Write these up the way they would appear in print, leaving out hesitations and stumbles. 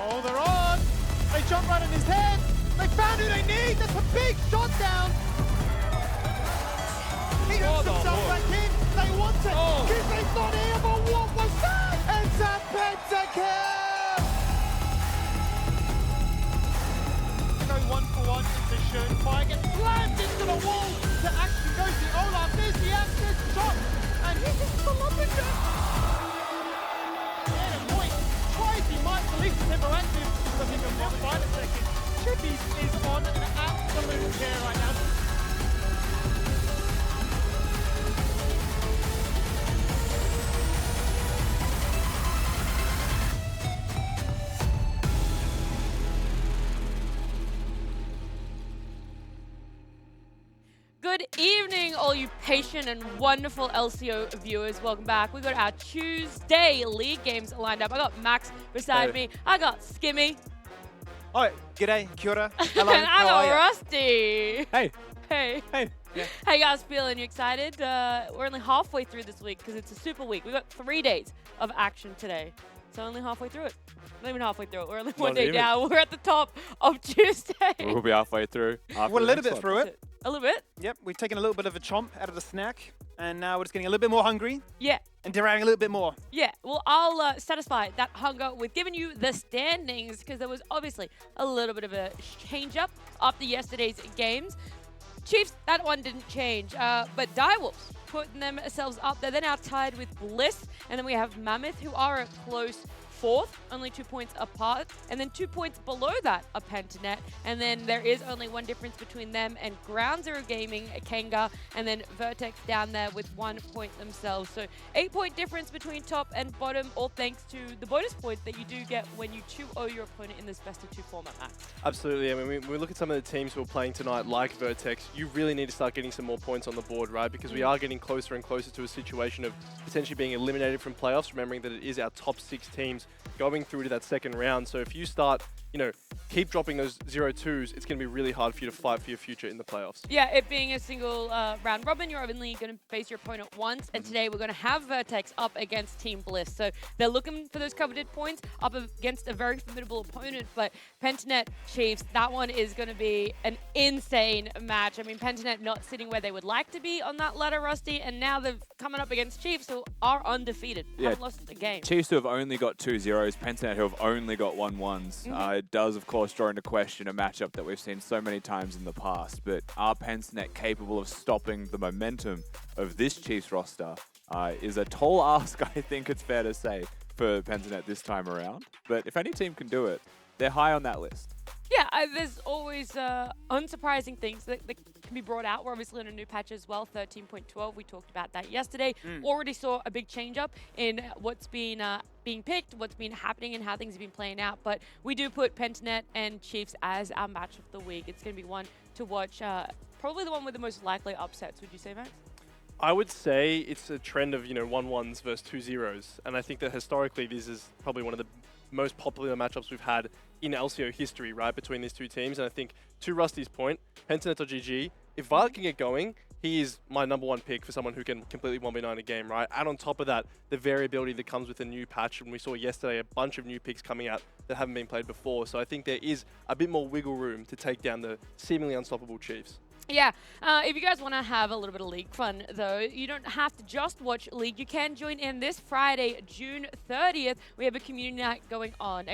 Oh, they're on! They jump right in his head! They found who they need! That's a big shot down! He hooks himself back in! They want it! Kizzy's not here, but what was that? It's a pentakill! Go 1-for-1 into Schoenfire, gets slammed into the wall to action goes the Olaf, there's the access shot, and he just full up again! He might release the hyperactive, so he can just find a second. Chippy is on an absolute tear right now. Good evening, all you patient and wonderful LCO viewers. Welcome back. We got our Tuesday league games lined up. I got Max beside me. I got Skimmy. Oh, g'day, kia ora. Hello, and I got Rusty. Hey. Hey. Hey. Yeah. How you guys feeling? You excited? We're only halfway through this week because it's a super week. We got 3 days of action today. So only halfway through it. Not even halfway through it. We're only one day down. We're at the top of Tuesday. We'll be halfway through. We're a little bit through it. A little bit? Yep, we've taken a little bit of a chomp out of the snack, and now we're just getting a little bit more hungry. Yeah. And deriving a little bit more. Yeah, well, I'll satisfy that hunger with giving you the standings because there was obviously a little bit of a change-up after yesterday's games. Chiefs, that one didn't change, but Direwolves putting themselves up there. They're now tied with Bliss, and then we have Mammoth, who are a close fourth, only 2 points apart, and then 2 points below that are Pentanet, and then there is only one difference between them and Ground Zero Gaming, Kenga, and then Vertex down there with 1 point themselves. So 8-point difference between top and bottom, all thanks to the bonus points that you do get when you 2-0 your opponent in this best-of-2 format, Max. Absolutely. I mean, when we look at some of the teams who are playing tonight, like Vertex, you really need to start getting some more points on the board, right? Because we are getting closer and closer to a situation of potentially being eliminated from playoffs, remembering that it is our top 6 teams going through to that second round. So if you start, keep dropping those 0-2s, it's going to be really hard for you to fight for your future in the playoffs. Yeah, it being a single round robin, you're only going to face your opponent once, and today we're going to have Vertex up against Team Bliss. So they're looking for those coveted points up against a very formidable opponent, but Pentanet Chiefs, that one is going to be an insane match. I mean, Pentanet not sitting where they would like to be on that ladder, Rusty, and now they're coming up against Chiefs, who are undefeated, haven't lost a game. Chiefs who have only got 2 zeros, Pentanet who have only got 1 1s. It does, of course, draw into question a matchup that we've seen so many times in the past, but are Pentanet capable of stopping the momentum of this Chiefs roster is a tall ask, I think it's fair to say, for Pentanet this time around. But if any team can do it, they're high on that list. Yeah, there's always unsurprising things that can be brought out. We're obviously on a new patch as well, 13.12. We talked about that yesterday. Already saw a big change up in what's been being picked, what's been happening, and how things have been playing out. But we do put Pentanet and Chiefs as our match of the week. It's going to be one to watch. Probably the one with the most likely upsets, would you say, Max? I would say it's a trend of, 1-1s versus 2 zeros. And I think that historically this is probably one of the most popular matchups we've had in LCO history, right, between these two teams. And I think, to Rusty's point, Pentanet.gg, if Violet can get going, he is my #1 pick for someone who can completely 1v9 a game, right? And on top of that, the variability that comes with a new patch. And we saw yesterday a bunch of new picks coming out that haven't been played before. So I think there is a bit more wiggle room to take down the seemingly unstoppable Chiefs. Yeah, if you guys want to have a little bit of League fun, though, you don't have to just watch League. You can join in this Friday, June 30th. We have a community night going on.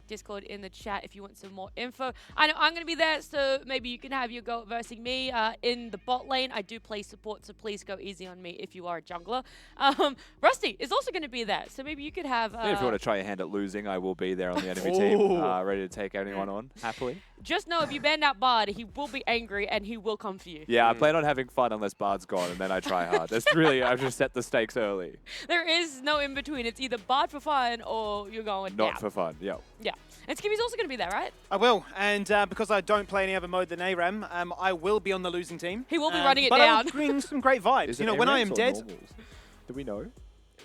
!Discord in the chat if you want some more info. I know I'm going to be there, so maybe you can have your go at versing me in the bot lane. I do play support, so please go easy on me if you are a jungler. Rusty is also going to be there, so maybe you could have... Yeah, if you want to try your hand at losing, I will be there on the enemy team, ready to take anyone on, happily. Just know if you ban out Bard, he will be angry and he will come for you. Yeah, I plan on having fun unless Bard's gone, and then I try hard. That's really, I've just set the stakes early. There is no in between. It's either Bard for fun or you're going down. Not for fun, yeah. Yeah. And Skimmy's also going to be there, right? I will, and because I don't play any other mode than ARAM, I will be on the losing team. He will be running it but down. But I'll bring some great vibes. Is when I am ARAMs or dead... normals? Do we know?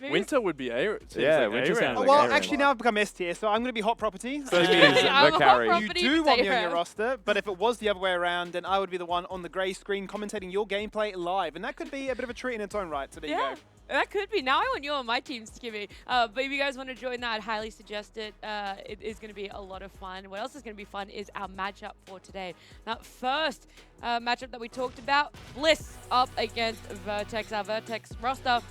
Maybe Winter would be A. Yeah, Winter sounds like Well, Aaron. actually, now I've become S tier, so I'm going to be hot property. So he And is I'm the a hot carry. property. you But do even want me on Aaron. your roster, but if it was the other way around, then I would be the one on the grey screen commentating your gameplay live, and that could be a bit of a treat in its own right. So there you Yeah. go. That could be. Now I want you on my team, Skimmy. But if you guys want to join that, I'd highly suggest it. It is going to be a lot of fun. What else is going to be fun is our matchup for today. Now, first matchup that we talked about, Bliss up against Vertex. Our Vertex roster,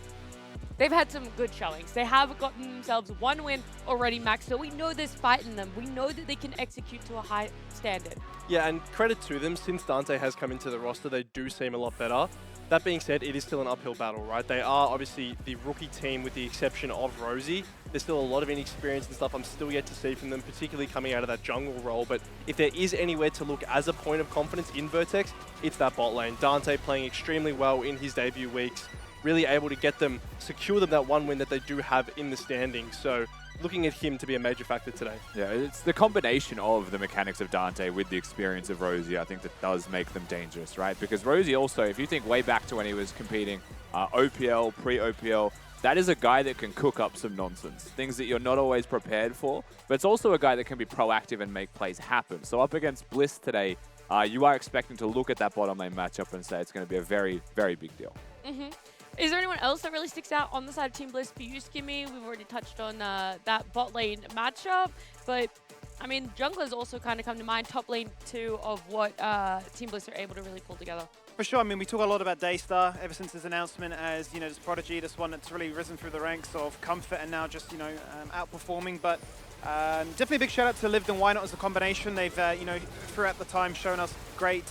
they've had some good showings. They have gotten themselves one win already, Max, so we know there's fight in them. We know that they can execute to a high standard. Yeah, and credit to them, since Dante has come into the roster, they do seem a lot better. That being said, it is still an uphill battle, right? They are obviously the rookie team with the exception of Rosie. There's still a lot of inexperience and stuff I'm still yet to see from them, particularly coming out of that jungle role. But if there is anywhere to look as a point of confidence in Vertex, it's that bot lane. Dante playing extremely well in his debut weeks, really able to get them, secure them that one win that they do have in the standings. So looking at him to be a major factor today. Yeah, it's the combination of the mechanics of Dante with the experience of Rosie, I think, that does make them dangerous, right? Because Rosie also, if you think way back to when he was competing OPL, pre-OPL, that is a guy that can cook up some nonsense, things that you're not always prepared for, but it's also a guy that can be proactive and make plays happen. So up against Bliss today, you are expecting to look at that bottom lane matchup and say it's going to be a very, very big deal. Is there anyone else that really sticks out on the side of Team Bliss for you, Skimmy? We've already touched on that bot lane matchup, but I mean, junglers also kind of come to mind, top lane too, of what Team Bliss are able to really pull together. For sure. I mean, we talk a lot about Daystar ever since his announcement as, you know, this prodigy, this one that's really risen through the ranks of comfort and now just, you know, outperforming. But definitely a big shout out to Lived and Why Not as a combination. They've, you know, throughout the time shown us great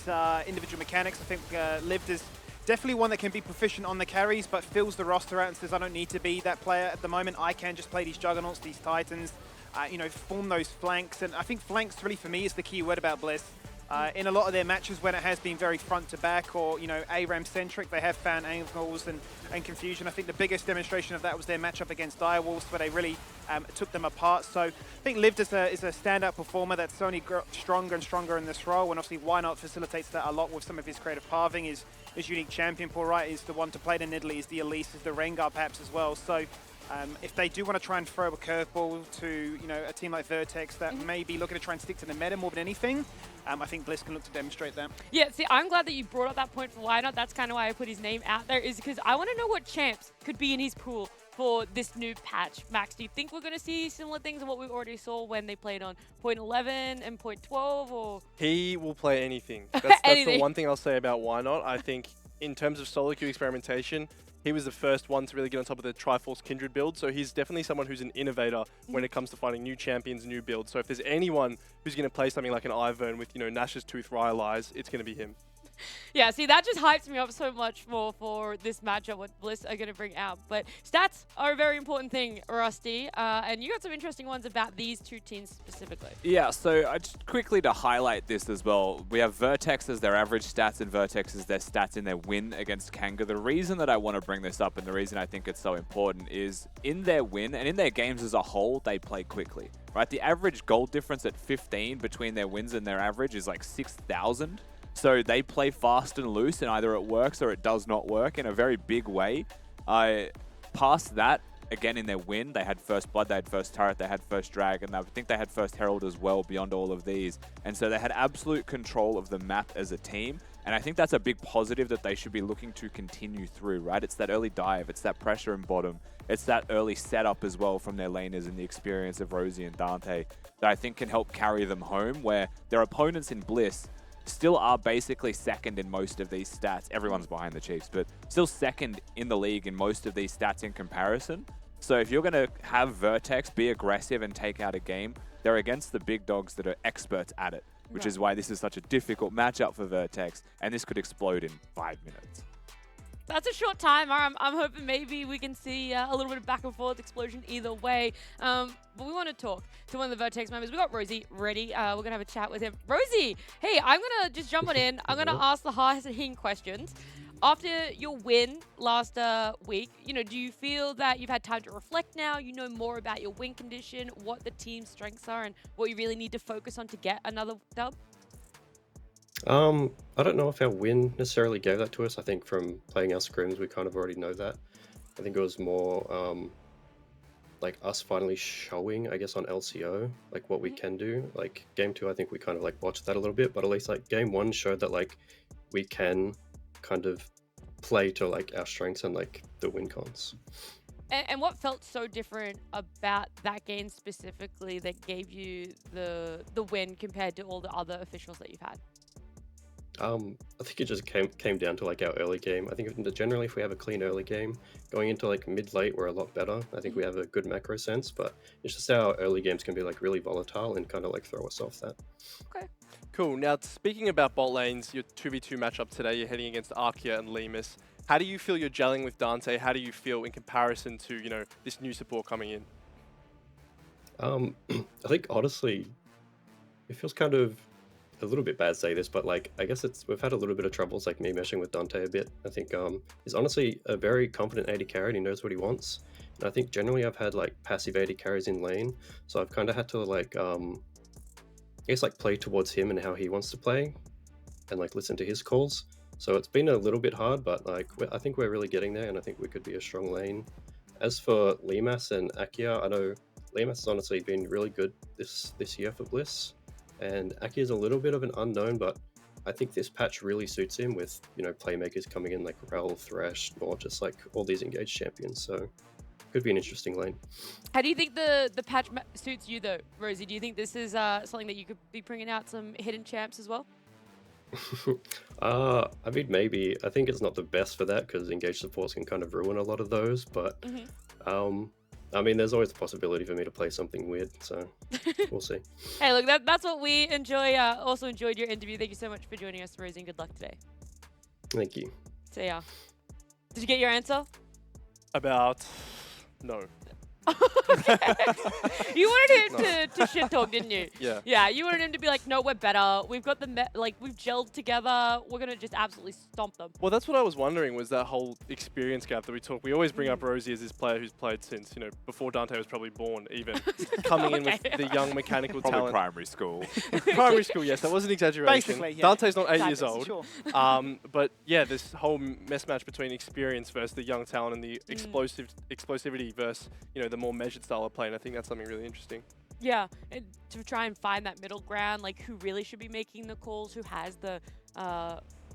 individual mechanics. I think Lived is definitely one that can be proficient on the carries, but fills the roster out and says, I don't need to be that player at the moment. I can just play these Juggernauts, these Titans, you know, form those flanks. And I think flanks really for me is the key word about Bliss. In a lot of their matches when it has been very front to back or, you know, ARAM centric, they have found angles and confusion. I think the biggest demonstration of that was their matchup against Direwolves, where they really took them apart. So I think Lived is a standout performer that's only stronger and stronger in this role, and obviously Why Not facilitates that a lot with some of his creative pathing. His unique champion pool, right, is the one to play the Nidalee, is the Elise, is the Rengar perhaps as well. So if they do want to try and throw a curveball to, you know, a team like Vertex that may be looking to try and stick to the meta more than anything, I think Bliss can look to demonstrate that. Yeah, see, I'm glad that you brought up that point for Why Not. That's kind of why I put his name out there, is because I want to know what champs could be in his pool for this new patch. Max, do you think we're going to see similar things to what we already saw when they played on point 11 and point 12? Or He will play anything. That's Anything. the one thing I'll say about Why Not. I think in terms of solo queue experimentation, he was the first one to really get on top of the Triforce Kindred build, so he's definitely someone who's an innovator when it comes to finding new champions, new builds. So if there's anyone who's going to play something like an Ivern with, you know, Nash's Tooth Rylai's, it's going to be him. yeah, see, that just hypes me up so much more for this matchup, what Bliss are going to bring out. But stats are a very important thing, Rusty, and you got some interesting ones about these two teams specifically. Yeah, so just quickly to highlight this as well, we have Vertex as their average stats and Vertex as their stats in their win against Kanga. The reason that I want to bring this up and the reason I think it's so important is in their win and in their games as a whole, they play quickly, right? The average gold difference at 15 between their wins and their average is like 6,000. So they play fast and loose, and either it works or it does not work in a very big way. Past that, again, in their win, they had first blood, they had first turret, they had first drag, and I think they had first herald as well beyond all of these. And so they had absolute control of the map as a team. And I think that's a big positive that they should be looking to continue through, right? It's that early dive, it's that pressure in bottom, it's that early setup as well from their laners and the experience of Rosie and Dante that I think can help carry them home, where their opponents in Bliss still are basically second in most of these stats. Everyone's behind the Chiefs, but still second in the league in most of these stats in comparison. So if you're going to have Vertex be aggressive and take out a game, they're against the big dogs that are experts at it, which is why this is such a difficult matchup for Vertex, and this could explode in 5 minutes. That's a short time. I'm hoping maybe we can see a little bit of back and forth explosion either way. But we want to talk to one of the Vertex members. We got Rosie ready. We're going to have a chat with him. Rosie, hey, I'm going to just jump on in. I'm going to ask the hard-hitting questions. After your win last week, you know, do you feel that you've had time to reflect now? You know more about your win condition, what the team's strengths are, and what you really need to focus on to get another dub? I don't know if our win necessarily gave that to us. I think from playing our scrims, we kind of already know that. I think it was more like us finally showing, I guess, on LCO, like what we can do. Like game 2, I think we kind of like botched that a little bit, but at least like game 1 showed that like we can kind of play to like our strengths and like the win cons. And what felt so different about that game specifically that gave you the win compared to all the other officials that you've had? I think it just came down to like our early game. I think generally if we have a clean early game, going into like mid-late, we're a lot better. I think we have a good macro sense, but it's just our early games can be like really volatile and kind of like throw us off that. Okay. Cool. Now, speaking about bot lanes, your 2v2 matchup today, you're heading against Arkia and Lemus. How do you feel you're gelling with Dante? How do you feel in comparison to, you know, this new support coming in? I think honestly, it feels kind of a little bit bad to say this, but like I guess we've had a little bit of troubles, like me meshing with Dante a bit. I think he's honestly a very confident AD carry and he knows what he wants. And I think generally I've had like passive AD carries in lane, so I've kind of had to like I guess like play towards him and how he wants to play, and like listen to his calls. So it's been a little bit hard, but like I think we're really getting there, and I think we could be a strong lane. As for Limas and Akia, I know Limas has honestly been really good this year for Bliss. And Aki is a little bit of an unknown, but I think this patch really suits him with, you know, playmakers coming in like Rel, Thresh, or just like all these engaged champions. So could be an interesting lane. How do you think the patch suits you though, Rosie? Do you think this is something that you could be bringing out some hidden champs as well? I mean, maybe. I think it's not the best for that because engaged supports can kind of ruin a lot of those, but I mean, there's always the possibility for me to play something weird, so we'll see. Hey, look, that's what we enjoy. Also enjoyed your interview. Thank you so much for joining us, Rosie, and good luck today. Thank you. So yeah, did you get your answer? About no. You wanted him to shit talk, didn't you? Yeah. Yeah, you wanted him to be like, no, we're better. We've got we've gelled together. We're gonna just absolutely stomp them. Well, that's what I was wondering, was that whole experience gap that we talk. We always bring up Rosie as this player who's played since, you know, before Dante was probably born, even coming in with the young mechanical Probably talent. primary school. Primary school, yes, that was an exaggeration. Basically, yeah. Dante's not 8 Exactly, years old. sure. But yeah, this whole mismatch between experience versus the young talent and the explosivity versus, you know, the more measured style of play, and I think that's something really interesting. Yeah, and to try and find that middle ground, like who really should be making the calls, who has the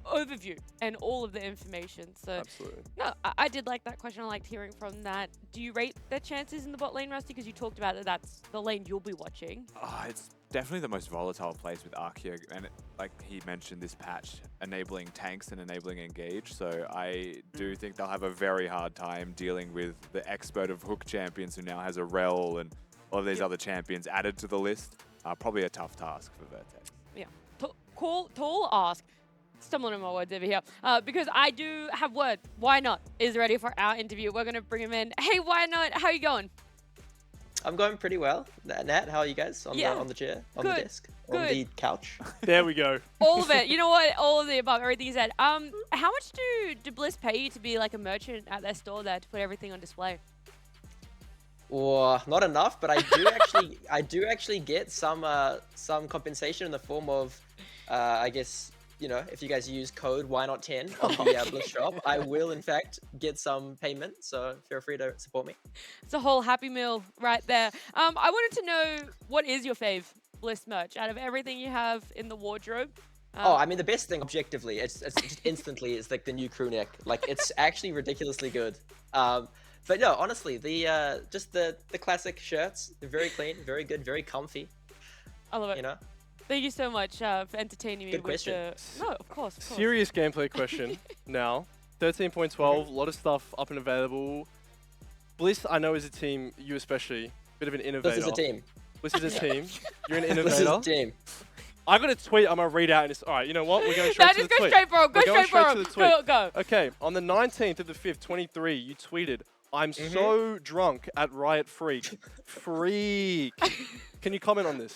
overview and all of the information. So Absolutely. no, I did like that question. I liked hearing from that. Do you rate their chances in the bot lane, Rusty? Because you talked about that's the lane you'll be watching. It's definitely the most volatile place with Arkia, and like he mentioned, this patch enabling tanks and enabling engage, so I do think they'll have a very hard time dealing with the expert of hook champions who now has a Rel and all of these other champions added to the list. Probably a tough task for Vertex. Yeah, tall ask. Stumbling on my words over here. Because I do have word. Why Not is ready for our interview. We're going to bring him in. Hey, Why Not? How are you going? I'm going pretty well. Nat, how are you guys on the chair, on the desk, on the couch? There we go. All of it. You know what? All of the above. Everything you said. How much do Bliss pay you to be like a merchant at their store there to put everything on display? Or not enough, but I do actually get some compensation in the form of, I guess, you know, if you guys use code Why Not 10 on the Bliss shop, I will in fact get some payment. So feel free to support me. It's a whole Happy Meal right there. I wanted to know, what is your fave Bliss merch out of everything you have in the wardrobe? I mean, the best thing objectively, it's just instantly is like the new crew neck. Like it's actually ridiculously good. But no, honestly, just the classic shirts, they're very clean, very good, very comfy. I love it. You know. Thank you so much for entertaining me. Good question. No, of course. Serious gameplay question now. 13.12, a lot of stuff up and available. Bliss, I know, is a team, you especially, bit of an innovator. Bliss is a team. Bliss is a team. You're an innovator. Bliss is a team. I got a tweet I'm going to read out, and it's, all right, you know what? We're going straight to the tweet. Just go straight for it. Go straight for to the tweet. Go. Okay, on the 19th of the 5th, 23, you tweeted, I'm so drunk at Riot Freak. Freak. Can you comment on this?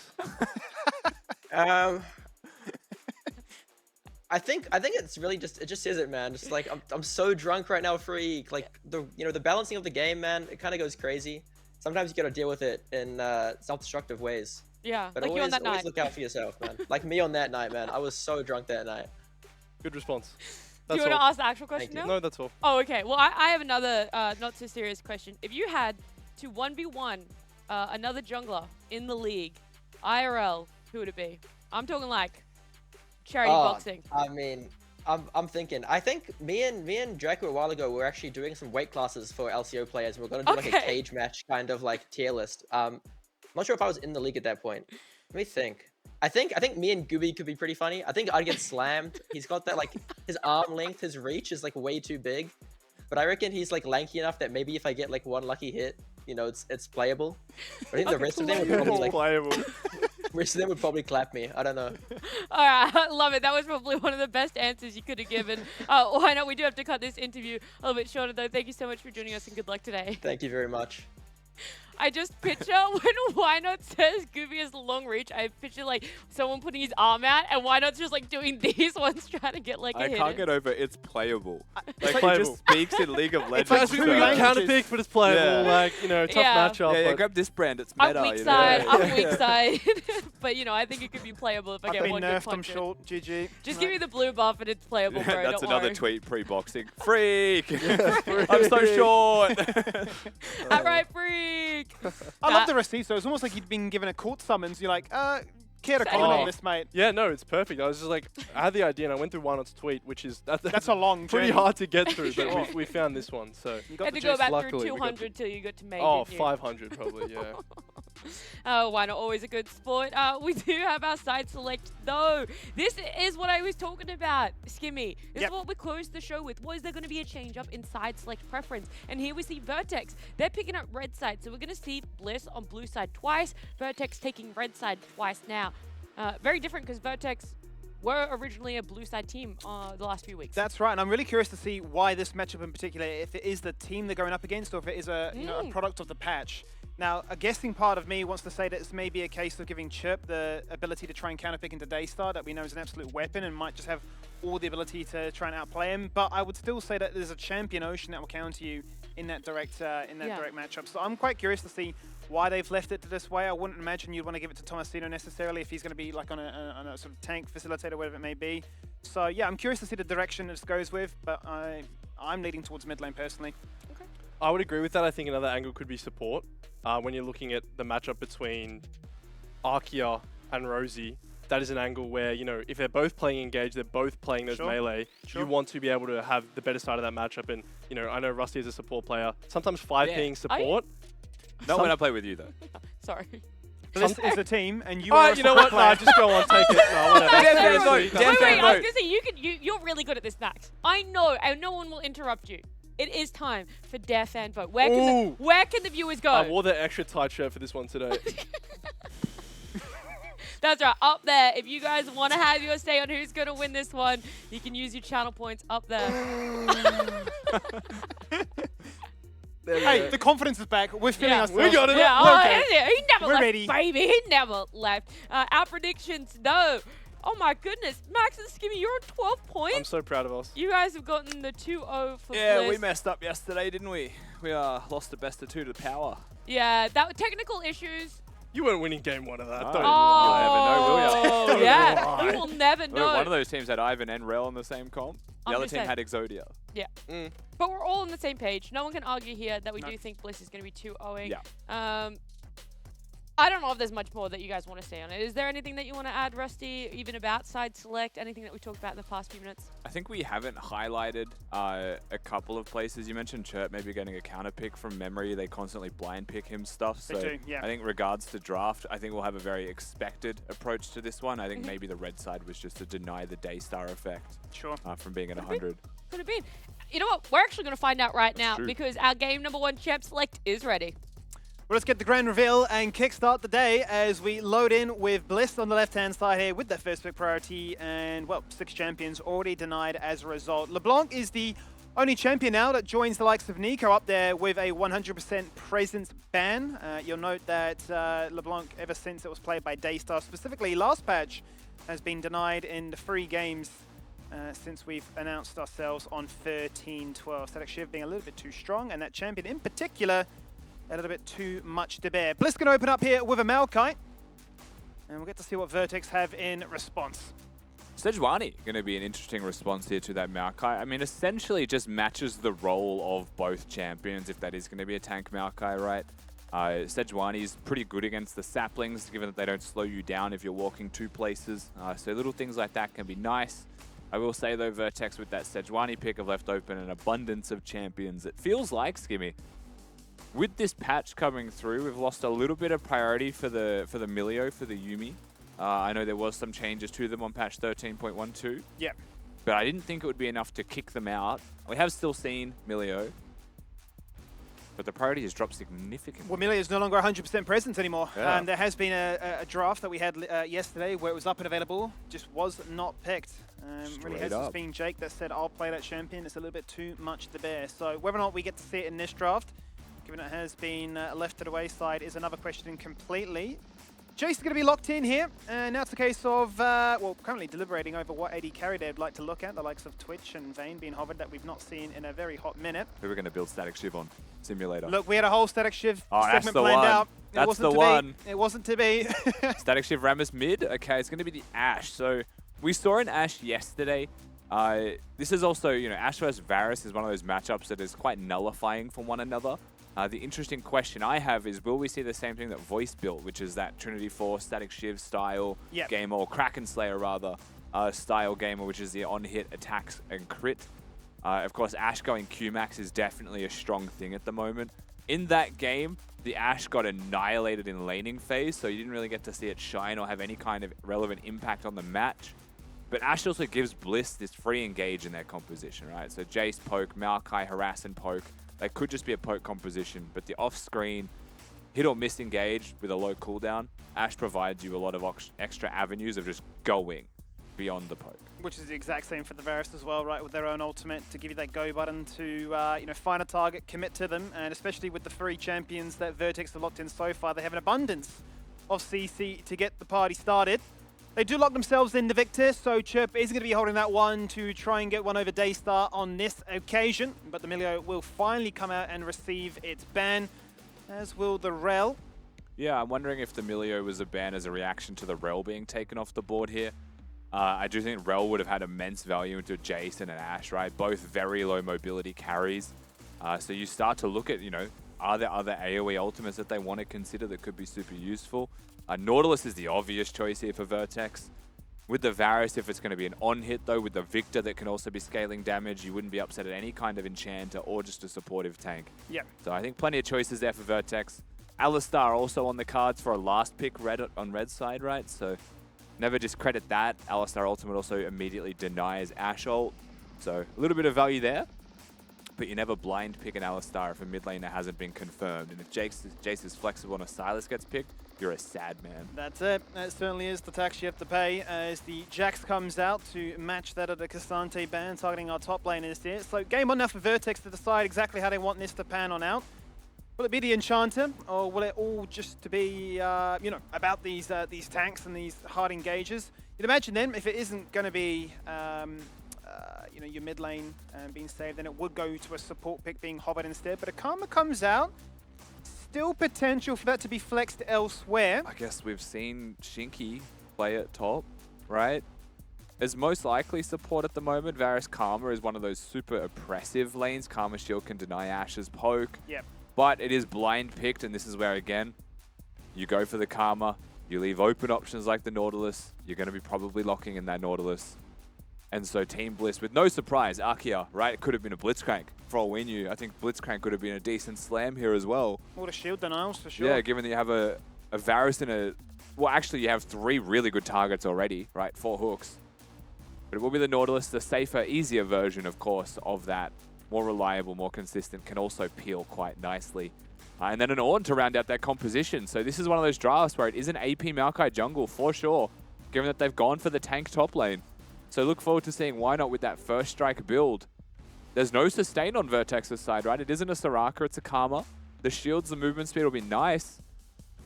I think it's really it just says it, man. Just like I'm so drunk right now, freak. Like the balancing of the game, man. It kind of goes crazy. Sometimes you got to deal with it in self-destructive ways. Yeah, but like you on that always night. Look out for yourself, man. Like me on that night, man. I was so drunk that night. Good response. Do you That's want to all. ask the actual question you. now? No, that's all. Oh, okay. Well, I have another not so serious question. If you had to 1v1 another jungler in the league, IRL, who would it be? I'm talking like charity boxing. I mean, I'm thinking. I think me and Draco a while ago were actually doing some weight classes for LCO players. We're gonna do like a Okay. cage match kind of like tier list. I'm not sure if I was in the league at that point. Let me think. I think me and Gooby could be pretty funny. I think I'd get slammed. He's got that like his arm length, his reach is like way too big. But I reckon he's like lanky enough that maybe if I get like one lucky hit, you know, it's playable. But I think the rest of them would probably like Playable. rest of them would probably clap me. I don't know. All right, I love it. That was probably one of the best answers you could have given. Why not? We do have to cut this interview a little bit shorter, though. Thank you so much for joining us, and good luck today. Thank you very much. I just picture when Why Not says Goofy has long reach, I picture like someone putting his arm out, and Why Not's just like doing these ones, trying to get like a I hit can't in. get over it's playable. Like Like, it just speaks in League of Legends. like That's two we languages. counter pick, but it's playable. Yeah. Like, you know, tough Yeah. matchup. Yeah, but grab this brand. It's meta. I'm weak you know? side. Yeah. I'm weak side. But you know, I think it could be playable if I I've get been one good nerfed, I'm punch in. short. GG. Just give me the blue buff and it's playable, bro. That's don't another worry. tweet pre-boxing. Freak! I'm so short! Outright freak. I love the receipt, so it's almost like you'd been given a court summons. You're like, care to Same. comment on Oh. this, mate? yeah, no, it's perfect. I was just like, I had the idea and I went through Why Not's tweet, which is That's a long pretty journey. hard to get through, Sure. but we found this one. So, You got Had the to go juice. back luckily, through we got 200 till you got to May. oh, didn't you? 500 probably, yeah. Why not? Always a good sport. We do have our side select though. This is what I was talking about, Skimmy. This Yep. is what we closed the show with. Was there going to be a change up in side select preference? And here we see Vertex. They're picking up red side, so we're going to see Bliss on blue side twice. Vertex taking red side twice now. Very different because Vertex were originally a blue side team the last few weeks. That's right, and I'm really curious to see why this matchup in particular, if it is the team they're going up against or if it is a, you know, a product of the patch. Now, a guessing part of me wants to say that it's maybe a case of giving Chirp the ability to try and counterpick into Daystar that we know is an absolute weapon and might just have all the ability to try and outplay him. But I would still say that there's a champion Ocean that will counter you in that direct direct matchup. So I'm quite curious to see why they've left it this way. I wouldn't imagine you'd want to give it to Tomasino necessarily if he's going to be like on a sort of tank facilitator, whatever it may be. So yeah, I'm curious to see the direction this goes with, but I'm leading towards mid lane personally. I would agree with that. I think another angle could be support. When you're looking at the matchup between Arkia and Rosie, that is an angle where, you know, if they're both playing engaged, they're both playing those Sure. melee, Sure. you want to be able to have the better side of that matchup. And, you know, I know Rusty is a support player. Sometimes 5-ping support. Not when I play with you, though. Sorry. Bliss is a team, and you All are right, a you know support what? Nah, player. just go on, take it. No, whatever. Yeah, Seriously, no, that's Dan Wait, Fan I was vote. gonna say you're really good at this, Max. I know, and no one will interrupt you. It is time for Dare Fan Vote. Where can the viewers go? I wore the extra tight shirt for this one today. That's right, up there. If you guys want to have your say on who's going to win this one, you can use your channel points up there. There we Hey, go. the confidence is back. We're feeling Yeah. ourselves. We got it. Yeah, We're oh, okay. he never We're left, ready. baby. He never left. Our predictions, no. Oh my goodness, Max and Skimmy, you're on 12 points. I'm so proud of us. You guys have gotten the 2-0 for Yeah, Bliss. we messed up yesterday, didn't we? We lost the best of 2 to the power. Yeah, that were technical issues. You weren't winning game 1 of that. Oh. Don't You'll never know, will ya? Oh, yeah. lie. You will never know. One of those teams had Ivan and Rel in the same comp. The I'm other just team saying. had Exodia. But we're all on the same page. No one can argue here that we No. do think Bliss is going to be 2-0ing. Yeah. I don't know if there's much more that you guys want to say on it. Is there anything that you want to add, Rusty, even about side select, anything that we talked about in the past few minutes? I think we haven't highlighted a couple of places. You mentioned Chirp maybe getting a counter pick from memory. They constantly blind pick him stuff. They So do, yeah. I think regards to draft, I think we'll have a very expected approach to this one. I think maybe the red side was just to deny the Daystar effect Sure. from being at 100. Could have been. You know what? We're actually going to find out right now true. because our game number 1 champ select is ready. Well, let's get the grand reveal and kickstart the day as we load in with Bliss on the left-hand side here with that first pick priority and, well, 6 champions already denied as a result. LeBlanc is the only champion now that joins the likes of Nico up there with a 100% presence ban. You'll note that LeBlanc, ever since it was played by Daystar, specifically last patch, has been denied in the 3 games since we've announced ourselves on 13-12. Static Shiv being a little bit too strong, and that champion in particular a little bit too much to bear. Bliss going to open up here with a Maokai, and we'll get to see what Vertex have in response. Sejuani going to be an interesting response here to that Maokai. I mean, essentially just matches the role of both champions if that is going to be a tank Maokai, right? Sejuani is pretty good against the saplings, given that they don't slow you down if you're walking 2 places. So little things like that can be nice. I will say, though, Vertex with that Sejuani pick have left open an abundance of champions. It feels like, Skimmy, with this patch coming through, we've lost a little bit of priority for the Milio, for the Yuumi. I know there was some changes to them on patch 13.12. Yeah. But I didn't think it would be enough to kick them out. We have still seen Milio, but the priority has dropped significantly. Well, Milio is no longer 100% present anymore. Yeah. There has been a draft that we had yesterday where it was up and available, just was not picked. Really has just been Jake that said, I'll play that champion. It's a little bit too much to bear. So whether or not we get to see it in this draft, given it has been left to the wayside, is another question completely. Jace is going to be locked in here, and now it's the case of, well, currently deliberating over what AD carry they'd like to look at, the likes of Twitch and Vayne being hovered that we've not seen in a very hot minute. Who we're going to build Static Shiv on? Simulator. Look, we had a whole Static Shiv segment that's the planned one. out. That's the one. It wasn't to be. Static Shiv Rammus mid. Okay, it's going to be the Ashe. So we saw an Ashe yesterday. This is also, you know, Ashe versus Varus is one of those matchups that is quite nullifying for one another. The interesting question I have is, will we see the same thing that Voice built, which is that Trinity Force, Static Shiv style gamer, or Kraken Slayer rather, style gamer, which is the on-hit attacks and crit. Of course, Ashe going Q-Max is definitely a strong thing at the moment. In that game, the Ashe got annihilated in laning phase, so you didn't really get to see it shine or have any kind of relevant impact on the match. But Ashe also gives Bliss this free engage in their composition, right? So Jace poke, Maokai harass and poke. They could just be a poke composition, but the off-screen hit or miss engage with a low cooldown, Ashe provides you a lot of extra avenues of just going beyond the poke. Which is the exact same for the Varus as well, right? With their own ultimate to give you that go button to, you know, find a target, commit to them, and especially with the 3 champions that Vertex have locked in so far, they have an abundance of CC to get the party started. They do lock themselves in the Victor, so Chirp is going to be holding that one to try and get one over Daystar on this occasion. But the Milio will finally come out and receive its ban, as will the Rel. Yeah, I'm wondering if the Milio was a ban as a reaction to the Rel being taken off the board here. I do think Rel would have had immense value into Jace and an Ashe, right? Both very low mobility carries. So you start to look at, you know, are there other AoE ultimates that they want to consider that could be super useful? Nautilus is the obvious choice here for Vertex. With the Varus, if it's going to be an on-hit though, with the Victor that can also be scaling damage, you wouldn't be upset at any kind of enchanter or just a supportive tank. Yeah. So I think plenty of choices there for Vertex. Alistar also on the cards for a last pick on red side, right? So never discredit that. Alistar ultimate also immediately denies Ashe ult. So a little bit of value there. But you never blind pick an Alistar if a mid laner hasn't been confirmed. And if Jace is flexible and a Sylas gets picked, you're a sad man. That's it. That certainly is the tax you have to pay as the Jax comes out to match that of the Cassante ban, targeting our top laners here. So game on now for Vertex to decide exactly how they want this to pan on out. Will it be the Enchanter, or will it all just to be, you know, about these tanks and these hard engagers? You'd imagine then, if it isn't going to be, you know, your mid lane being saved, then it would go to a support pick being hovered instead. But a Karma comes out. Still potential for that to be flexed elsewhere. I guess we've seen Shinky play at top, right? As most likely support at the moment, Varus Karma is one of those super oppressive lanes. Karma Shield can deny Ashe's poke. Yep. But it is blind picked, and this is where, again, you go for the Karma, you leave open options like the Nautilus, you're going to be probably locking in that Nautilus. And so Team Bliss, with no surprise, Arkia, right? It could have been a Blitzcrank. For all we knew, I think Blitzcrank could have been a decent slam here as well. All the shield denials for sure. Yeah, given that you have a Varus and a... Well, actually, you have 3 really good targets already, right? 4 hooks. But it will be the Nautilus, the safer, easier version, of course, of that. More reliable, more consistent, can also peel quite nicely. And then an Ornn to round out that composition. So this is one of those drafts where it is an AP Maokai jungle, for sure, given that they've gone for the tank top lane. So look forward to seeing why not with that first strike build. There's no sustain on Vertex's side, right? It isn't a Soraka, it's a Karma. The shields, the movement speed will be nice.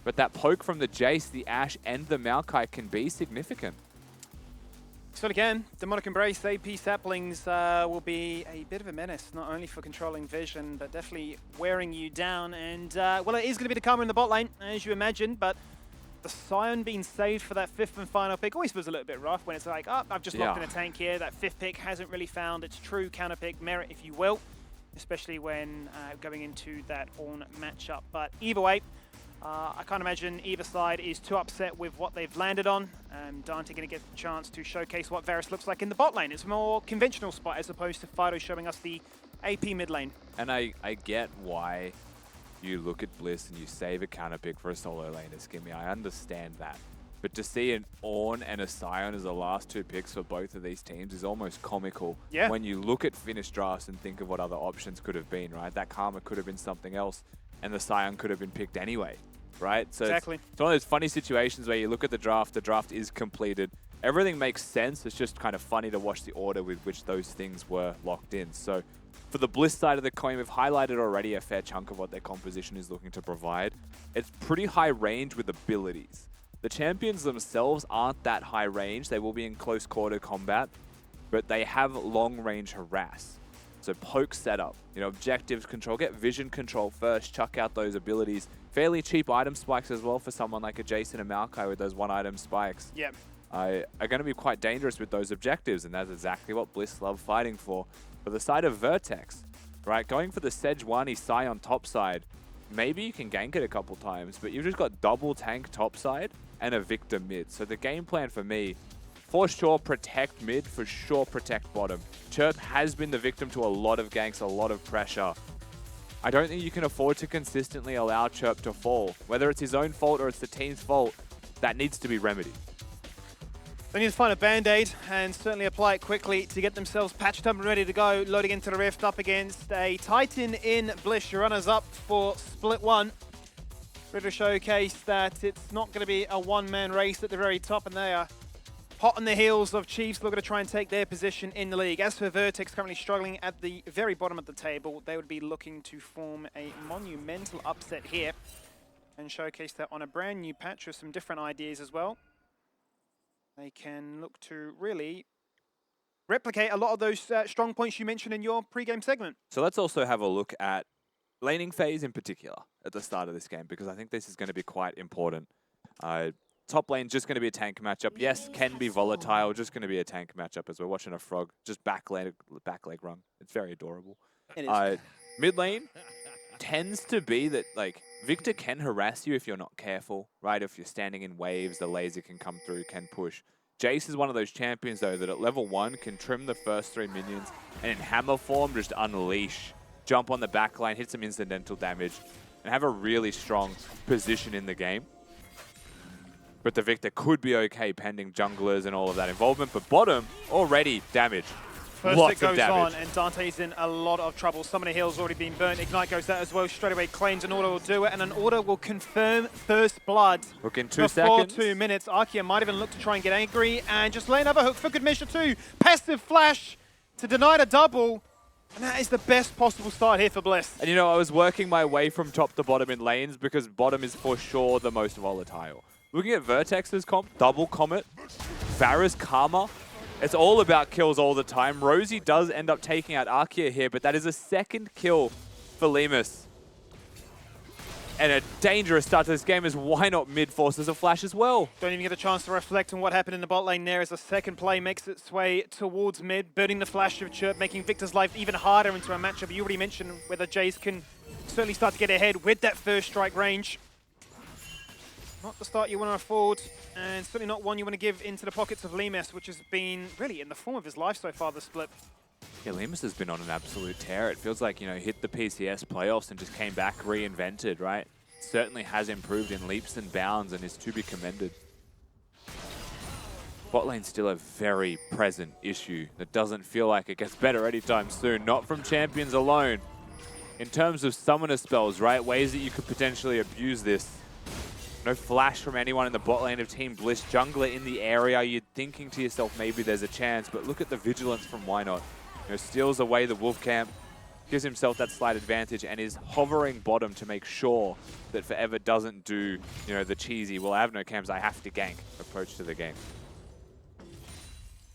But that poke from the Jace, the Ashe, and the Maokai can be significant. So again, Demonic Embrace, AP Saplings will be a bit of a menace, not only for controlling vision, but definitely wearing you down. And, well, it is going to be the Karma in the bot lane, as you imagine, but the Scion being saved for that 5th and final pick always feels a little bit rough when it's like, oh, I've just locked in a tank here. That 5th pick hasn't really found its true counter pick merit, if you will, especially when going into that Ornn matchup. But either way, I can't imagine either side is too upset with what they've landed on. Dante going to get the chance to showcase what Varus looks like in the bot lane. It's a more conventional spot as opposed to Fido showing us the AP mid lane. And I get why you look at Bliss and you save a counter pick for a solo laner, Skimmy. I understand that. But to see an Ornn and a Scion as the last 2 picks for both of these teams is almost comical. Yeah. When you look at finished drafts and think of what other options could have been, right? That Karma could have been something else, and the Scion could have been picked anyway, right? So exactly. It's one of those funny situations where you look at the draft is completed, everything makes sense, it's just kind of funny to watch the order with which those things were locked in. So for the Bliss side of the coin, we've highlighted already a fair chunk of what their composition is looking to provide. It's pretty high range with abilities. The champions themselves aren't that high range. They will be in close quarter combat, but they have long range harass. So poke setup, objectives control, get vision control first, chuck out those abilities. Fairly cheap item spikes as well for someone like a Jason and Maokai with those 1-item spikes. Yep. Are going to be quite dangerous with those objectives, and that's exactly what Bliss love fighting for. For the side of Vertex, right, going for the Sejuani Scion top side, maybe you can gank it a couple times, but you've just got double tank top side and a Victor mid. So the game plan for me, for sure protect mid, for sure protect bottom. Chirp has been the victim to a lot of ganks, a lot of pressure. I don't think you can afford to consistently allow Chirp to fall. Whether it's his own fault or it's the team's fault, that needs to be remedied. They need to find a band-aid and certainly apply it quickly to get themselves patched up and ready to go. Loading into the Rift up against a Titan in Bliss. Your runners up for Split 1. Ready to showcase that it's not going to be a one-man race at the very top, and they are hot on the heels of Chiefs looking to try and take their position in the league. As for Vertex, currently struggling at the very bottom of the table, they would be looking to form a monumental upset here and showcase that on a brand new patch with some different ideas as well. They can look to really replicate a lot of those strong points you mentioned in your pre-game segment. So let's also have a look at laning phase in particular at the start of this game, because I think this is going to be quite important. Top lane just going to be a tank matchup. Yes, can be volatile, just going to be a tank matchup as we're watching a frog just back leg run. It's very adorable. It is. Mid lane tends to be that, like, Victor can harass you if you're not careful, right? If you're standing in waves, the laser can come through, can push. Jace is one of those champions, though, that at level 1 can trim the first 3 minions and in hammer form just unleash, jump on the back line, hit some incidental damage, and have a really strong position in the game. But the Victor could be okay pending junglers and all of that involvement, but bottom, already damage. First Lots it goes of damage. on, and Dante's in a lot of trouble. Summoner Hill's already been burnt. Ignite goes out as well. Straight away claims an order will do it, and an order will confirm first blood. Look in 2 before seconds. 2 minutes. Arkia might even look to try and get angry and just lay another hook for good measure too. Passive flash to deny the double. And that is the best possible start here for Bliss. And I was working my way from top to bottom in lanes because bottom is for sure the most volatile. Looking at Vertex's comp, double Comet, Varus Karma. It's all about kills all the time. Rosie does end up taking out Arkia here, but that is a second kill for Lemus. And a dangerous start to this game is why not mid forces a flash as well. Don't even get a chance to reflect on what happened in the bot lane there as a second play makes its way towards mid, burning the flash of Chirp, making Victor's life even harder into a matchup. You already mentioned whether Jace can certainly start to get ahead with that first strike range. Not the start you want to afford, and certainly not one you want to give into the pockets of Lemus, which has been really in the form of his life so far this split. Yeah, Lemus has been on an absolute tear. It feels like, hit the PCS playoffs and just came back reinvented, right? Certainly has improved in leaps and bounds and is to be commended. Bot lane's still a very present issue that doesn't feel like it gets better anytime soon. Not from champions alone. In terms of summoner spells, right? Ways that you could potentially abuse this. No flash from anyone in the bot lane of Team Bliss. Jungler in the area. You're thinking to yourself, maybe there's a chance, but look at the vigilance from Why Not. Steals away the wolf camp, gives himself that slight advantage, and is hovering bottom to make sure that Forever doesn't do, the cheesy, well, I have no camps, I have to gank approach to the game.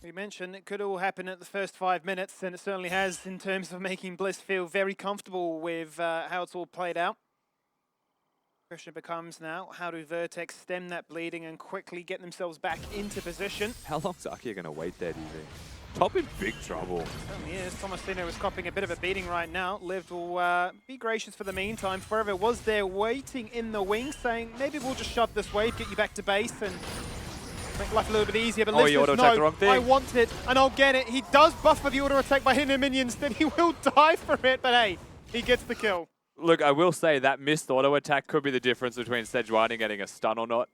We mentioned it could all happen at the first 5 minutes, and it certainly has in terms of making Bliss feel very comfortable with how it's all played out. Question becomes now, how do Vertex stem that bleeding and quickly get themselves back into position? How long's Arkia going to wait there, do you think? Top in big trouble. Certainly is. Tomasino is copying a bit of a beating right now. Liv will be gracious for the meantime. Forever was there waiting in the wings, saying, maybe we'll just shove this wave, get you back to base, and make life a little bit easier. But Liv says, auto-attacked the wrong thing. I want it, and I'll get it. He does buffer the auto-attack by hitting minions, then he will die for it, but hey, he gets the kill. Look, I will say that missed auto attack could be the difference between Sejuani getting a stun or not,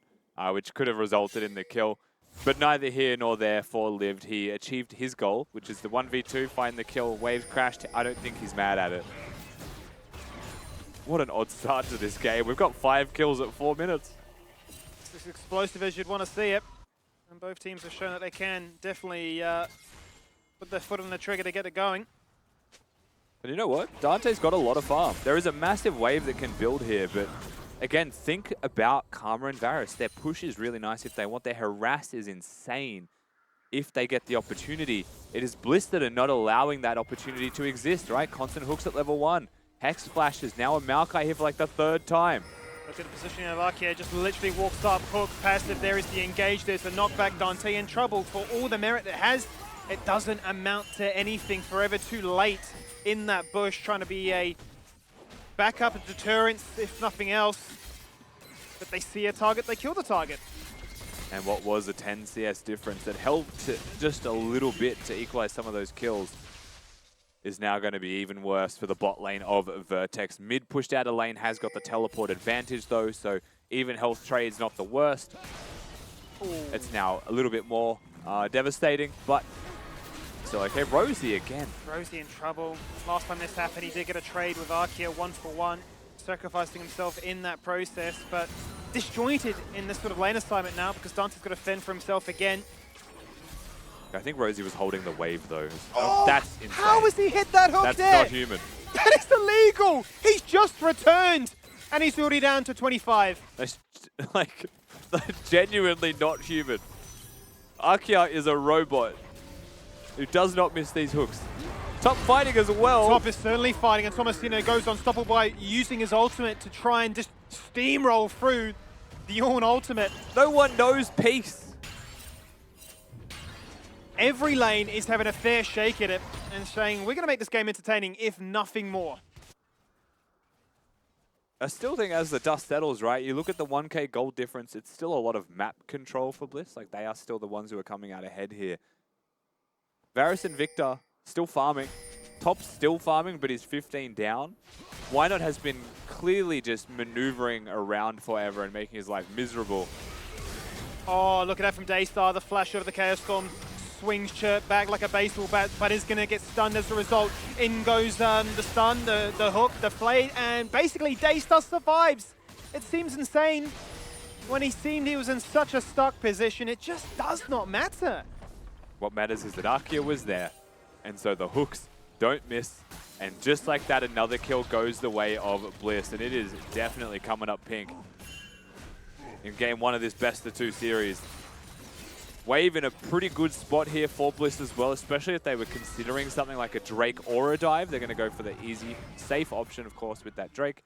which could have resulted in the kill. But neither here nor there for Lived. He achieved his goal, which is the 1v2, find the kill. Waves crashed. I don't think he's mad at it. What an odd start to this game. We've got 5 kills at 4 minutes. It's as explosive as you'd want to see it. And both teams have shown that they can definitely put their foot on the trigger to get it going. But you know what? Dante's got a lot of farm. There is a massive wave that can build here, but again, think about Karma and Varus. Their push is really nice if they want. Their harass is insane if they get the opportunity. It is Bliss that are not allowing that opportunity to exist, right? Constant hooks at level 1. Hex flashes. Now a Maokai here for like the 3rd time. Look at the positioning of Arkia, just literally walks up, hook, passive. There is the engage. There's the knockback. Dante in trouble for all the merit it has. It doesn't amount to anything. Forever too late in that bush, trying to be a backup, a deterrence, if nothing else. But they see a target, they kill the target. And what was a 10 CS difference that helped just a little bit to equalize some of those kills is now going to be even worse for the bot lane of Vertex. Mid pushed out a lane, has got the teleport advantage though, so even health trade's not the worst. Ooh. It's now a little bit more devastating, but still okay. Rosie again. Rosie in trouble. Last time this happened, he did get a trade with Arkia 1-for-1, sacrificing himself in that process, but disjointed in this sort of lane assignment now because Dante's got to fend for himself again. I think Rosie was holding the wave though. Oh, that's insane. How has he hit that hook That's there? not human. That is illegal! He's just returned! And he's already down to 25. That's like, that's genuinely not human. Arkia is a robot who does not miss these hooks. Top fighting as well. Top is certainly fighting, and Tomasino goes unstoppable by using his ultimate to try and just steamroll through the Yawn ultimate. No one knows peace. Every lane is having a fair shake at it and saying, we're going to make this game entertaining, if nothing more. I still think as the dust settles, right, you look at the 1k gold difference, it's still a lot of map control for Bliss. Like, they are still the ones who are coming out ahead here. Varus and Victor still farming. Top's still farming, but he's 15 down. Why Not has been clearly just maneuvering around forever and making his life miserable. Oh, look at that from Daystar, the flash over the Chaos Storm. Swings Chirp back like a baseball bat, but is going to get stunned as a result. In goes the stun, the hook, the flay, and basically Daystar survives. It seems insane. When he seemed he was in such a stuck position, it just does not matter. What matters is that Arkia was there, and so the hooks don't miss. And just like that, another kill goes the way of Bliss, and it is definitely coming up pink in game 1 of this best of 2 series. Wave in a pretty good spot here for Bliss as well, especially if they were considering something like a Drake or a dive. They're going to go for the easy, safe option, of course, with that Drake.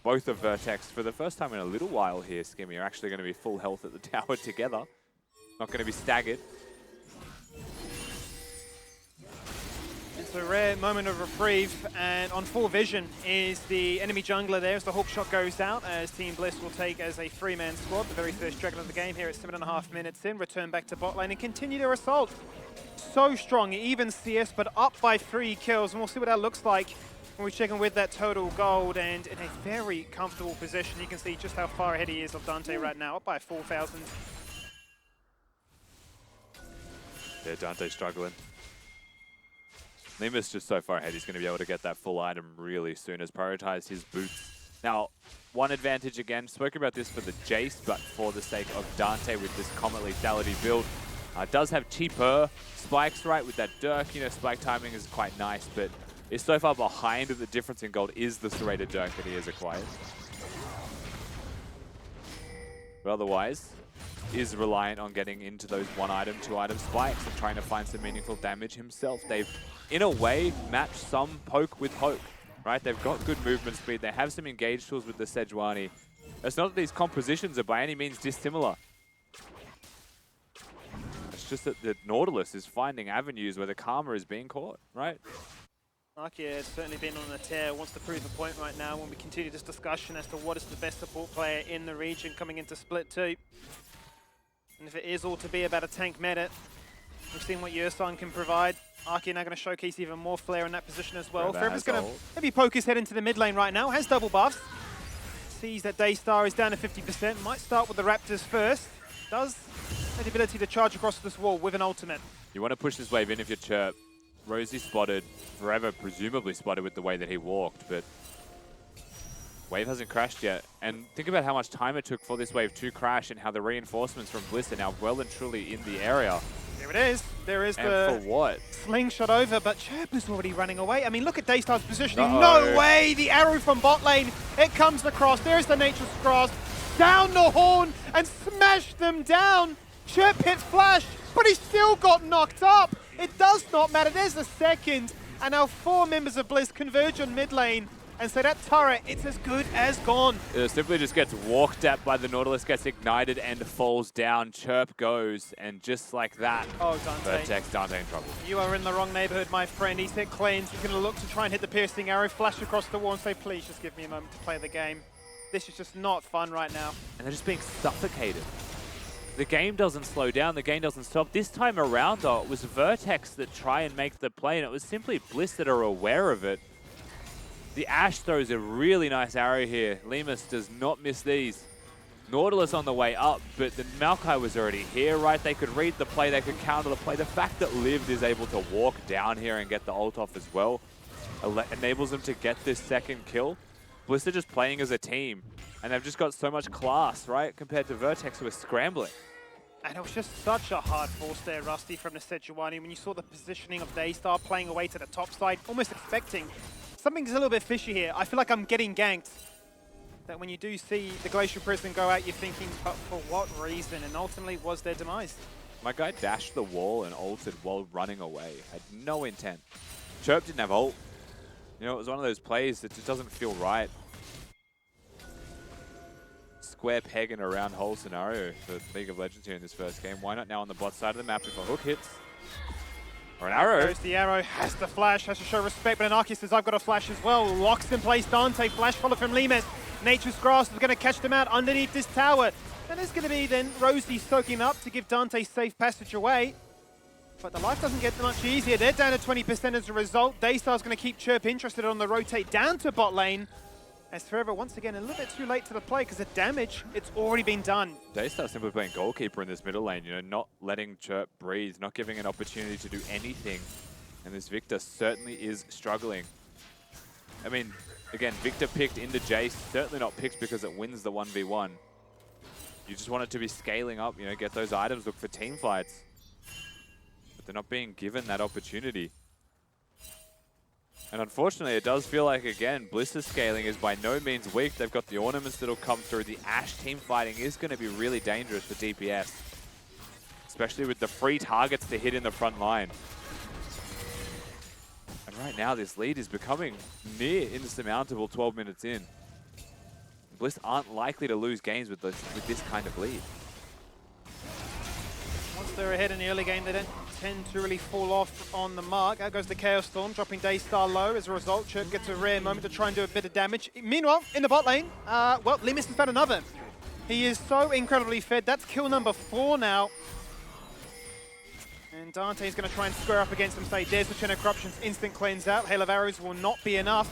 Both of Vertex, for the first time in a little while here, Skimmy, are actually going to be full health at the tower together. Not going to be staggered. It's a rare moment of reprieve, and on full vision is the enemy jungler there as the hook shot goes out, as Team Bliss will take as a 3-man squad, the very first Dragon of the game here at 7.5 minutes in, return back to bot lane and continue their assault. So strong, even CS, but up by 3 kills, and we'll see what that looks like when we check in with that total gold, and in a very comfortable position. You can see just how far ahead he is of Dante right now, up by 4,000. Yeah, Dante's struggling. Lima's just so far ahead, he's going to be able to get that full item really soon, as prioritized his boots. Now, one advantage again, spoke about this for the Jace, but for the sake of Dante with this Comet Lethality build, does have cheaper spikes, right, with that Dirk. You know, spike timing is quite nice, but is so far behind that the difference in gold is the serrated Dirk that he has acquired. But otherwise, is reliant on getting into those 1-item, 2-item spikes and trying to find some meaningful damage himself. They've, in a way, matched some poke with poke, right? They've got good movement speed. They have some engage tools with the Sejuani. It's not that these compositions are by any means dissimilar. It's just that the Nautilus is finding avenues where the Karma is being caught, right? Arkia has certainly been on a tear, wants to prove a point right now when we continue this discussion as to what is the best support player in the region coming into Split 2. And if it is all to be about a tank meta, we've seen what Yursan can provide. Arkia now going to showcase even more flair in that position as well. Forever's going to maybe poke his head into the mid lane right now, has double buffs. Sees that Daystar is down to 50%, might start with the Raptors first. Does have the ability to charge across this wall with an ultimate. You want to push this wave in if you're Chirp. Rosie spotted, Forever presumably spotted with the way that he walked, but wave hasn't crashed yet. And think about how much time it took for this wave to crash and how the reinforcements from Bliss are now well and truly in the area. There it is. There is and the for what? slingshot over, but Chirp is already running away. I mean, look at Daystar's positioning. No way! The arrow from bot lane. It comes across. There's the Nature's Grasp. Down the horn and smash them down. Chirp hits flash, but he still got knocked up. It does not matter. There's the second. And now 4 members of Bliss converge on mid lane. And so that turret, it's as good as gone. It simply just gets walked at by the Nautilus, gets ignited and falls down. Chirp goes, and just like that, oh, Dante. Vertex, Dante in trouble. You are in the wrong neighborhood, my friend. He's hit cleanse. He's going to look to try and hit the piercing arrow, flash across the wall and say, please just give me a moment to play the game. This is just not fun right now. And they're just being suffocated. The game doesn't slow down, the game doesn't stop. This time around, though, it was Vertex that try and make the play, and it was simply Bliss that are aware of it. The Ashe throws a really nice arrow here. Lemus does not miss these. Nautilus on the way up, but the Maokai was already here, right? They could read the play, they could counter the play. The fact that Lived is able to walk down here and get the ult off as well enables them to get this second kill. Bliss are just playing as a team, and they've just got so much class, right? Compared to Vertex, who are scrambling. And it was just such a hard force there, Rusty, from the Sejuani. When you saw the positioning of Daystar playing away to the top side, almost expecting something's a little bit fishy here. I feel like I'm getting ganked. That when you do see the Glacial Prison go out, you're thinking, but for what reason? And ultimately was their demise. My guy dashed the wall and ulted while running away. Had no intent. Chirp didn't have ult. You know, it was one of those plays that just doesn't feel right. Square peg in a round hole scenario for League of Legends here in this first game. Why not now on the bot side of the map if a hook hits? Or an arrow. There's the arrow, has to flash, has to show respect, but Anarchy says, I've got a flash as well. Locks in place Dante, flash follow from Lemus. Nature's Grasp is going to catch them out underneath this tower. And there's going to be then Rosie soaking up to give Dante safe passage away. But the life doesn't get much easier. They're down to 20% as a result. Daystar's going to keep Chirp interested on the rotate down to bot lane. As Forever, once again, a little bit too late to the play because the damage, it's already been done. Daystar simply playing goalkeeper in this middle lane, you know, not letting Chirp breathe, not giving an opportunity to do anything. And this Victor certainly is struggling. I mean, again, Victor picked into Jace, certainly not picked because it wins the 1v1. You just want it to be scaling up, you know, get those items, look for team fights. But they're not being given that opportunity. And unfortunately, it does feel like, again, Bliss's scaling is by no means weak. They've got the ornaments that'll come through. The Ashe team fighting is going to be really dangerous for DPS. Especially with the free targets to hit in the front line. And right now, this lead is becoming near insurmountable 12 minutes in. Bliss aren't likely to lose games with this kind of lead. Once they're ahead in the early game, they don't tend to really fall off on the mark. Out goes the Chaos Storm, dropping Daystar low. As a result, Chirp gets a rare moment to try and do a bit of damage. Meanwhile, in the bot lane, well, Lemus has found another. He is so incredibly fed. That's kill number 4 now. And Dante's going to try and square up against him, say, there's the Chain of Corruption's instant cleanse out. Hail of Arrows will not be enough.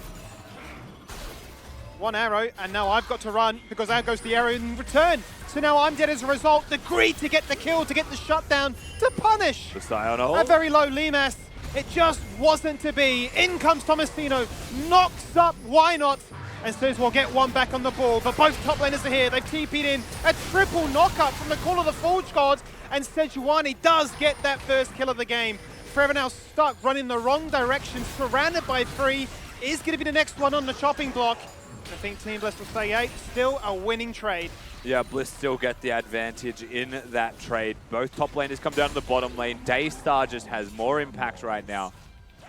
One arrow, and now I've got to run because out goes the arrow in return. So now I'm dead as a result. The greed to get the kill, to get the shutdown, to punish The Sion a very low Lemas. It just wasn't to be. In comes Tomasino, knocks up Why Not, and says we'll get one back on the ball. But both top laners are here. They've TP'd in a triple knockup from the Call of the Forge Gods, and Sejuani does get that first kill of the game. Forever now stuck, running the wrong direction, surrounded by 3. Is going to be the next one on the chopping block. I think Team Bliss will stay 8. Still a winning trade. Yeah, Bliss still get the advantage in that trade. Both top laners come down to the bottom lane. Daystar just has more impact right now.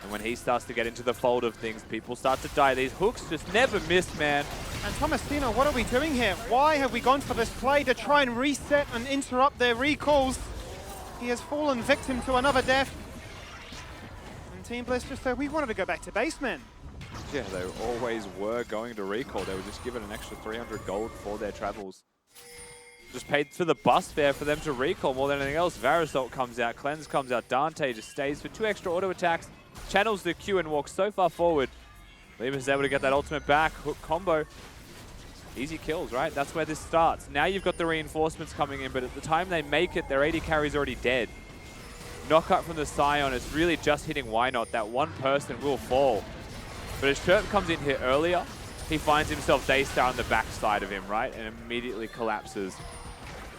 And when he starts to get into the fold of things, people start to die. These hooks just never miss, man. And Tomasino, what are we doing here? Why have we gone for this play to try and reset and interrupt their recalls? He has fallen victim to another death. And Team Bliss just said, we wanted to go back to base, man. Yeah, they always were going to recall. They were just given an extra 300 gold for their travels. Just paid for the bus fare for them to recall more than anything else. Varasalt comes out, Cleanse comes out, Dante just stays for 2 extra auto attacks, channels the Q and walks so far forward. Limas is able to get that ultimate back, hook combo. Easy kills, right? That's where this starts. Now you've got the reinforcements coming in, but at the time they make it, their AD carry's already dead. Knockout from the Scion is really just hitting Why Not. That one person will fall. But as Chirp comes in here earlier, he finds himself Daystar on the backside of him, right? And immediately collapses.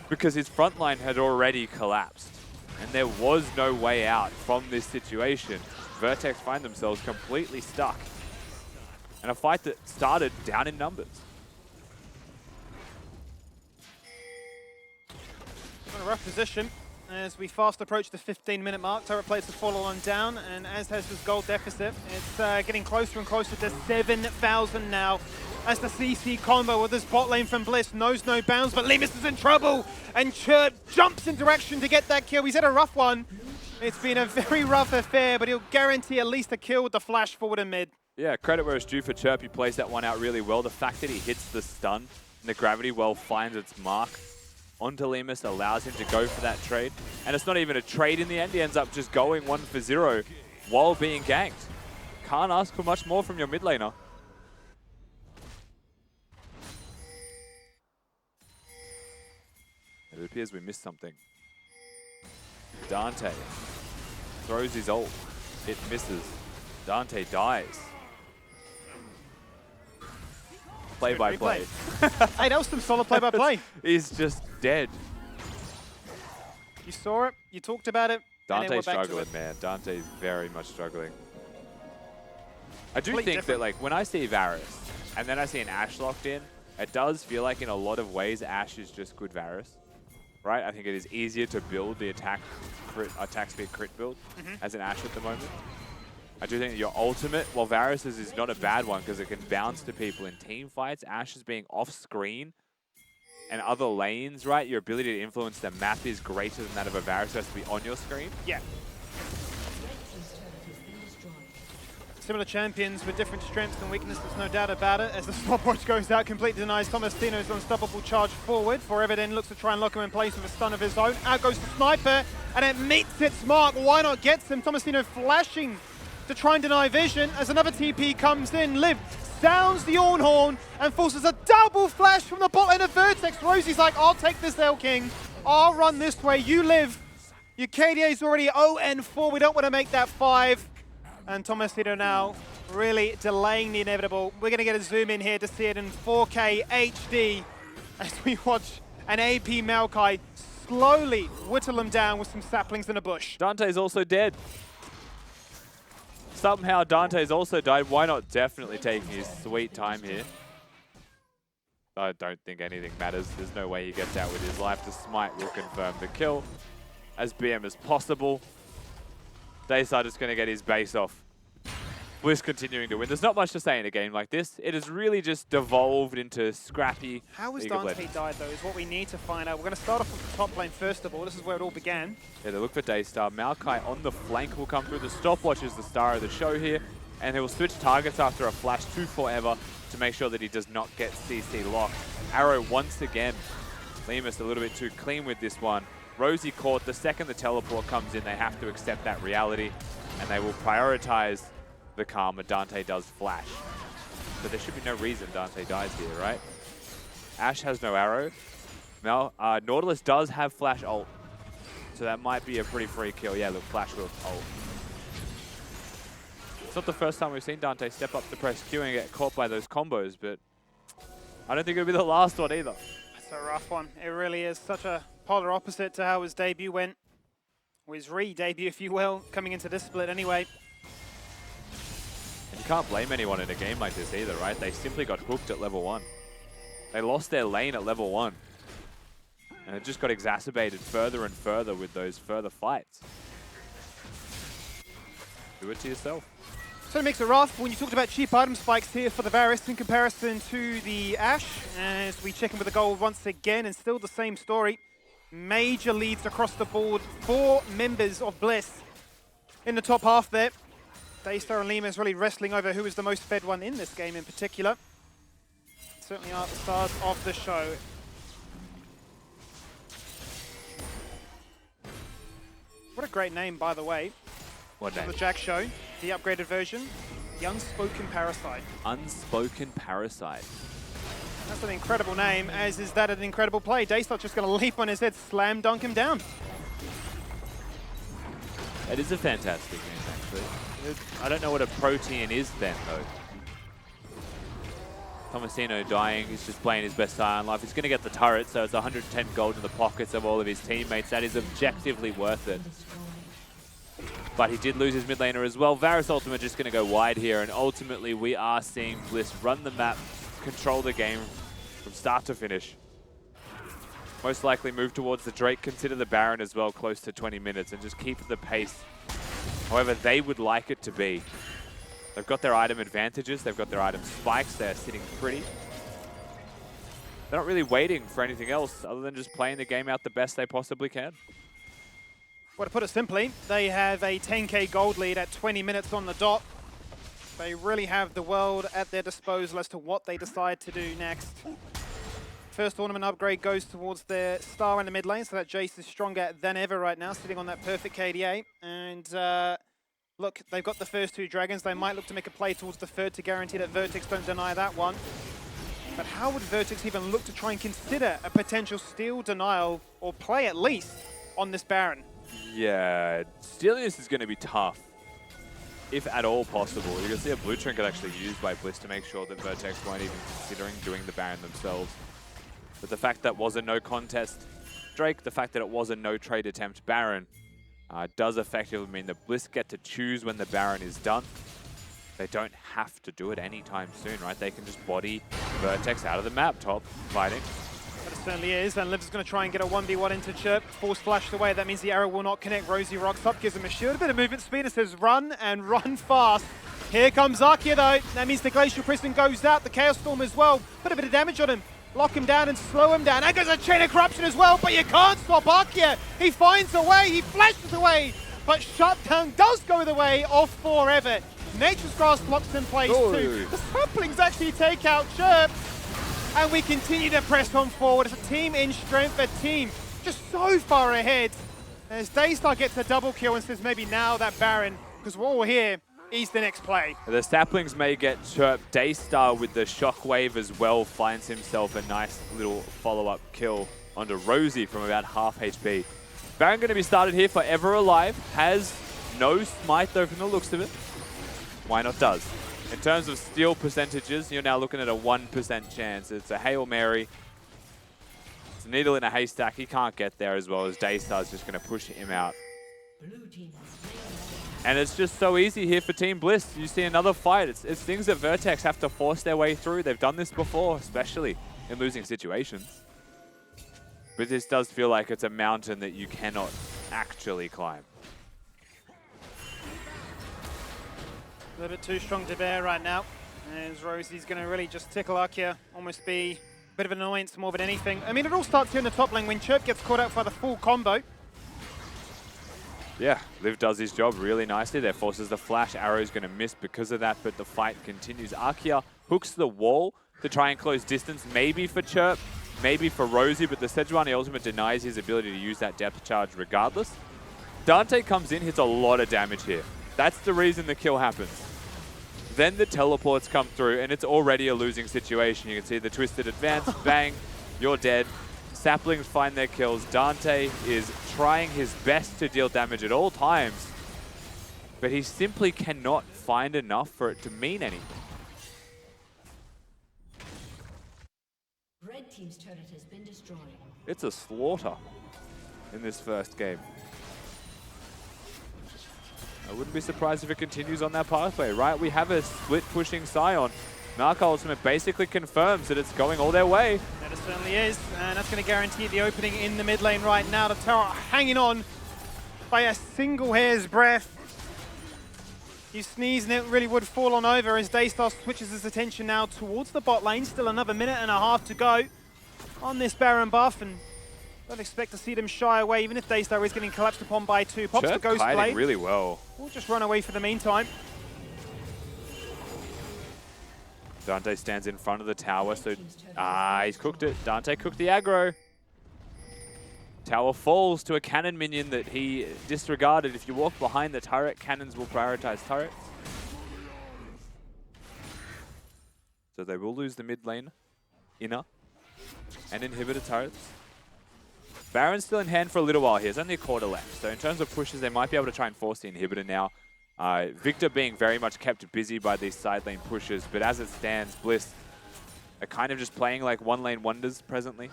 Because his front line had already collapsed. And there was no way out from this situation. Vertex find themselves completely stuck. And a fight that started down in numbers. In a rough position as we fast approach the 15-minute mark. Turret plates have fallen on down, and as has this gold deficit, it's getting closer and closer to 7,000 now. As the CC combo with this bot lane from Bliss knows no bounds, but Limas is in trouble, and Chirp jumps in direction to get that kill. He's had a rough one. It's been a very rough affair, but he'll guarantee at least a kill with the flash forward and mid. Yeah, credit where it's due for Chirp. He plays that one out really well. The fact that he hits the stun and the gravity well finds its mark onto Limas allows him to go for that trade. And it's not even a trade in the end. He ends up just going 1 for 0 while being ganked. Can't ask for much more from your mid laner. It appears we missed something. Dante throws his ult. It misses. Dante dies. Play-by-play. Hey, that was some solid play-by-play. He's just dead. You saw it, you talked about it, and then we're Dante's back to struggling, it. man. Dante's very much struggling. I do Completely think different. that, like, when I see Varus, and then I see an Ashe locked in, it does feel like in a lot of ways Ashe is just good Varus. Right? I think it is easier to build the attack speed crit build as an Ashe at the moment. I do think that your ultimate, while Varus's is not a bad one because it can bounce to people in team fights, Ashe's being off-screen and other lanes, right? Your ability to influence the map is greater than that of a Varus who has to be on your screen. Yeah. Similar champions with different strengths and weaknesses, no doubt about it. As the stopwatch goes out, completely denies Tomasino's unstoppable charge forward. Forever then looks to try and lock him in place with a stun of his own. Out goes the sniper, and it meets its mark. Why not gets him? Tomasino flashing to try and deny vision as another TP comes in. Liv sounds the Orn Horn and forces a double flash from the bot lane of Vertex. Rosie's like, I'll take this L King. I'll run this way. You live. Your KDA's already 0-4. We don't want to make that 5. And Tomasino now really delaying the inevitable. We're going to get a zoom in here to see it in 4K HD as we watch an AP Maokai slowly whittle him down with some saplings in a bush. Dante's also dead. Somehow Dante's also died. Why not definitely taking his sweet time here? I don't think anything matters. There's no way he gets out with his life. The smite will confirm the kill as BM as possible. Daystar just going to get his base off. Bliss continuing to win. There's not much to say in a game like this. It has really just devolved into scrappy How has League of Dante Legends. died, though, is what we need to find out. We're going to start off with the top lane first of all. This is where it all began. Yeah, they look for Daystar. Maokai on the flank will come through. The stopwatch is the star of the show here. And he will switch targets after a flash to Forever to make sure that he does not get CC locked. Arrow once again. Limas a little bit too clean with this one. Rosie caught. The second the teleport comes in, they have to accept that reality. And they will prioritize the Karma. Dante does flash. But there should be no reason Dante dies here, right? Ashe has no arrow. Nautilus does have flash ult. So that might be a pretty free kill. Yeah, look, flash with ult. It's not the first time we've seen Dante step up to press Q and get caught by those combos, but I don't think it'll be the last one either. It's a rough one. It really is such a polar opposite to how his debut went. Or his re-debut, if you will, coming into this split anyway. And you can't blame anyone in a game like this either, right? They simply got hooked at level 1. They lost their lane at level 1. And it just got exacerbated further and further with those further fights. Do it to yourself. So it makes it rough. When you talked about cheap item spikes here for the Varus in comparison to the Ashe, as we check in with the gold once again, and still the same story. Major leads across the board. 4 members of Bliss in the top half there. Daystar and Lima is really wrestling over who is the most fed one in this game in particular. Certainly are the stars of the show. What a great name, by the way. What name? The Jack Show, the upgraded version, the Unspoken Parasite. Unspoken Parasite. That's an incredible name, as is that an incredible play. Daystar just going to leap on his head, slam dunk him down. It is a fantastic name, actually. I don't know what a protein is then, though. Tomasino dying, he's just playing his best Iron Life. He's going to get the turret, so it's 110 gold in the pockets of all of his teammates. That is objectively worth it. But he did lose his mid laner as well. Varus Ultimate just going to go wide here, and ultimately we are seeing Bliss run the map, control the game from start to finish. Most likely move towards the Drake, consider the Baron as well, close to 20 minutes, and just keep the pace however they would like it to be. They've got their item advantages, they've got their item spikes, they're sitting pretty. They're not really waiting for anything else other than just playing the game out the best they possibly can. Well, to put it simply, they have a 10k gold lead at 20 minutes on the dot. They really have the world at their disposal as to what they decide to do next. First ornament upgrade goes towards their star in the mid lane, so that Jace is stronger than ever right now, sitting on that perfect KDA. And look, they've got the first 2 dragons. They might look to make a play towards the third to guarantee that Vertex don't deny that one. But how would Vertex even look to try and consider a potential steal denial, or play at least, on this Baron? Yeah, stealing this is going to be tough, if at all possible. You can see a blue trinket actually used by Bliss to make sure that Vertex weren't even considering doing the Baron themselves. But the fact that was a no contest Drake, the fact that it was a no trade attempt Baron, does effectively mean that Bliss get to choose when the Baron is done. They don't have to do it anytime soon, right? They can just body Vertex out of the map top, fighting. But it certainly is, and Liv's going to try and get a 1v1 into Chirp. Force flashed away, that means the arrow will not connect. Rosie rocks up, gives him a shield, a bit of movement speed, and says run, and run fast. Here comes Arkia though, that means the Glacial Prison goes out, the Chaos Storm as well. Put a bit of damage on him, lock him down and slow him down. That goes a Chain of Corruption as well, but you can't stop Arkia. He finds a way, he flashes away, but Shutdown does go the way of Forever. Nature's Grasp locks in place too. The Saplings actually take out Chirp. And we continue to press on forward. It's a team in strength, a team just so far ahead. As Daystar gets a double kill and says maybe now that Baron, because we're all here, is the next play. The Saplings may get chirped. Daystar with the shockwave as well finds himself a nice little follow-up kill onto Rosie from about half HP. Baron going to be started here for Ever Alive. Has no smite though from the looks of it. Why not does? In terms of steal percentages, you're now looking at a 1% chance. It's a Hail Mary. It's a needle in a haystack. He can't get there as well as Daystar's just going to push him out. And it's just so easy here for Team Bliss. You see another fight. It's things that Vertex have to force their way through. They've done this before, especially in losing situations. But this does feel like it's a mountain that you cannot actually climb. A little bit too strong to bear right now. As Rosie's going to really just tickle Arkia, almost be a bit of an annoyance more than anything. I mean, it all starts here in the top lane when Chirp gets caught out by the full combo. Yeah, Liv does his job really nicely. There forces the flash. Arrow's going to miss because of that, but the fight continues. Arkia hooks the wall to try and close distance, maybe for Chirp, maybe for Rosie, but the Sejuani ultimate denies his ability to use that depth charge regardless. Dante comes in, hits a lot of damage here. That's the reason the kill happens. Then the teleports come through, and it's already a losing situation. You can see the twisted advance, bang, you're dead. Saplings find their kills. Dante is trying his best to deal damage at all times, but he simply cannot find enough for it to mean anything. Red team's turret has been destroyed. It's a slaughter in this first game. I wouldn't be surprised if it continues on that pathway, right? We have a split-pushing Sion. Narca Ultimate basically confirms that it's going all their way. That it certainly is, and that's going to guarantee the opening in the mid lane right now. The tower hanging on by a single hair's breadth. You sneeze and it really would fall on over as Daystar switches his attention now towards the bot lane. Still another minute and a half to go on this Baron buff, and don't expect to see them shy away, even if Daystar is getting collapsed upon by 2. Pops the Ghost Blade. Really well. We'll just run away for the meantime. Dante stands in front of the tower, so he's cooked it. Dante cooked the aggro. Tower falls to a cannon minion that he disregarded. If you walk behind the turret, cannons will prioritize turrets. So they will lose the mid lane, inner, and inhibitor turrets. Baron's still in hand for a little while here. There's only a quarter left. So in terms of pushes, they might be able to try and force the inhibitor now. Victor being very much kept busy by these side lane pushes, but as it stands, Bliss are kind of just playing like one lane wonders presently.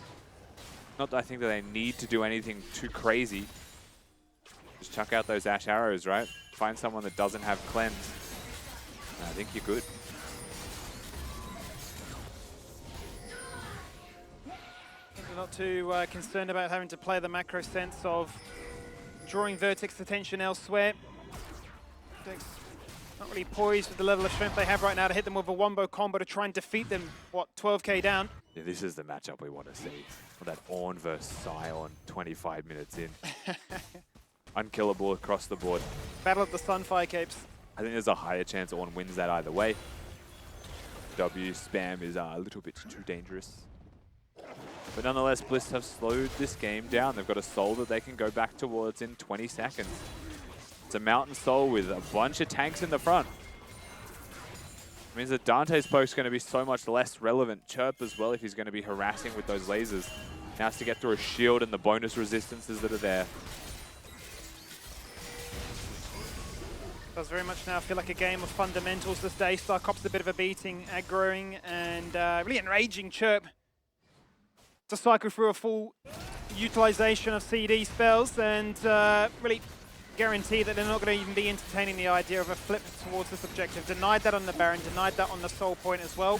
Not that I think that they need to do anything too crazy. Just chuck out those Ash Arrows, right? Find someone that doesn't have cleanse. I think you're good. They're not too concerned about having to play the macro sense of drawing Vertex attention elsewhere. Vertex not really poised with the level of strength they have right now to hit them with a wombo combo to try and defeat them, what, 12k down? Yeah, this is the matchup we want to see. That Ornn versus Scion 25 minutes in. Unkillable across the board. Battle of the Sunfire Capes. I think there's a higher chance Ornn wins that either way. W spam is a little bit too dangerous. But nonetheless, Bliss have slowed this game down. They've got a soul that they can go back towards in 20 seconds. It's a Mountain Soul with a bunch of tanks in the front. It means that Dante's poke's going to be so much less relevant. Chirp as well if he's going to be harassing with those lasers. Now has to get through a shield and the bonus resistances that are there. Does very much now feel like a game of fundamentals this day. Star cops a bit of a beating, aggroing, and really enraging Chirp to cycle through a full utilization of CD spells and really guarantee that they're not going to even be entertaining the idea of a flip towards this objective. Denied that on the Baron, denied that on the Soul point as well.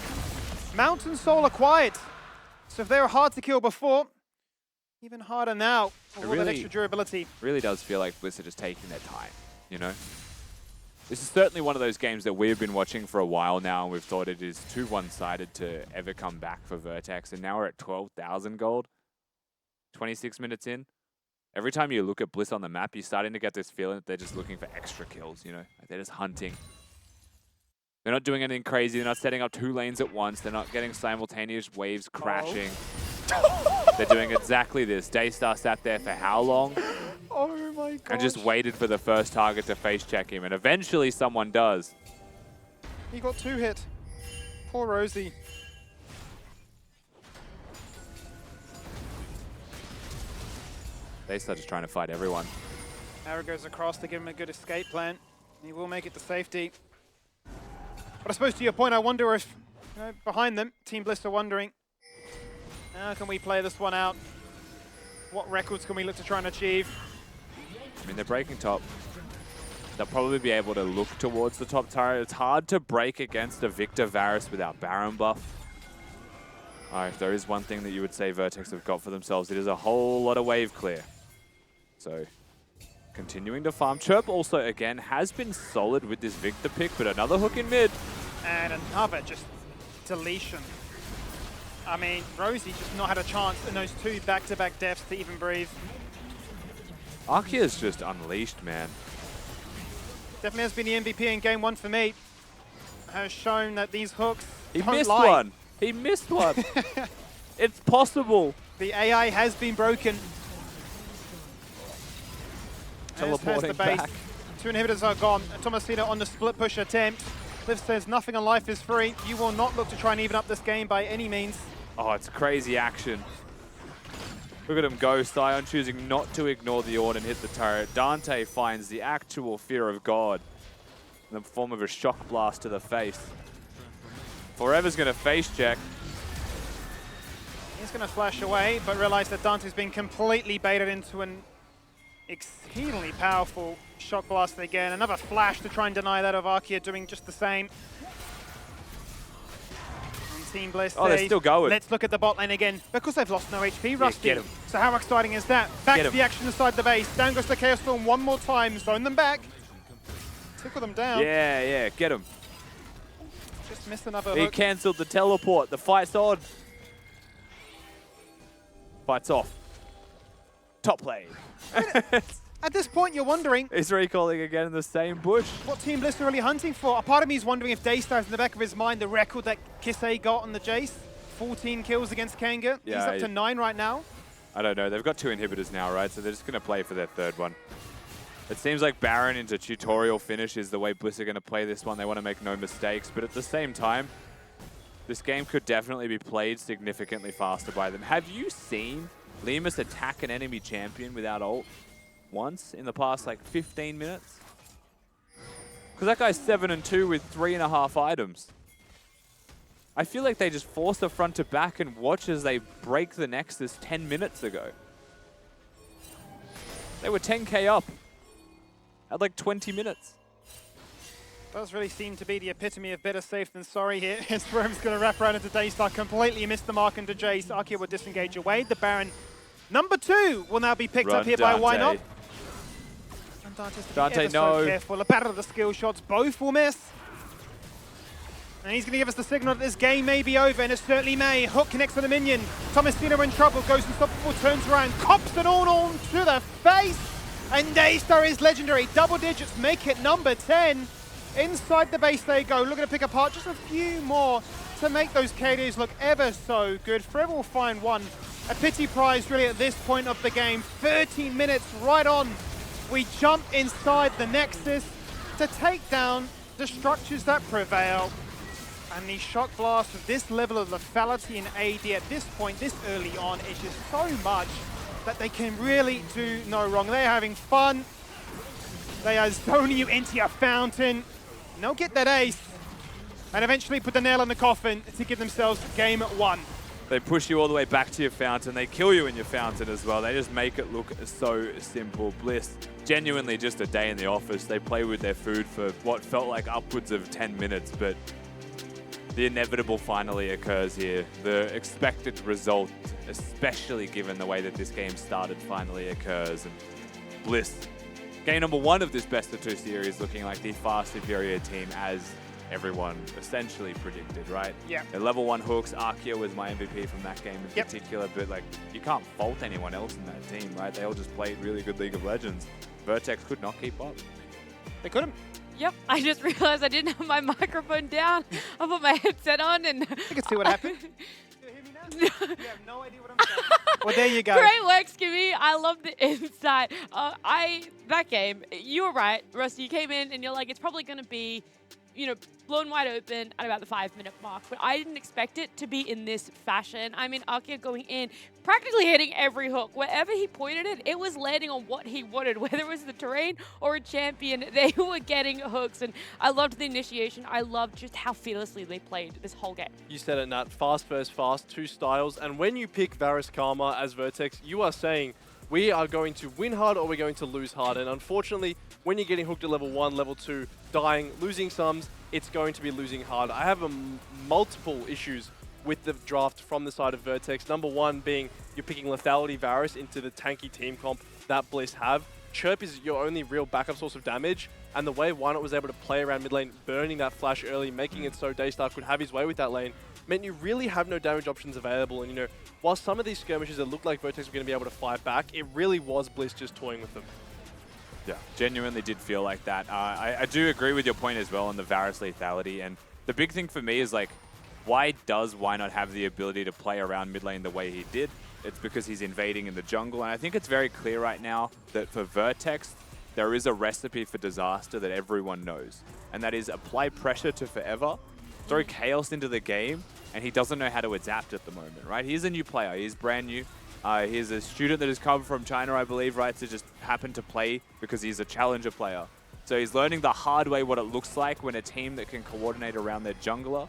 Mountain Soul acquired. So if they were hard to kill before, even harder now with all that extra durability. Really does feel like Bliss are just taking their time, you know? This is certainly one of those games that we've been watching for a while now, and we've thought it is too one-sided to ever come back for Vertex, and now we're at 12,000 gold, 26 minutes in. Every time you look at Bliss on the map, you're starting to get this feeling that they're just looking for extra kills, you know? Like they're just hunting. They're not doing anything crazy. They're not setting up 2 lanes at once. They're not getting simultaneous waves crashing. They're doing exactly this. Daystar sat there for how long? Oh my god. And just waited for the first target to face check him. And eventually someone does. He got 2 hit. Poor Rosie. Daystar just trying to fight everyone. Arrow goes across to give him a good escape plan. He will make it to safety. But I suppose to your point, I wonder if, you know, behind them, Team Bliss are wondering, how can we play this one out? What records can we look to try and achieve? I mean, they're breaking top. They'll probably be able to look towards the top turret. It's hard to break against a Victor Varus without Baron buff. If there is one thing that you would say Vertex have got for themselves, it is a whole lot of wave clear. So, continuing to farm. Chirp also, again, has been solid with this Victor pick, but another hook in mid. And another just deletion. I mean, Rosie just not had a chance in those 2 back-to-back deaths to even breathe. Arcea's just unleashed, man. Definitely has been the MVP in game 1 for me. Has shown that these hooks He don't missed lie. one. He missed one. It's possible. The AI has been broken. Teleporting the base. back. 2 inhibitors are gone. Tomasina on the split push attempt. Liv says nothing on life is free. You will not look to try and even up this game by any means. Oh, it's crazy action. Look at him go. Scion choosing not to ignore the Ornn and hit the turret. Dante finds the actual fear of God in the form of a shock blast to the face. Forever's going to face check. He's going to flash away, but realize that Dante's been completely baited into an exceedingly powerful shock blast again. Another flash to try and deny that of Arceaa doing just the same. And Team Bliss Oh, they're says, still going. let's look at the bot lane again, because they've lost no HP, Rusty. get him. So how exciting is that? Back Get to him. the action inside the base. Down goes the Chaos Storm one more time, zone them back. Tickle them down. Yeah, get him. Just missed another He hook. cancelled the teleport. The fight's on. Fight's off. Top lane. At this point, you're wondering He's recalling again in the same bush. what Team Bliss are really hunting for. A part of me is wondering if Daystar's in the back of his mind the record that Kisei got on the Jace. 14 kills against Kanga. Yeah, He's up to 9 right now. I don't know. They've got 2 inhibitors now, right? So they're just going to play for their 3rd one. It seems like Baron into tutorial finish is the way Bliss are going to play this one. They want to make no mistakes. But at the same time, this game could definitely be played significantly faster by them. Have you seen Lemus attack an enemy champion without ult once in the past, like, 15 minutes? Because that guy's 7-2 with 3.5 items. I feel like they just force the front to back and watch as they break the Nexus 10 minutes ago. They were 10k up at like 20 minutes. Does really seem to be the epitome of better safe than sorry here. His Rome's going to wrap around into Daystar, completely missed the mark into Jace. Arkia will disengage away. The Baron, number 2, will now be picked up here by Why Not. And Dante, so no. careful. A battle of the skill shots. Both will miss. And he's going to give us the signal that this game may be over, and it certainly may. Hook connects on the minion. Thomasino in trouble, goes unstoppable, turns around, cops it all on to the face. And Daystar is legendary. Double digits make it number 10. Inside the base they go, looking to pick apart just a few more to make those KDs look ever so good. Forever will find one. A pity prize really at this point of the game. 13 minutes right on. We jump inside the Nexus to take down the structures that prevail. And the shock blast with this level of lethality in AD at this point, this early on, is just so much that they can really do no wrong. They're having fun. They are zoning you into your fountain. And they'll get that ace and eventually put the nail in the coffin to give themselves game 1. They push you all the way back to your fountain. They kill you in your fountain as well. They just make it look so simple. Bliss, genuinely just a day in the office. They play with their food for what felt like upwards of 10 minutes, but the inevitable finally occurs here. The expected result, especially given the way that this game started, finally occurs. And Bliss, game number 1 of this best of 2 series, looking like the far superior team as everyone essentially predicted, right? Yeah. The level 1 hooks, Arkia was my MVP from that game in particular, but like you can't fault anyone else in that team, right? They all just played really good League of Legends. Vertex could not keep up. They couldn't. Yep, I just realized I didn't have my microphone down. I put my headset on and... You can see what happened. Can you hear me now? You have no idea what I'm saying. Well, there you go. Great work, Skimmy. I love the insight. That game, you were right, Rusty. You came in and you're like, it's probably going to be, you know, blown wide open at about the 5-minute mark. But I didn't expect it to be in this fashion. I mean, Arkia going in, practically hitting every hook. Wherever he pointed it, it was landing on what he wanted. Whether it was the terrain or a champion, they were getting hooks. And I loved the initiation. I loved just how fearlessly they played this whole game. You said it, Nat. Fast versus fast, 2 styles. And when you pick Varus Karma as Vertex, you are saying we are going to win hard or we're going to lose hard. And unfortunately, when you're getting hooked at level 1, level 2, dying, losing sums, it's going to be losing hard. I have multiple issues with the draft from the side of Vertex. Number 1 being you're picking Lethality Varus into the tanky team comp that Bliss have. Chirp is your only real backup source of damage, and the way Why Not was able to play around mid lane, burning that flash early, making it so Daystar could have his way with that lane, meant you really have no damage options available. And you know, while some of these skirmishes that looked like Vertex were going to be able to fight back, it really was Bliss just toying with them. Yeah, genuinely did feel like that. I do agree with your point as well on the Varus lethality, and the big thing for me is like, why Not have the ability to play around mid lane the way he did? It's because he's invading in the jungle, and I think it's very clear right now that for Vertex, there is a recipe for disaster that everyone knows, and that is apply pressure to forever, throw chaos into the game, and he doesn't know how to adapt at the moment, right? He's a new player, he's brand new. He's a student that has come from China, I believe, right, to just happen to play because he's a challenger player. So he's learning the hard way what it looks like when a team that can coordinate around their jungler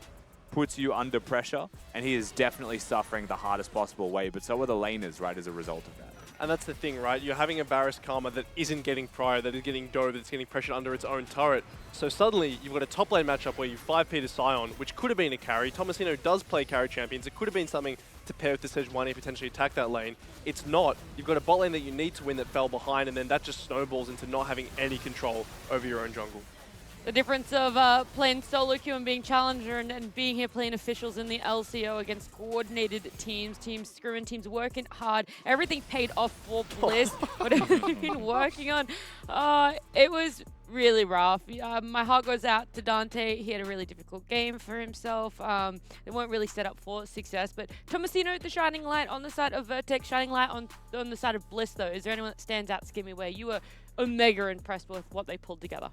puts you under pressure, and he is definitely suffering the hardest possible way, but so are the laners, right, as a result of that. And that's the thing, right? You're having a Varus Karma that isn't getting Prio, that is getting Dove, that's getting pressured under its own turret. So suddenly, you've got a top lane matchup where you 5P to Sion, which could have been a carry. Thomasino does play carry champions. It could have been something to pair with the Sejuani, potentially attack that lane. It's not. You've got a bot lane that you need to win that fell behind, and then that just snowballs into not having any control over your own jungle. The difference of playing solo queue and being challenger and being here playing officials in the LCO against coordinated teams, teams screwing, teams working hard. Everything paid off for Bliss, whatever they've been working on. It was really rough. My heart goes out to Dante. He had a really difficult game for himself. They weren't really set up for success. But Tomasino, the shining light on the side of Vertex, shining light on the side of Bliss, though. Is there anyone that stands out, Skimmy, where you were mega impressed with what they pulled together?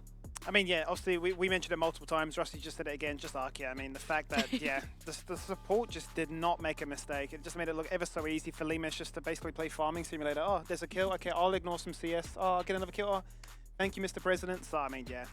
I mean, yeah, obviously we mentioned it multiple times. Rusty just said it again, just Arkia. I mean, the fact that, yeah, the support just did not make a mistake. It just made it look ever so easy for Limesh just to basically play farming simulator. Oh, there's a kill. Okay, I'll ignore some CS. Oh, I'll get another kill. Oh, thank you, Mr. President. So, I mean, yeah.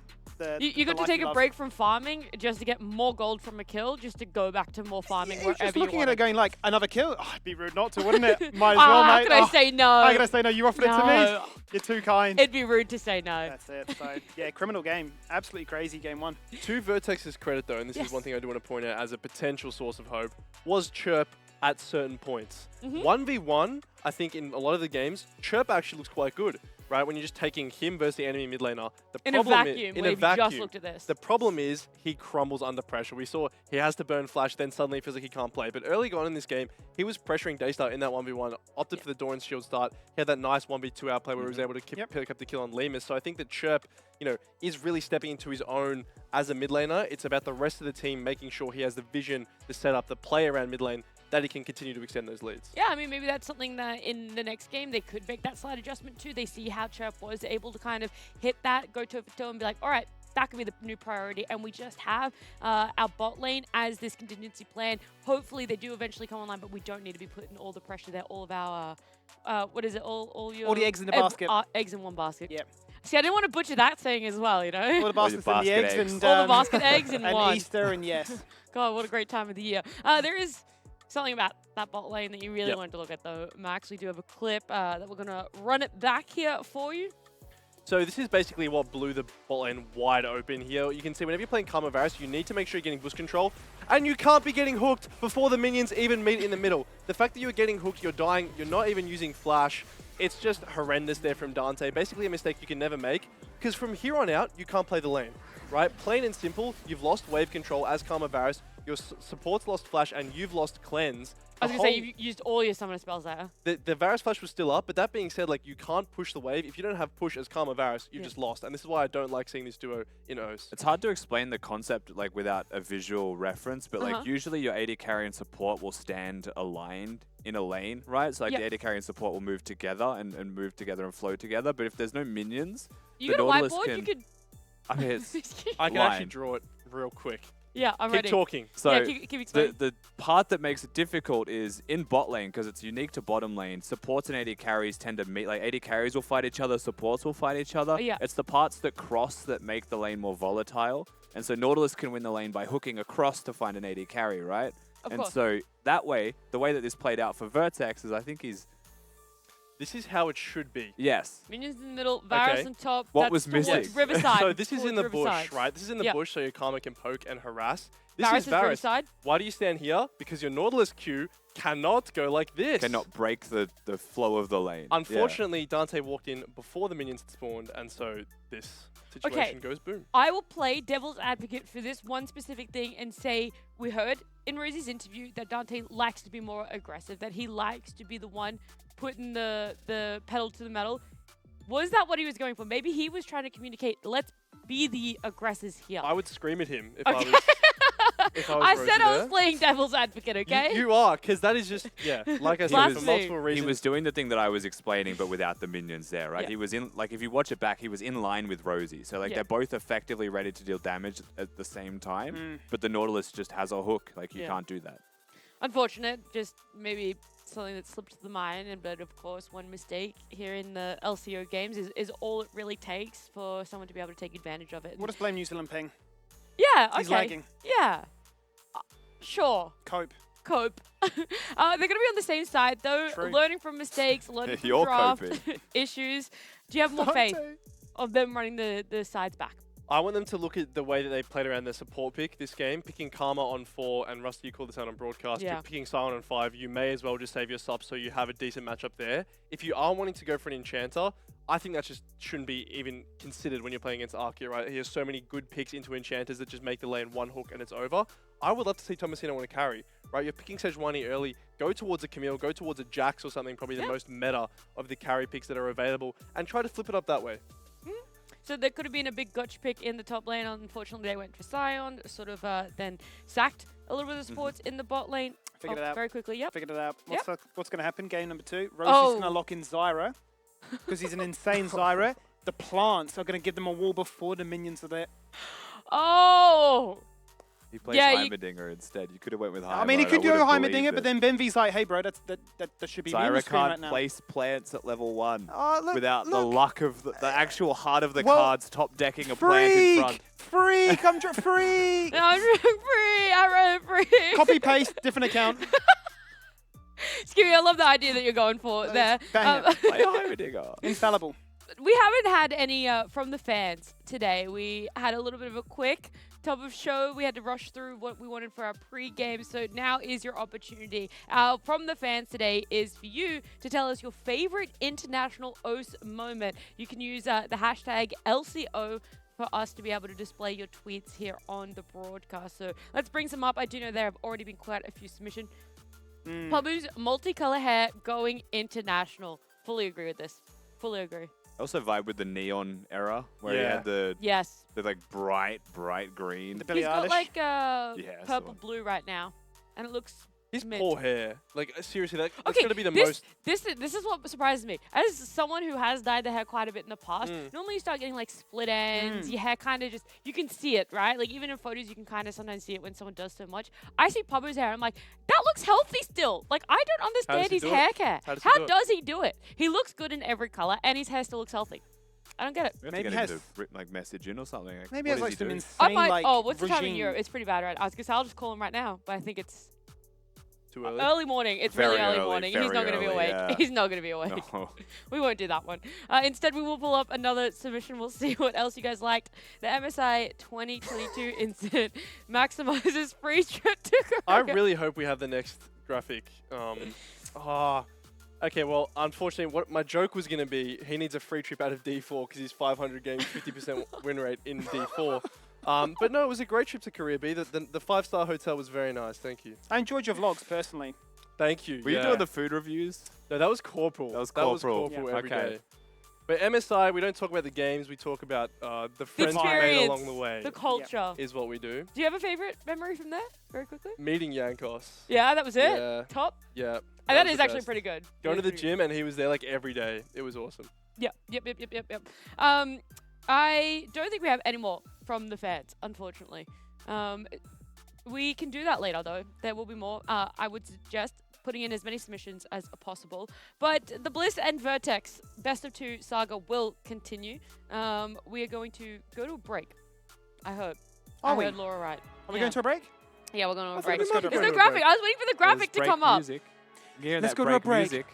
You got to take a break from farming just to get more gold from a kill, just to go back to more farming wherever just you looking want at it going like, another kill? Oh, it'd be rude not to, wouldn't it? Might as well, how mate. could I say no? How could I say no? You offered it to No. me. You're too kind. It'd be rude to say no. That's it. So, yeah, criminal game. Absolutely crazy game one. To Vertex's credit, though, and this Yes. is one thing I do want to point out as a potential source of hope, was Chirp at certain points. Mhm. 1v1, I think in a lot of the games, Chirp actually looks quite good, right? When you're just taking him versus the enemy mid laner. The In a problem vacuum, in where a you've vacuum. just looked at this. The problem is he crumbles under pressure. We saw he has to burn flash, then suddenly feels like he can't play. But early on in this game, he was pressuring Daystar in that 1v1, opted for the Doran's shield start. He had that nice 1v2 outplay where he was able to pick up the kill on Lemus. So I think that Chirp, is really stepping into his own as a mid laner. It's about the rest of the team making sure he has the vision, the setup, the play around mid lane, that he can continue to extend those leads. Yeah, I mean, maybe that's something that in the next game they could make that slight adjustment to. They see how Chirp was able to kind of hit that, go toe for toe and be like, all right, that could be the new priority. And we just have our bot lane as this contingency plan. Hopefully they do eventually come online, but we don't need to be putting all the pressure there, all of our, what is it, all the eggs in the basket. Eggs in one basket. Yep. See, I didn't want to butcher that saying as well, you know? All the baskets and the basket eggs eggs. and All the basket eggs in and one. Easter and yes. God, what a great time of the year. There is something about that bot lane that you really wanted to look at, though, Max. We do have a clip that we're going to run it back here for you. So this is basically what blew the bot lane wide open here. You can see whenever you're playing Karma Varus, you need to make sure you're getting boost control. And you can't be getting hooked before the minions even meet in the middle. The fact that you're getting hooked, you're dying, you're not even using flash. It's just horrendous there from Dante. Basically a mistake you can never make. Because from here on out, you can't play the lane, right? Plain and simple, you've lost wave control as Karma Varus. Your support's lost flash and you've lost cleanse. I was going to say, you've used all your summoner spells there. The Varus flash was still up, but that being said, like, you can't push the wave. If you don't have push as Karma Varus, you've just lost. And this is why I don't like seeing this duo in O's. It's hard to explain the concept like without a visual reference, but like usually your AD carry and support will stand aligned in a lane, right? So like the AD carry and support will move together and move together and flow together. But if there's no minions, You the got a Nautilus whiteboard? can. You could... I mean, it's I can actually draw it real quick. Yeah, I'm Keep ready. talking. So yeah, keep explaining. the part that makes it difficult is in bot lane, because it's unique to bottom lane. Supports and AD carries tend to meet, like AD carries will fight each other, supports will fight each other. Yeah. It's the parts that cross that make the lane more volatile. And so Nautilus can win the lane by hooking across to find an AD carry, right? Of and course. so that way, the way that this played out for Vertex is I think he's, This is how it should be. yes. Minions in the middle, Varus on top. What that's was towards missing? Riverside. So this is in the towards bush, Riverside. right? This is in the bush so your Karma can poke and harass. This Varus is is Varus. Riverside. Why do you stand here? Because your Nautilus Q cannot go like this. Cannot break the flow of the lane. Yeah. Unfortunately, Dante walked in before the minions had spawned, and so this situation goes boom. I will play devil's advocate for this one specific thing and say we heard in Rosie's interview that Dante likes to be more aggressive, that he likes to be the one putting the pedal to the metal. Was that what he was going for? Maybe he was trying to communicate, let's be the aggressors here. I would scream at him if Okay. I was. If I was I Rosie said I there. was playing devil's advocate, okay? You are, because that is just, like I said, Blasphemy. for multiple reasons. He was doing the thing that I was explaining, but without the minions there, right? Yeah. He was in, like, if you watch it back, he was in line with Rosie. So, like, Yeah. they're both effectively ready to deal damage at the same time. But the Nautilus just has a hook. Like, you can't do that. Unfortunate, just maybe something that slipped the mind. But of course, one mistake here in the LCO games is all it really takes for someone to be able to take advantage of it. We'll just blame New Zealand ping. Yeah, okay. He's lagging. Yeah. Sure. Cope. Cope. They're going to be on the same side, though. True. Learning from mistakes, learning from You're draft coping. issues. Do you have more faith of them running the sides back? I want them to look at the way that they played around their support pick this game, picking Karma on 4, and Rusty, you called this out on broadcast, Yeah. picking Silent on 5. You may as well just save your sub so you have a decent matchup there. If you are wanting to go for an Enchanter, I think that just shouldn't be even considered when you're playing against Arkia, right? He has so many good picks into enchanters that just make the lane one hook and it's over. I would love to see Tomasino want to carry, right? You're picking Sejuani early, go towards a Camille, go towards a Jax or something, probably the most meta of the carry picks that are available, and try to flip it up that way. So there could have been a big gotcha pick in the top lane. Unfortunately, they went for Sion, sort of then sacked a little bit of sports in the bot lane. Figured it out. Very quickly, yep. Figured it out. What's going to happen? Game number 2. Rosie's Oh. going to lock in Zyra because he's an insane Zyra. The plants are going to give them a wall before the minions are there. Oh! He plays Yeah, you- Heimerdinger instead. You could have went with Heimer. I mean, he could do would've Heimerdinger, believed but it. then Benvi's like, hey, bro, that should be me on the Zyra screen can't right now. place plants at level 1 Look, without the look. luck of the actual heart of the Well, cards top decking a plant in front. Freak! I'm freak! No, I'm free! I ran free! Copy, paste, different account. Excuse me, I love the idea that you're going for there. Bang it. Play Heimerdinger. Infallible. We haven't had any from the fans today. We had a little bit of a quick top of show. We had to rush through what we wanted for our pre-game. So now is your opportunity. From the fans today is for you to tell us your favorite international OS moment. You can use the hashtag LCO for us to be able to display your tweets here on the broadcast. So let's bring some up. I do know there have already been quite a few submissions. Pabu's multicolor hair going international. Fully agree with this. Fully agree. I also vibe with the neon era where he Yeah. had the Yes. like bright green. The Billie He's got Eilish. like Yeah, that's the purple one. blue right now. And it looks His mint. poor hair. Like, seriously, that's Okay, going to be the this, most... This is what surprises me. As someone who has dyed their hair quite a bit in the past, Mm. normally you start getting like split ends. Your hair kind of just, you can see it, right? Like even in photos, you can kind of sometimes see it when someone does so much. I see Pabu's hair, I'm like, that looks healthy still. Like I don't understand he his do it? hair care. How does he How do it? does he do it? He looks good in every color and his hair still looks healthy. I don't get it. We have Maybe to get has- him to like message in or something. Like, Maybe what it's like does some he do? insane I might, like oh, what's the time in regime. Europe? It's pretty bad, right? I was gonna say, I'll just call him right now, but I think it's Too early. early morning. It's Very really early early, morning. He's very not gonna be early, awake. yeah. He's not gonna be awake. No. We won't do that one. Instead, we will pull up another submission. We'll see what else you guys liked. The MSI 2022 incident maximizes free trip to I Korea. really hope we have the next graphic. Okay, well, unfortunately, what my joke was going to be, he needs a free trip out of D4 because he's 500 games, 50% win rate in D4. But no, it was a great trip to Korea, B. The 5-star hotel was very nice. Thank you. I enjoyed your vlogs personally. Thank you. Were you doing the food reviews? No, that was Corporal. That was Corporal. Corporal Yeah. every Okay. day. But MSI, we don't talk about the games. We talk about the The friends we made experience, along the way. the culture. Is what we do. Do you have a favorite memory from there, very quickly? Meeting Yankos. Yeah, that was it. Yeah. Top. Yeah. And that was is the actually best. pretty good. Going to That the is gym, and he was there like every day. It was awesome. Yep. I don't think we have any more from the fans, unfortunately. We can do that later, though. There will be more. I would suggest putting in as many submissions as possible. But the Bliss and Vertex Best of 2 saga will continue. We are going to go to a break, I hope. Are I we? heard Laura right. Are we going to a break? Yeah, we're going to a thought break. we might be There's going no to a graphic. break. I was waiting for the graphic to Break come up. music. You hear Let's that go to a break. music.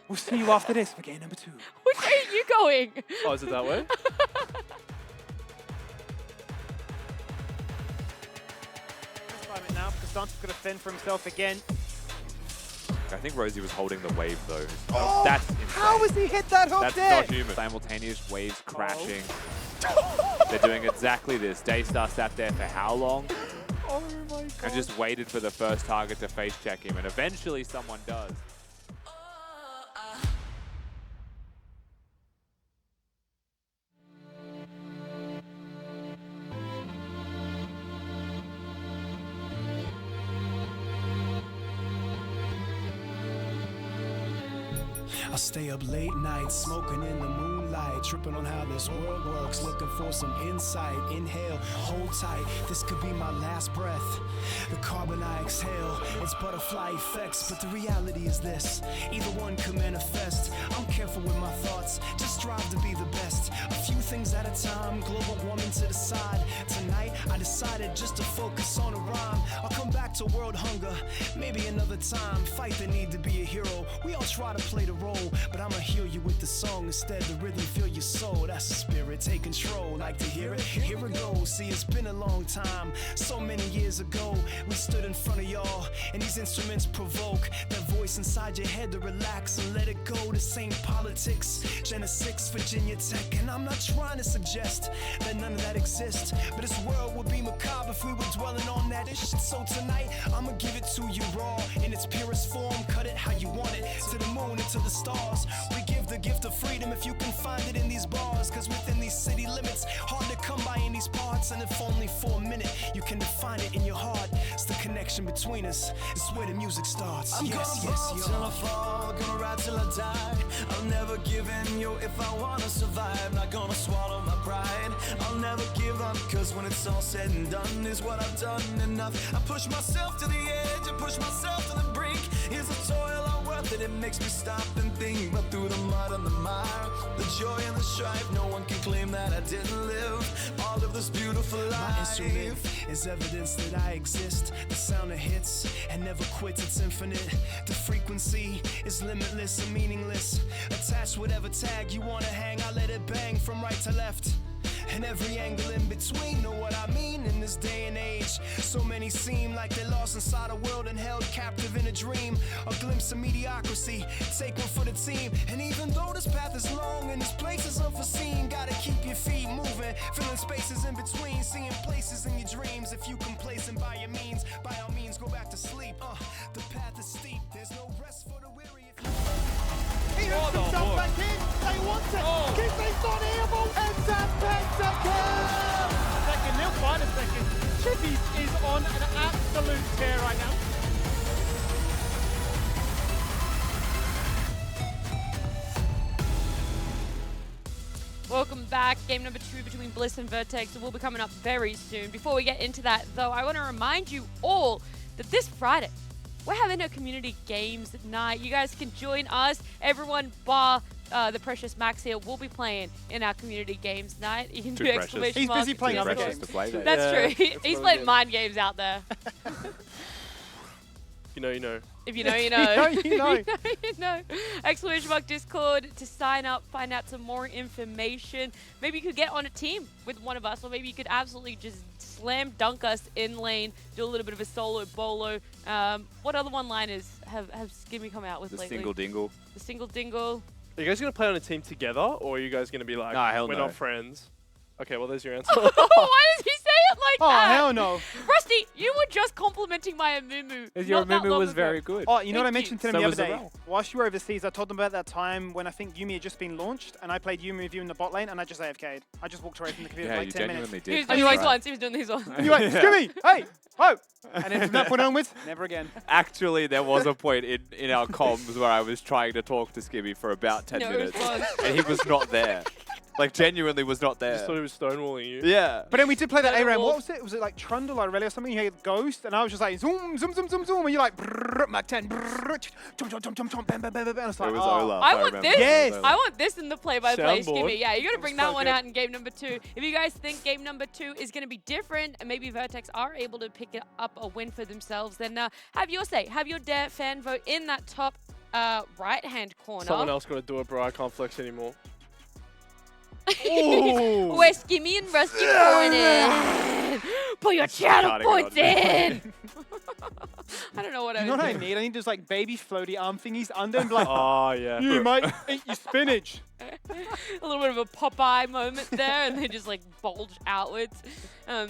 We'll see you after this for game number 2. Which way are you going? Oh, is it that way? Let's time it now because Dante's going to fend for himself again. I think Rosie was holding the wave though. Oh, That's insane. How has he hit that hook That's there? not human. Simultaneous waves crashing. They're doing exactly this. Daystar sat there for how long? Oh my god. And just waited for the first target to face check him, and eventually someone does. I stay up late nights, smoking in the moonlight, tripping on how this world works, looking for some insight. Inhale, hold tight, this could be my last breath. The carbon I exhale, it's butterfly effects, but the reality is this, either one can manifest. I'm careful with my thoughts, just strive to be the best. A few things at a time, global warming to the side. Tonight, I decided just to focus on a rhyme. I'll come back to world hunger. Maybe another time, fight the need to be a hero. We all try to play the role, but I'ma heal you with the song instead. The rhythm fill your soul. That's the spirit, take control. Like to hear it? Here it goes. See, it's been a long time. So many years ago, we stood in front of y'all, and these instruments provoke that voice inside your head to relax and let it go. This ain't politics. Gen 6, Virginia Tech, and I'm not trying to suggest that none of that exists, but this world would be macabre if we were dwelling on that shit. So tonight, I'ma give it to you raw in its purest form. Cut it how you want it, to the moon and to the stars. We give the gift of freedom if you can find it in these bars, cause within these city limits, hard to come by in these parts. And if only for a minute, you can define it in your heart. It's the connection between us, it's where the music starts. I'm yes, gonna fall till I fall, gonna ride till I die. I'll never give in, yo, if I wanna survive. Not gonna swallow my pride, I'll never give up, cause when it's all said and done, is what I've done enough. I push myself to the edge, I push myself to the brink. Is the toil all worth it? It makes me stop and think. But through the mud and the mire, the joy and the strife, no one can claim that I didn't live all of this beautiful life. My instrument is evidence that I exist. The sound of hits and never quits, it's infinite. The frequency is limitless and meaningless. Attach whatever tag you wanna hang, I let it bang from right to left. And every angle in between, know what I mean? In this day and age, so many seem like they're lost inside a world and held captive in a dream. A glimpse of mediocrity, take one for the team. And even though this path is long and this place is unforeseen, gotta keep your feet moving, filling spaces in between, seeing places in your dreams. If you complacent by your means, by all means go back to sleep. The path is steep, there's no rest for the weary. He hooks himself back in. They want it. Kiffy's not able. It's a pentakill. Second, they'll find a second. Chippy is on an absolute tear right now. Welcome back. Game number 2 between Bliss and Vertex will be coming up very soon. Before we get into that, though, I want to remind you all that this Friday, we're having a community games night. You guys can join us. Everyone bar the Precious Max here will be playing in our community games night. You can do exclamation He's busy playing other Precious games. to play that. That's true. He's playing good. mind games out there. You know, you know. If you know, you know. You know, you know. If you know, you know. Exclamation mark Discord to sign up, find out some more information. Maybe you could get on a team with one of us, or maybe you could absolutely just slam dunk us in lane, do a little bit of a solo bolo. What other one-liners have Skimmy come out with The lately? single dingle. The single dingle. Are you guys going to play on a team together, or are you guys going to be like, Nah, hell we're no. not friends? Okay, well, there's your answer. Why does he say it like Oh, that? hell no. Rusty, you were just complimenting my Amumu. Your not that Mumu long was ago. very good. Oh, you know what I Thank mentioned you. to them So the was other the day? Rel. Whilst you were overseas, I told them about that time when I think Yumi had just been launched, and I played Yumi with you in the bot lane, and I just AFK'd. I just walked away from the computer Yeah, for you like 10 minutes. genuinely He was did. doing That's these right. ones. He was doing these ones. And you went, Skimmy, hey, ho! And then from that point onwards, never again. Actually, there was a point in our comms where I was trying to talk to Skibby for about 10 No minutes, response. and he was not there. Like, genuinely was not I just thought there. he was stonewalling you. Yeah. But then we did play that Better ARAM. wolf. What was it? Was it like Trundle or Rally or something? You had Ghost, and I was just like, zoom, zoom, zoom, zoom, zoom. And you're like, brrr, Mac 10, brrr, chomp, chomp, chomp, chomp, chomp, bam, bam, bam, bam, bam. And I was It like, was oh. Olaf. I want remember. this. Yes. Olaf. I want this in the play-by-play, Soundboard. Skimmy. Yeah, you got to bring that so one good. out in game number 2. If you guys think game number 2 is going to be different, and maybe Vertex are able to pick up a win for themselves, then have your say. Have your fan vote in that top right-hand corner. Someone else got to do it, bro. I can't flex anymore. Where Skimmy and Rusty pointed. Put your channel Starting points on. in. I don't know what I You know was what I doing. need? I need those like baby floaty arm thingies under and be like, Oh, yeah. you might eat your spinach. A little bit of a Popeye moment there, and they just like bulge outwards. I'm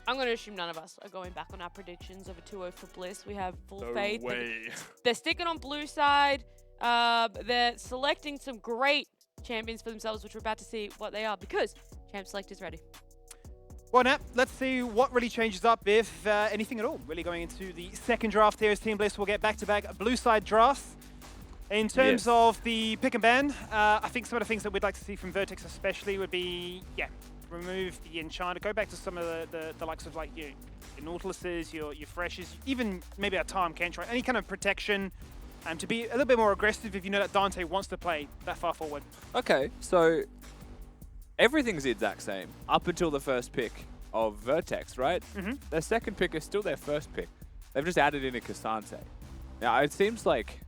going to assume none of us are going back on our predictions of a 2-0 for Bliss. We have full No faith. way. They're sticking on blue side. They're selecting some great champions for themselves, which we're about to see what they are, because Champ Select is ready. Well, Nat, let's see what really changes up, if anything at all. Really going into the second draft here as Team Bliss will get back-to-back blue side drafts. In terms Yes. of the pick and ban, I think some of the things that we'd like to see from Vertex especially would be, remove the Enchanter, go back to some of the likes of like your Nautiluses, your Freshes, even maybe a Tarm Kench, right? Any kind of protection, to be a little bit more aggressive if you know that Dante wants to play that far forward. Okay, so everything's the exact same up until the first pick of Vertex, right? Their second pick is still their first pick. They've just added in a Cassante. Now, it seems like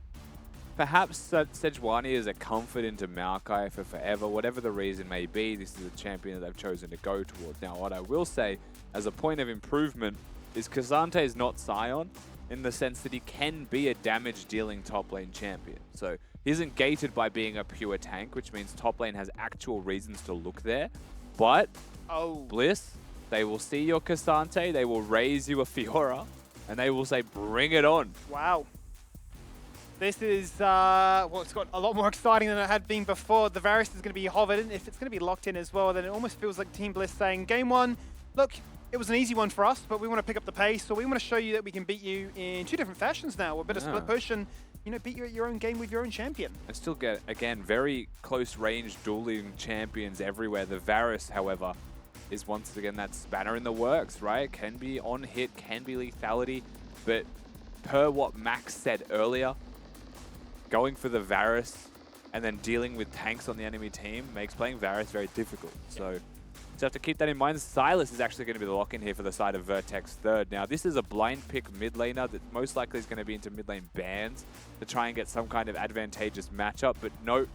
perhaps Sejuani is a comfort into Maokai for forever. Whatever the reason may be, this is a champion that they've chosen to go towards. Now, what I will say, as a point of improvement, is Cassante is not Sion in the sense that he can be a damage-dealing top lane champion. So he isn't gated by being a pure tank, which means top lane has actual reasons to look there. But Bliss, they will see your Cassante, they will raise you a Fiora, and they will say, bring it on. Wow. This is, well, it's got a lot more exciting than it had been before. The Varus is going to be hovered in. If it's going to be locked in as well, then it almost feels like Team Bliss saying, game one, look, it was an easy one for us, but we want to pick up the pace, so we want to show you that we can beat you in two different fashions now. We're a bit of split push and, you know, beat you at your own game with your own champion. And still get, again, very close range dueling champions everywhere. The Varus, however, is once again that spanner in the works, right? Can be on hit, can be lethality, but per what Max said earlier, going for the Varus and then dealing with tanks on the enemy team makes playing Varus very difficult. So just have to keep that in mind. Silas is actually going to be the lock-in here for the side of Vertex third. Now, this is a blind pick mid laner that most likely is going to be into mid lane bans to try and get some kind of advantageous matchup. But note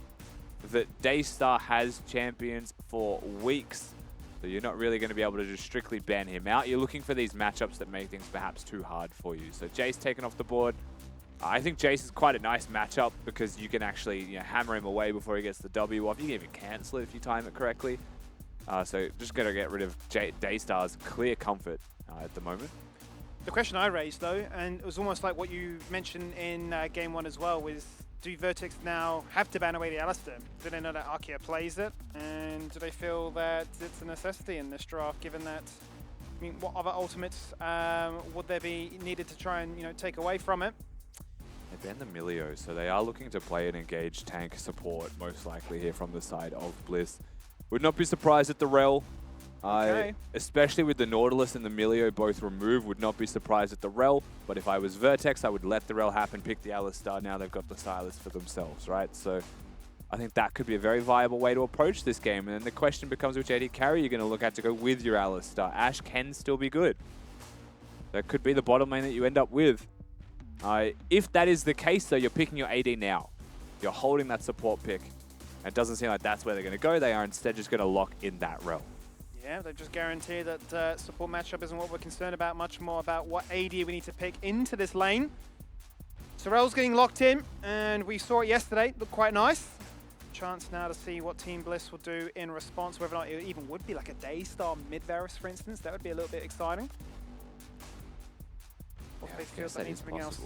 that Daystar has champions for weeks, so you're not really going to be able to just strictly ban him out. You're looking for these matchups that make things perhaps too hard for you. So Jace taken off the board. I think Jace is quite a nice matchup because you can actually hammer him away before he gets the W off. You can even cancel it if you time it correctly. So just going to get rid of Daystar's clear comfort at the moment. The question I raised, though, and it was almost like what you mentioned in game one as well, was do Vertex now have to ban away the Alistar? Do they know that Arkia plays it? And do they feel that it's a necessity in this draft, given that, I mean, what other ultimates would there be needed to try and, take away from it? They banned the Milio, so they are looking to play an engaged tank support, most likely here from the side of Bliss. Would not be surprised at the Rel. Okay. Especially with the Nautilus and the Milio both removed, would not be surprised at the Rel. But if I was Vertex, I would let the Rel happen, pick the Alistar. Now they've got the Silas for themselves, right? So I think that could be a very viable way to approach this game. And then the question becomes which AD carry you're going to look at to go with your Alistar. Ashe can still be good. That could be the bottom lane that you end up with. If that is the case, though, you're picking your AD now. You're holding that support pick. It doesn't seem like that's where they're going to go. They are instead just going to lock in that Rel. Yeah, they've just guaranteed that support matchup isn't what we're concerned about, much more about what AD we need to pick into this lane. So Rel's getting locked in, and we saw it yesterday. Looked quite nice. Chance now to see what Team Bliss will do in response, whether or not it even would be like a Daystar mid-Varus, for instance. That would be a little bit exciting. Or if they feel they need something else.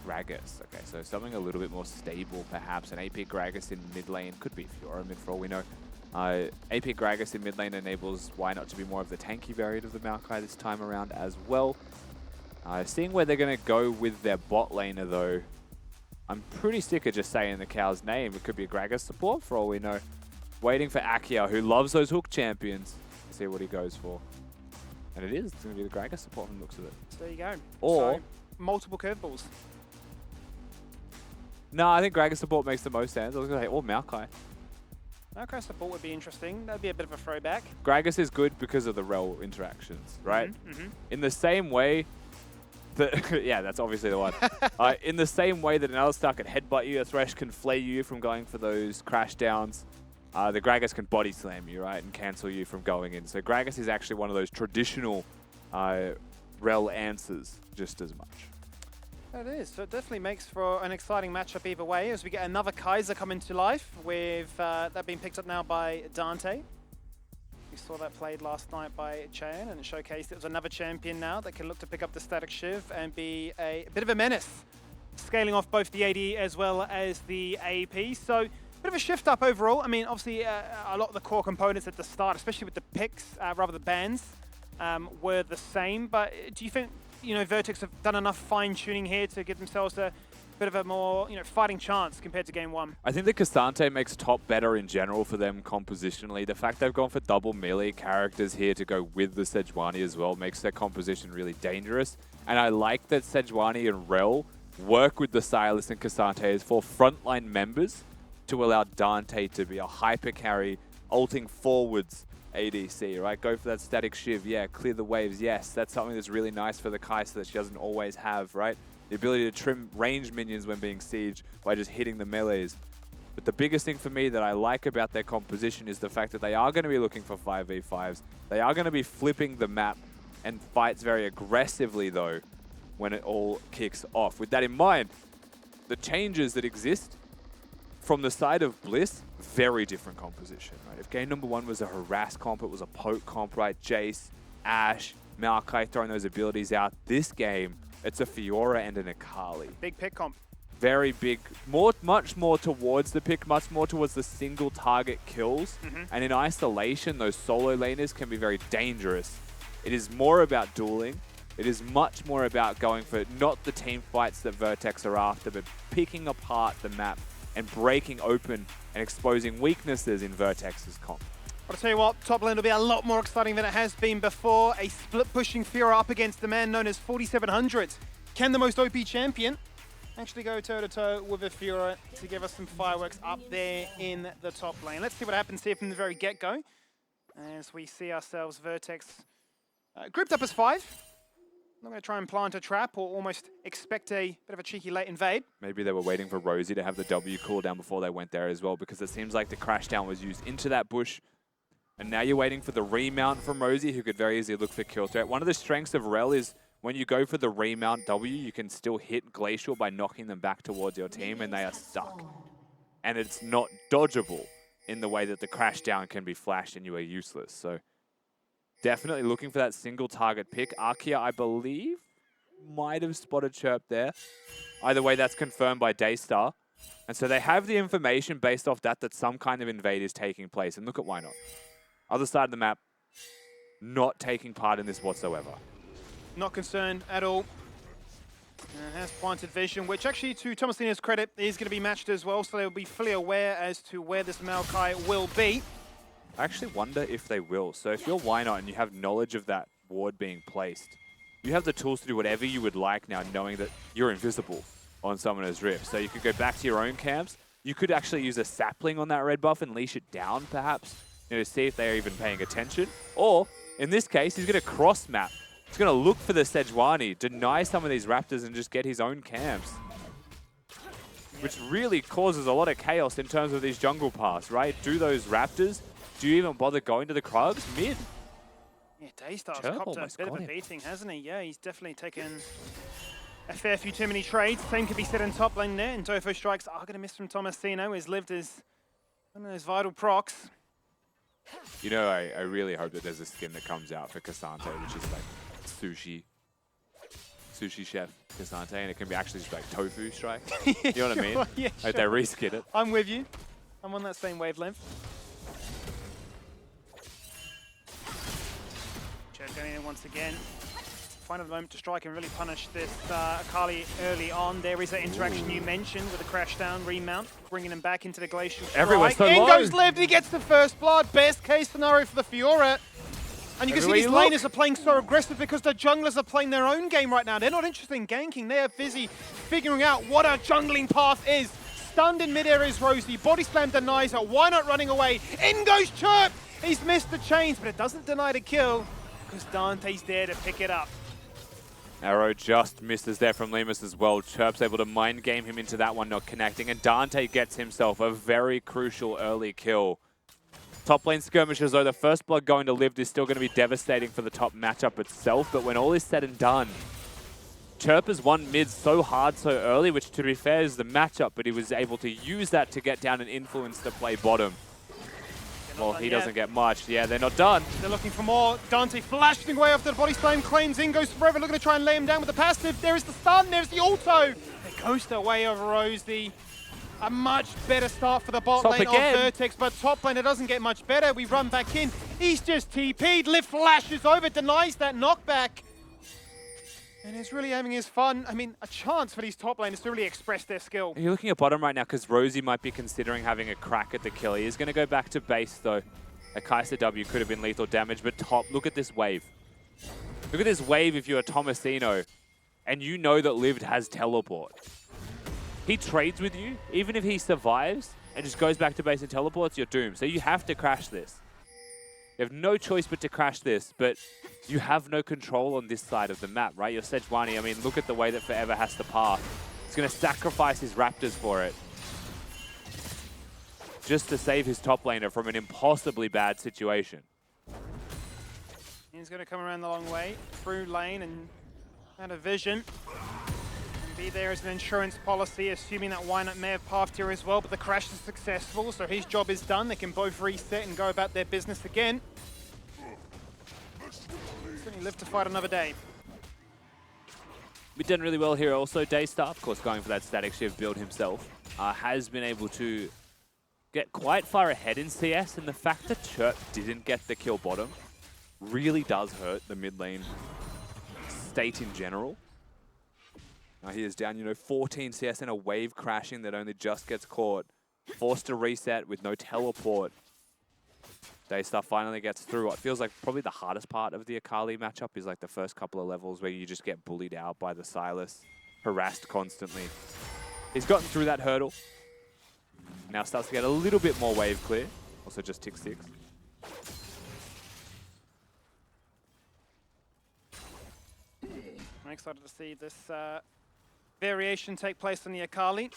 Gragas. Okay, so something a little bit more stable, perhaps. An AP Gragas in mid lane. Could be Fiora mid for all we know. AP Gragas in mid lane enables why not to be more of the tanky variant of the Maokai this time around as well. Seeing where they're going to go with their bot laner, though, I'm pretty sick of just saying the cow's name. It could be a Gragas support for all we know. Waiting for Akia, who loves those hook champions, to see what he goes for. And it is. It's going to be the Gragas support from the looks of it. So there you go. Or so, multiple curveballs. No, I think Gragas support makes the most sense. I was going to say, or Maokai. Maokai support would be interesting. That'd be a bit of a throwback. Gragas is good because of the Rel interactions, right? In the same way that... yeah, that's obviously the one. In the same way that an Alistar can headbutt you, a Thresh can flay you from going for those crash downs, the Gragas can body slam you, right, and cancel you from going in. So Gragas is actually one of those traditional Rel answers just as much. It is. So it definitely makes for an exciting matchup either way as we get another Kaiser coming to life with that being picked up now by Dante. We saw that played last night by Chayan and it showcased it was another champion now that can look to pick up the Static Shiv and be a bit of a menace, scaling off both the AD as well as the AP. So bit of a shift up overall. I mean, obviously a lot of the core components at the start, especially with the picks, rather the bans, were the same. But do you think Vertex have done enough fine-tuning here to give themselves a bit of a more, fighting chance compared to game one? I think the Cassante makes top better in general for them compositionally. The fact they've gone for double melee characters here to go with the Sejuani as well makes their composition really dangerous. And I like that Sejuani and Rel work with the Silas and Cassante as for frontline members to allow Dante to be a hyper carry, ulting forwards, ADC, right? Go for that static shiv, yeah. Clear the waves, yes. That's something that's really nice for the Kai'Sa that she doesn't always have, right? The ability to trim range minions when being sieged by just hitting the melees. But the biggest thing for me that I like about their composition is the fact that they are going to be looking for 5v5s. They are going to be flipping the map and fights very aggressively, though, when it all kicks off. With that in mind, the changes that exist from the side of Bliss, very different composition, right? If game number 1 was a harass comp, it was a poke comp, right? Jace, Ashe, Maokai throwing those abilities out. This game, it's a Fiora and an Akali. Big pick comp. Very big, much more towards the pick, much more towards the single target kills. And in isolation, those solo laners can be very dangerous. It is more about dueling. It is much more about going for not the team fights that Vertex are after, but picking apart the map and breaking open and exposing weaknesses in Vertex's comp. I'll tell you what, top lane will be a lot more exciting than it has been before. A split-pushing Fiora up against the man known as 4700. Can the most OP champion actually go toe-to-toe with a Fiora to give us some fireworks up there in the top lane? Let's see what happens here from the very get-go. As we see ourselves, Vertex grouped up as 5. I'm going to try and plant a trap or almost expect a bit of a cheeky late invade. Maybe they were waiting for Rosie to have the W cooldown before they went there as well, because it seems like the crashdown was used into that bush. And now you're waiting for the remount from Rosie, who could very easily look for kill threat. One of the strengths of Rel is when you go for the remount W, you can still hit Glacial by knocking them back towards your team, and they are stuck. And it's not dodgeable in the way that the crashdown can be flashed and you are useless. So definitely looking for that single target pick. Arkia, I believe, might have spotted Chirp there. Either way, that's confirmed by Daystar. And so they have the information based off that some kind of invade is taking place. And look at why not. Other side of the map, not taking part in this whatsoever. Not concerned at all. And has planted vision, which actually, to Thomasina's credit, is going to be matched as well. So they'll be fully aware as to where this Maokai will be. I actually wonder if they will. So if you're Wynot and you have knowledge of that ward being placed, you have the tools to do whatever you would like now, knowing that you're invisible on Summoner's Rift. So you could go back to your own camps. You could actually use a sapling on that red buff and leash it down, perhaps, to see if they're even paying attention. Or, in this case, he's going to cross map. He's going to look for the Sejuani, deny some of these Raptors, and just get his own camps. Which really causes a lot of chaos in terms of these jungle paths, right? Do those Raptors... Do you even bother going to the Krugs? Mid. Yeah, Daystar's copped a bit of a beating, hasn't he? Yeah, he's definitely taken a fair few too many trades. Same could be said in top lane there. And Dofo strikes are going to miss from Tomasino. He's lived as one of those vital procs. You know, I really hope that there's a skin that comes out for Cassante, which is like sushi chef Cassante, and it can be actually just like tofu strike. You know what I mean? Yeah, like sure. they reskin it. I'm with you. I'm on that same wavelength. Going in once again. Find the moment to strike and really punish this Akali early on. There is that interaction you mentioned with the crashdown remount, bringing him back into the glacial strike. Everyone's so in low. goes Lived, he gets the first blood. Best case scenario for the Fiora. And you can see these laners are playing so aggressive because the junglers are playing their own game right now. They're not interested in ganking. They are busy figuring out what our jungling path is. Stunned in midair is Rosie. Body slam denies her. Why not running away? In goes Chirp. He's missed the chains, but it doesn't deny the kill, because Dante's there to pick it up. Arrow just misses there from Lemus as well. Chirp's able to mind game him into that one, not connecting. And Dante gets himself a very crucial early kill. Top lane skirmishes, though, the first blood going to Lived is still going to be devastating for the top matchup itself. But when all is said and done, Chirp has won mid so hard so early, which to be fair is the matchup. But he was able to use that to get down and influence the play bottom. Well, he doesn't get much. Yeah, they're not done. They're looking for more. Dante flashing away after the body slam, claims in, goes forever, looking to try and lay him down with the passive. There is the stun, there's the auto. They coast away over Rosie. A much better start for the bot lane of Vertex, but top lane, it doesn't get much better. We run back in. He's just TP'd. Liv flashes over, denies that knockback. And he's really having his fun. I mean, a chance for these top laners to really express their skill. You're looking at bottom right now because Rosie might be considering having a crack at the kill. He is going to go back to base, though. A Kai'Sa W could have been lethal damage, but top, look at this wave. Look at this wave if you're a Tomasino, and you know that Lived has teleport. He trades with you, even if he survives and just goes back to base and teleports, you're doomed. So you have to crash this. You have no choice but to crash this, but you have no control on this side of the map, right? Your Sejuani, I mean, look at the way that Forever has to path. He's going to sacrifice his Raptors for it, just to save his top laner from an impossibly bad situation. He's going to come around the long way, through lane, and out of vision. And be there as an insurance policy, assuming that Wynot may have pathed here as well, but the crash is successful, so his job is done. They can both reset and go about their business again. Certainly live to fight another day. We've done really well here also. Daystar, of course, going for that static shift build himself, has been able to get quite far ahead in CS, and the fact that Chirp didn't get the kill bottom really does hurt the mid lane state in general. Now he is down, 14 CS and a wave crashing that only just gets caught. Forced to reset with no teleport. Daystar finally gets through. What feels like probably the hardest part of the Akali matchup is like the first couple of levels where you just get bullied out by the Sylas, harassed constantly. He's gotten through that hurdle. Now starts to get a little bit more wave clear. Also just tick 6. I'm excited to see this variation take place on the Akali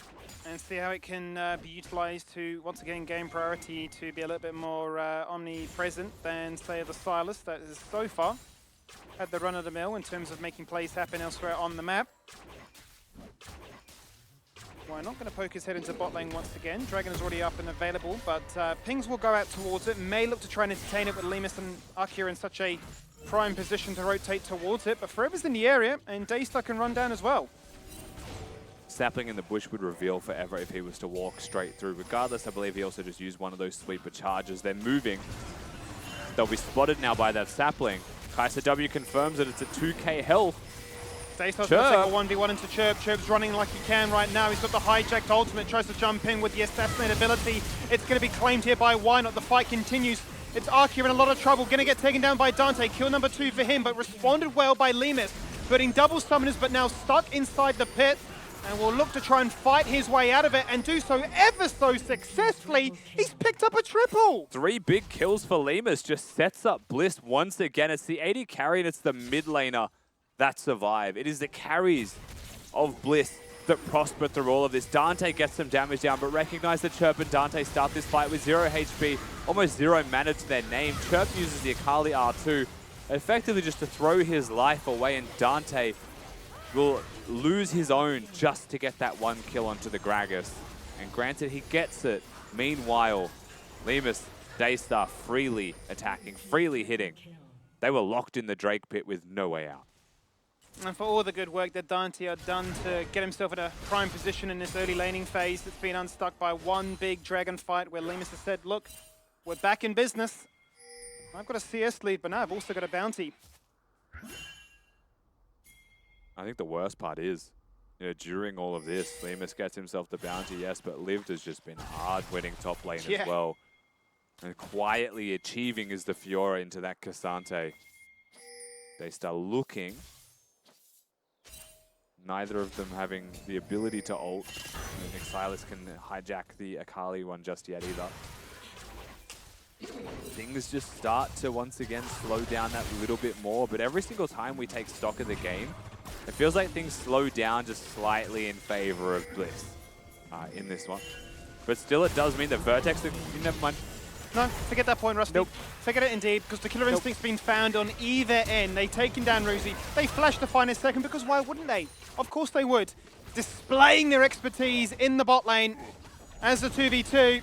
and see how it can be utilized to, once again, gain priority to be a little bit more omnipresent than, say, the Sylas that has so far had the run of the mill in terms of making plays happen elsewhere on the map. We're not going to poke his head into bot lane once again. Dragon is already up and available, but pings will go out towards it. May look to try and entertain it with Lemus and Akira in such a prime position to rotate towards it, but Forever's in the area, and Daystar can run down as well. Sapling in the bush would reveal Forever if he was to walk straight through. Regardless, I believe he also just used one of those sweeper charges. They're moving. They'll be spotted now by that Sapling. Kaiser W confirms that it's a 2k health. Daystar's going to take a 1v1 into Chirp. Chirp's running like he can right now. He's got the hijacked ultimate, tries to jump in with the assassinate ability. It's going to be claimed here by Wynot. The fight continues. It's Arkia in a lot of trouble, going to get taken down by Dante. Kill number 2 for him, but responded well by Lemus. Putting double summoners, but now stuck inside the pit. And will look to try and fight his way out of it and do so ever so successfully. He's picked up a triple. 3 big kills for Lemus, just sets up Bliss once again. It's the AD carry and it's the mid laner that survive. It is the carries of Bliss that prosper through all of this. Dante gets some damage down, but recognize that Chirp and Dante start this fight with 0 HP, almost 0 mana to their name. Chirp uses the Akali R2, effectively just to throw his life away, and Dante will lose his own just to get that 1 kill onto the Gragas. And granted, he gets it. Meanwhile, Lemus, Daystar freely attacking, freely hitting. They were locked in the Drake pit with no way out. And for all the good work that Dante had done to get himself in a prime position in this early laning phase, it's been unstuck by one big dragon fight where Lemus has said, look, we're back in business. I've got a CS lead, but now I've also got a bounty. I think the worst part is, during all of this, Lemus gets himself the bounty, yes, but Lived has just been hard winning top lane as well. And quietly achieving is the Fiora into that Cassante. They start looking. Neither of them having the ability to ult. I don't think Sylas can hijack the Akali one just yet either. Things just start to once again slow down that little bit more, but every single time we take stock of the game, it feels like things slow down just slightly in favor of Bliss in this one. But still, it does mean that Vertex, never mind. No, forget that point, Rusty. Nope. Forget it indeed, because the killer instinct's been found on either end. They've taken down Ruzi. They flashed the finest second, because why wouldn't they? Of course they would. Displaying their expertise in the bot lane as the 2v2.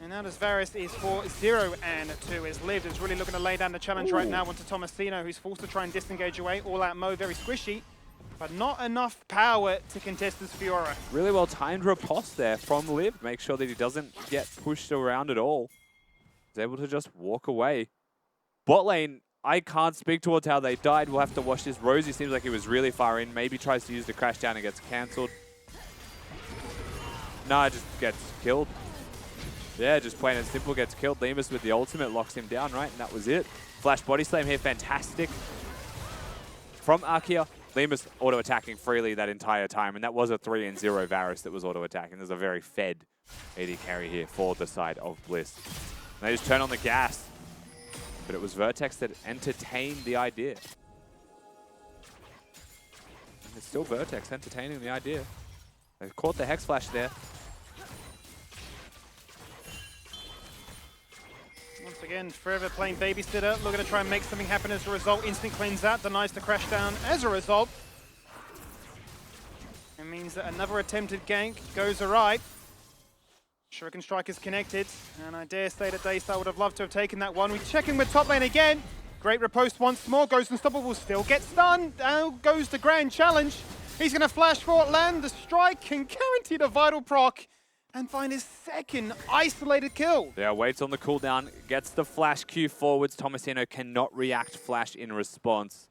And now as Varus is for 0 and 2 is Lived. Is really looking to lay down the challenge right now onto Tomasino, who's forced to try and disengage away. All out Mo, very squishy, but not enough power to contest this Fiora. Really well timed riposte there from Lived. Make sure that he doesn't get pushed around at all. He's able to just walk away. Bot lane, I can't speak towards how they died. We'll have to watch this. Rosie seems like he was really far in. Maybe tries to use the crash down and gets cancelled. Nah, just gets killed. Yeah, just plain and simple gets killed. Lemus with the ultimate locks him down, right? And that was it. Flash body slam here, fantastic. From Arkia, Lemus auto-attacking freely that entire time. And that was a 3-0 Varus that was auto-attacking. There's a very fed AD carry here for the side of Bliss. And they just turn on the gas. But it was Vertex that entertained the idea. And it's still Vertex entertaining the idea. They've caught the Hex Flash there. Once again, Forever playing babysitter, looking to try and make something happen as a result. Instant cleanse out, denies the crash down as a result. It means that another attempted gank goes awry. Shuriken Strike is connected, and I dare say that Daystar would have loved to have taken that one. We check in with top lane again. Great riposte once more, goes Unstoppable, still gets stunned. Now goes the grand challenge. He's gonna flash for it, land the strike, can guarantee the vital proc, and find his second isolated kill. Yeah, waits on the cooldown, gets the flash Q forwards. Tomasino cannot react flash in response.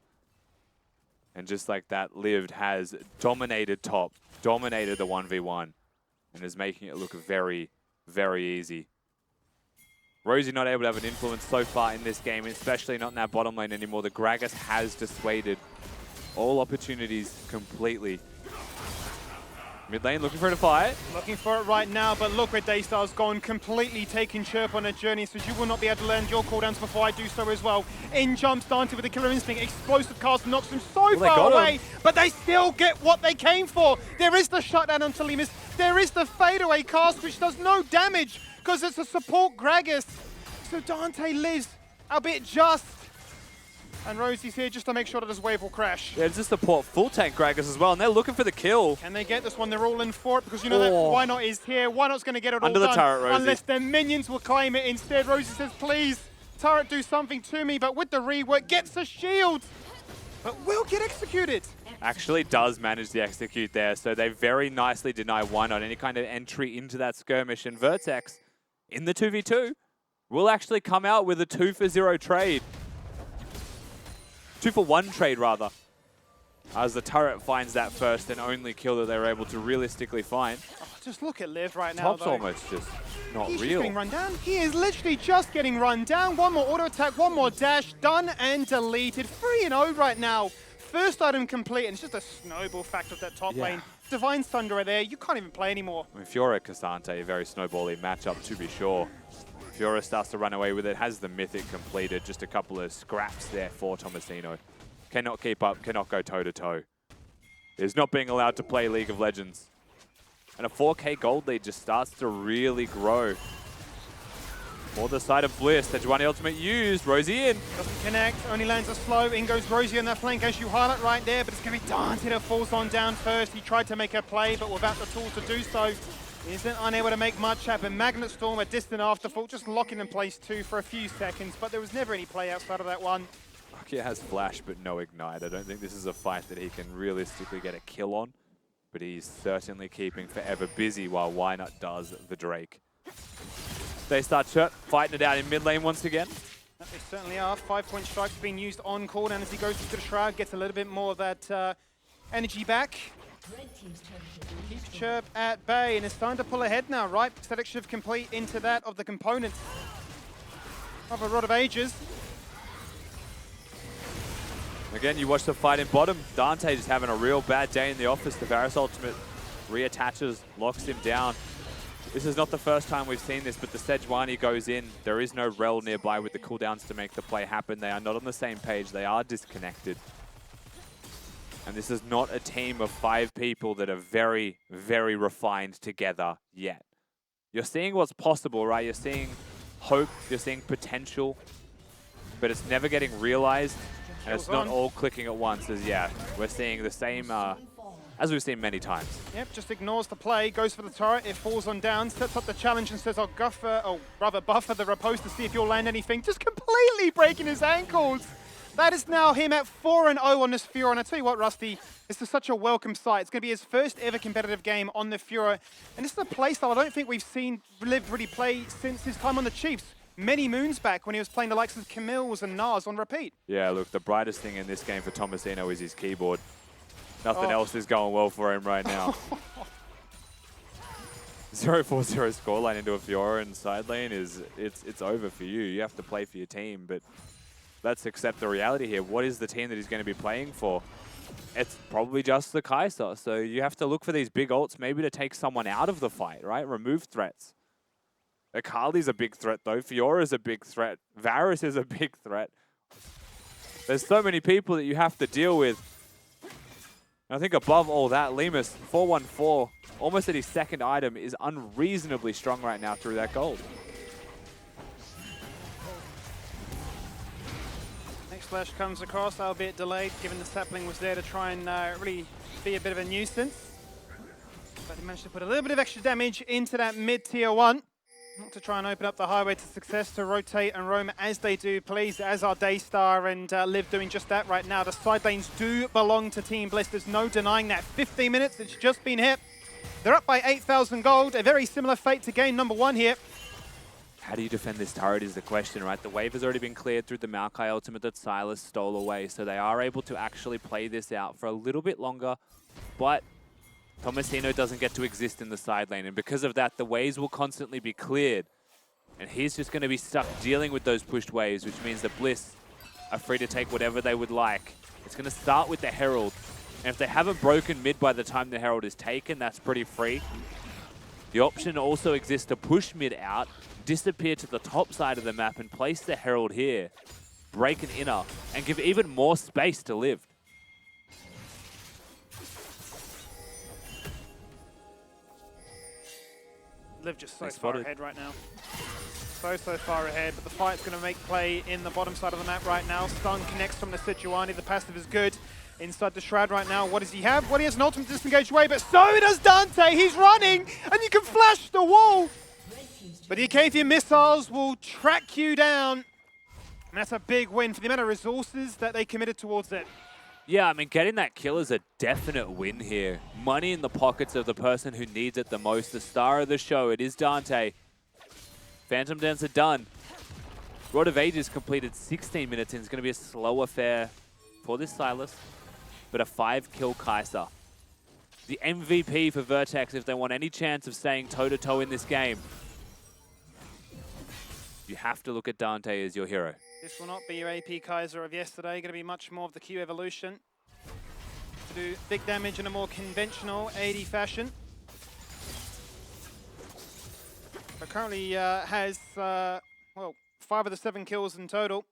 And just like that, Lived has dominated top, dominated the 1v1, and is making it look very, very easy. Rosie not able to have an influence so far in this game, especially not in that bottom lane anymore. The Gragas has dissuaded all opportunities completely. Mid lane looking for it to fight. Looking for it right now, but look where Daystar's gone, completely taking Chirp on a journey, so you will not be able to land your cooldowns before I do so as well. In jumps Dante with the Killer Instinct, explosive cast knocks him so far away, but they still get what they came for. There is the shutdown on Talimus, there is the fadeaway cast, which does no damage, because it's a support Gragas. So Dante lives, albeit just. And Rosie's here just to make sure that his wave will crash. Yeah, it's just support full tank Gragas as well, and they're looking for the kill. Can they get this one? They're all in for it, because you know that Why Not is here. Why Not's going to get it Under all the done. turret, Rosie. Unless their minions will claim it instead. Rosie says, please, turret, do something to me. But with the rework, gets the shield. But will get executed. Actually does manage to execute there, so they very nicely deny Why Not any kind of entry into that skirmish. And Vertex, in the 2v2, will actually come out with a 2-for-0 trade. 2-for-1 trade, rather. As the turret finds that first and only kill that they're able to realistically find. Oh, just look at Liv right now, Top's almost just not He's real. just getting run down. He is literally just getting run down. One more auto attack, one more dash, done and deleted. 3-0 right now. First item complete, and it's just a snowball fact of that top lane. Divine Thunder are there, you can't even play anymore. I mean, Fiora Cassante, a very snowbally matchup to be sure. Fiora starts to run away with it, has the Mythic completed, just a couple of scraps there for Tomasino. Cannot keep up, cannot go toe-to-toe. Is not being allowed to play League of Legends. And a 4K gold lead just starts to really grow. For the side of Bliss, Sejuani ultimate used, Rosie in. Doesn't connect, only lands a slow. In goes Rosie on that flank, as you highlight right there, but it's going to be Dante that falls on down first. He tried to make a play, but without the tools to do so, isn't unable to make much happen. Magnet Storm, a distant afterthought, just locking in place too for a few seconds, but there was never any play outside of that one. Rocky has flash, but no ignite. I don't think this is a fight that he can realistically get a kill on, but he's certainly keeping Forever busy while Why Not does the Drake. They start fighting it out in mid lane once again. They certainly are. 5-point strikes being used on cooldown as he goes into the Shroud, gets a little bit more of that energy back. Keeps Chirp at bay, and it's time to pull ahead now, right? Static shift complete into that of the components of a Rod of Ages. Again, you watch the fight in bottom. Dante just having a real bad day in the office. The Varus ultimate reattaches, locks him down. This is not the first time we've seen this, but the Sejuani goes in. There is no Rel nearby with the cooldowns to make the play happen. They are not on the same page. They are disconnected. And this is not a team of 5 people that are very, very refined together yet. You're seeing what's possible, right? You're seeing hope, you're seeing potential, but it's never getting realized, and it's not all clicking at once. As we're seeing the same as we've seen many times. Yep, just ignores the play, goes for the turret, it falls on down, sets up the challenge and says, I'll buffer the riposte to see if you'll land anything, just completely breaking his ankles. That is now him at 4-0 on this Fiora. And I tell you what, Rusty, this is such a welcome sight. It's going to be his first ever competitive game on the Fiora. And this is a playstyle I don't think we've seen Liv really play since his time on the Chiefs. Many moons back when he was playing the likes of Camille's and Nars on repeat. Yeah, look, the brightest thing in this game for Tomasino is his keyboard. Nothing else is going well for him right now. 0-4-0 scoreline into a Fiora and side lane it's over for you. You have to play for your team, but let's accept the reality here. What is the team that he's going to be playing for? It's probably just the Kai'Sa. So you have to look for these big ults maybe to take someone out of the fight, right? Remove threats. Akali's a big threat, though. Fiora's a big threat. Varus is a big threat. There's so many people that you have to deal with. And I think above all that, Lemus, 414, almost at his second item, is unreasonably strong right now through that gold. Next flash comes across, albeit delayed, given the sapling was there to try and really be a bit of a nuisance. But he managed to put a little bit of extra damage into that mid-tier 1. To try and open up the highway to success, to rotate and roam as they do, please, as are Daystar and Liv doing just that right now. The side lanes do belong to Team Bliss. There's no denying that. 15 minutes, it's just been hit. They're up by 8,000 gold. A very similar fate to game number 1 here. How do you defend this turret is the question, right? The wave has already been cleared through the Maokai ultimate that Silas stole away, so they are able to actually play this out for a little bit longer, but Tomasino doesn't get to exist in the side lane, and because of that, the waves will constantly be cleared. And he's just going to be stuck dealing with those pushed waves, which means that Bliss are free to take whatever they would like. It's going to start with the Herald, and if they haven't broken mid by the time the Herald is taken, that's pretty free. The option also exists to push mid out, disappear to the top side of the map, and place the Herald here, break an inner, and give even more space to Liv. Liv just so far ahead right now. So far ahead, but the fight's going to make play in the bottom side of the map right now. Stun connects from the Sejuani. The passive is good. Inside the Shroud right now. What does he have? Well, he has an ultimate disengage away, but so does Dante. He's running, and you can flash the wall. But the Acacian missiles will track you down. And that's a big win for the amount of resources that they committed towards it. Yeah, I mean, getting that kill is a definite win here. Money in the pockets of the person who needs it the most. The star of the show, it is Dante. Phantom Dancer done. Rod of Ages completed 16 minutes in. It's going to be a slow affair for this Silas, but a 5-kill Kai'Sa. The MVP for Vertex if they want any chance of staying toe-to-toe in this game. You have to look at Dante as your hero. This will not be your AP Kaiser of yesterday. Going to be much more of the Q evolution to do big damage in a more conventional AD fashion. But currently has, well, 5 of the 7 kills in total.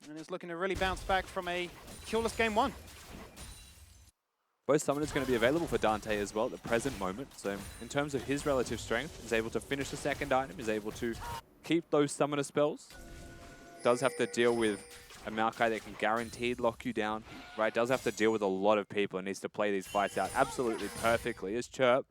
And is looking to really bounce back from a killless game 1. Both summoners going to be available for Dante as well at the present moment. So in terms of his relative strength, he's able to finish the second item, he's able to keep those summoner spells. Does have to deal with a Maokai that can guaranteed lock you down, right? Does have to deal with a lot of people and needs to play these fights out absolutely perfectly. As Chirp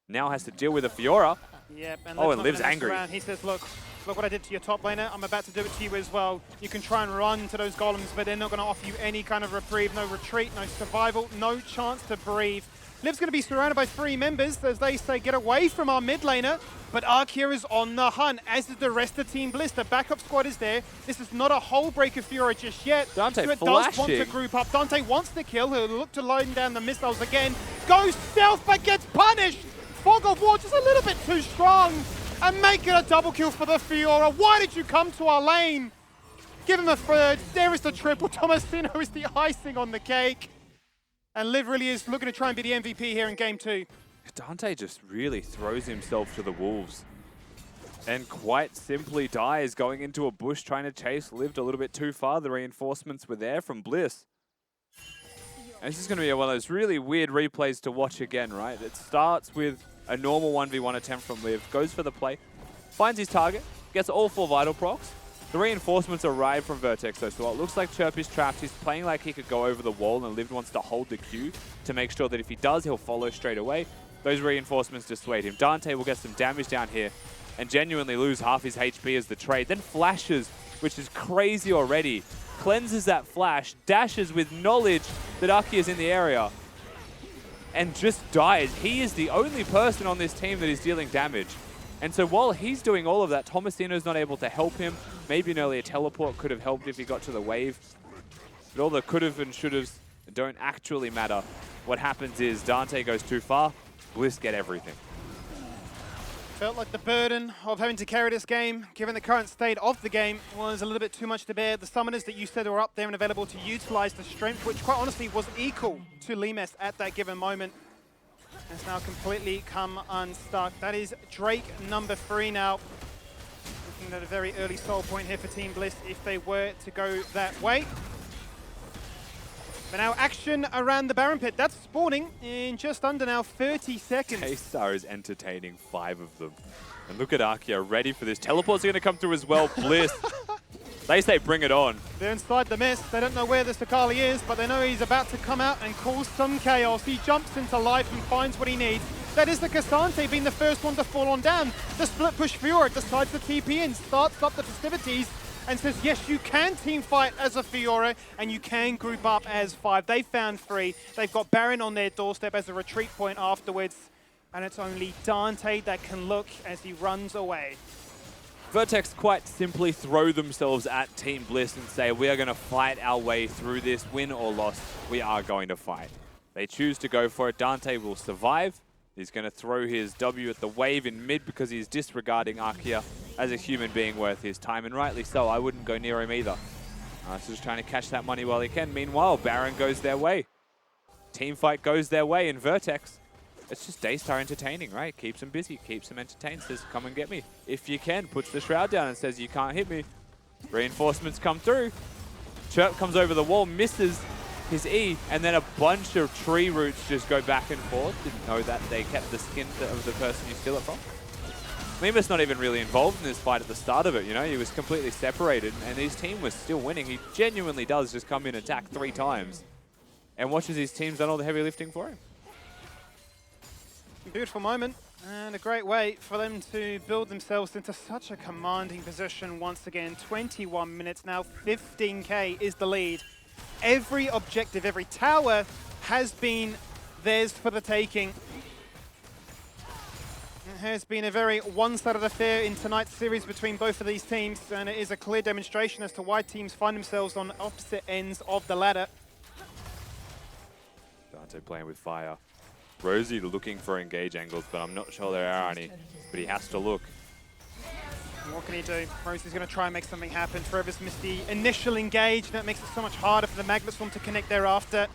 now has to deal with a Fiora. Yep, and oh, and Liv's angry. Around. He says, look what I did to your top laner. I'm about to do it to you as well. You can try and run to those golems, but they're not going to offer you any kind of reprieve, no retreat, no survival, no chance to breathe. Liv's going to be surrounded by 3 members, as they say, get away from our mid laner. But Arkia is on the hunt, as is the rest of Team Bliss. The backup squad is there. This is not a whole break of Fiora just yet. Dante does want to group up. Dante wants the kill. He'll look to line down the missiles again. Goes stealth, but gets punished. Fog of War just a little bit too strong. And make it a double kill for the Fiora. Why did you come to our lane? Give him a third. There is the triple. Tomasino is the icing on the cake. And Liv really is looking to try and be the MVP here in game 2. Dante just really throws himself to the wolves and quite simply dies going into a bush trying to chase Liv a little bit too far. The reinforcements were there from Bliss. And this is going to be one of those really weird replays to watch again, right? It starts with a normal 1v1 attempt from Liv, goes for the play, finds his target, gets all 4 vital procs. The reinforcements arrive from Vertex though, so it looks like Chirp is trapped. He's playing like he could go over the wall, and Liv wants to hold the Q to make sure that if he does, he'll follow straight away. Those reinforcements dissuade him. Dante will get some damage down here and genuinely lose half his HP as the trade. Then flashes, which is crazy already. Cleanses that flash, dashes with knowledge that Aki is in the area, and just dies. He is the only person on this team that is dealing damage. And so while he's doing all of that, Tomasino's not able to help him. Maybe an earlier teleport could have helped if he got to the wave. But all the could've and should'ves don't actually matter. What happens is Dante goes too far, Bliss get everything. Felt like the burden of having to carry this game, given the current state of the game, was a little bit too much to bear. The summoners that you said were up there and available to utilize the strength, which quite honestly was equal to Limes at that given moment. has now completely come unstuck. That is Drake number 3 now. Looking at a very early soul point here for Team Bliss if they were to go that way. But now action around the Baron Pit. That's spawning in just under now 30 seconds. K-Star is entertaining 5 of them. And look at Arkia ready for this. Teleport's going to come through as well. Bliss. They say bring it on. They're inside the mist. They don't know where the Sakali is, but they know he's about to come out and cause some chaos. He jumps into life and finds what he needs. That is the Cassante being the first one to fall on down. The split push Fiora decides to TP in, starts up the festivities, and says, yes, you can team fight as a Fiora, and you can group up as 5. They found 3. They've got Baron on their doorstep as a retreat point afterwards, and it's only Dante that can look as he runs away. Vertex quite simply throw themselves at Team Bliss and say, we are going to fight our way through this, win or loss, we are going to fight. They choose to go for it. Dante will survive. He's going to throw his W at the wave in mid because he's disregarding Arkia as a human being worth his time, and rightly so. I wouldn't go near him either. So just trying to catch that money while he can. Meanwhile, Baron goes their way. Teamfight goes their way in Vertex. It's just Daystar entertaining, right? Keeps him busy, keeps him entertained, says, come and get me. If you can, puts the Shroud down and says, you can't hit me. Reinforcements come through. Chirp comes over the wall, misses his E, and then a bunch of tree roots just go back and forth. Didn't know that they kept the skin of the person you steal it from. Mima's not even really involved in this fight at the start of it, you know? He was completely separated, and his team was still winning. He genuinely does just come in and attack 3 times and watches his team's done all the heavy lifting for him. Beautiful moment, and a great way for them to build themselves into such a commanding position once again. 21 minutes now, 15k is the lead. Every objective, every tower has been theirs for the taking. It has been a very one-sided affair in tonight's series between both of these teams, and it is a clear demonstration as to why teams find themselves on opposite ends of the ladder. Dante playing with fire. Rosie looking for engage angles, but I'm not sure there are any. But he has to look. What can he do? Rosie's going to try and make something happen. Forever's missed the initial engage. That makes it so much harder for the Magnet Storm to connect thereafter.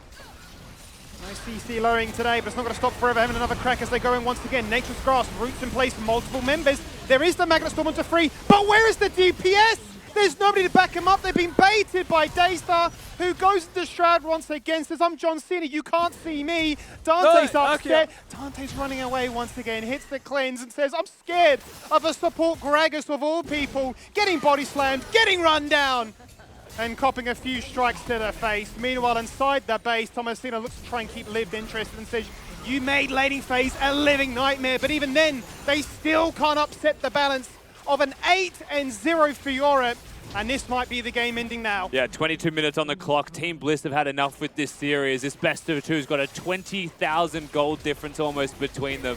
No CC lowering today, but it's not going to stop Forever having another crack as they go in once again. Nature's Grasp, roots in place for multiple members. There is the Magnet Storm onto 3, but where is the DPS? There's nobody to back him up. They've been baited by Daystar, who goes into Shroud once again, says, I'm John Cena, you can't see me. Dante's upset. Dante's running away once again, hits the cleanse and says, I'm scared of a support Gragas of all people, getting body slammed, getting run down, and copping a few strikes to the face. Meanwhile, inside the base, Thomasina looks to try and keep Lived interested and says, you made laning phase a living nightmare, but even then, they still can't upset the balance of an 8-0 Fiora, and this might be the game ending now. Yeah, 22 minutes on the clock. Team Bliss have had enough with this series. This best of 2's got a 20,000 gold difference almost between them.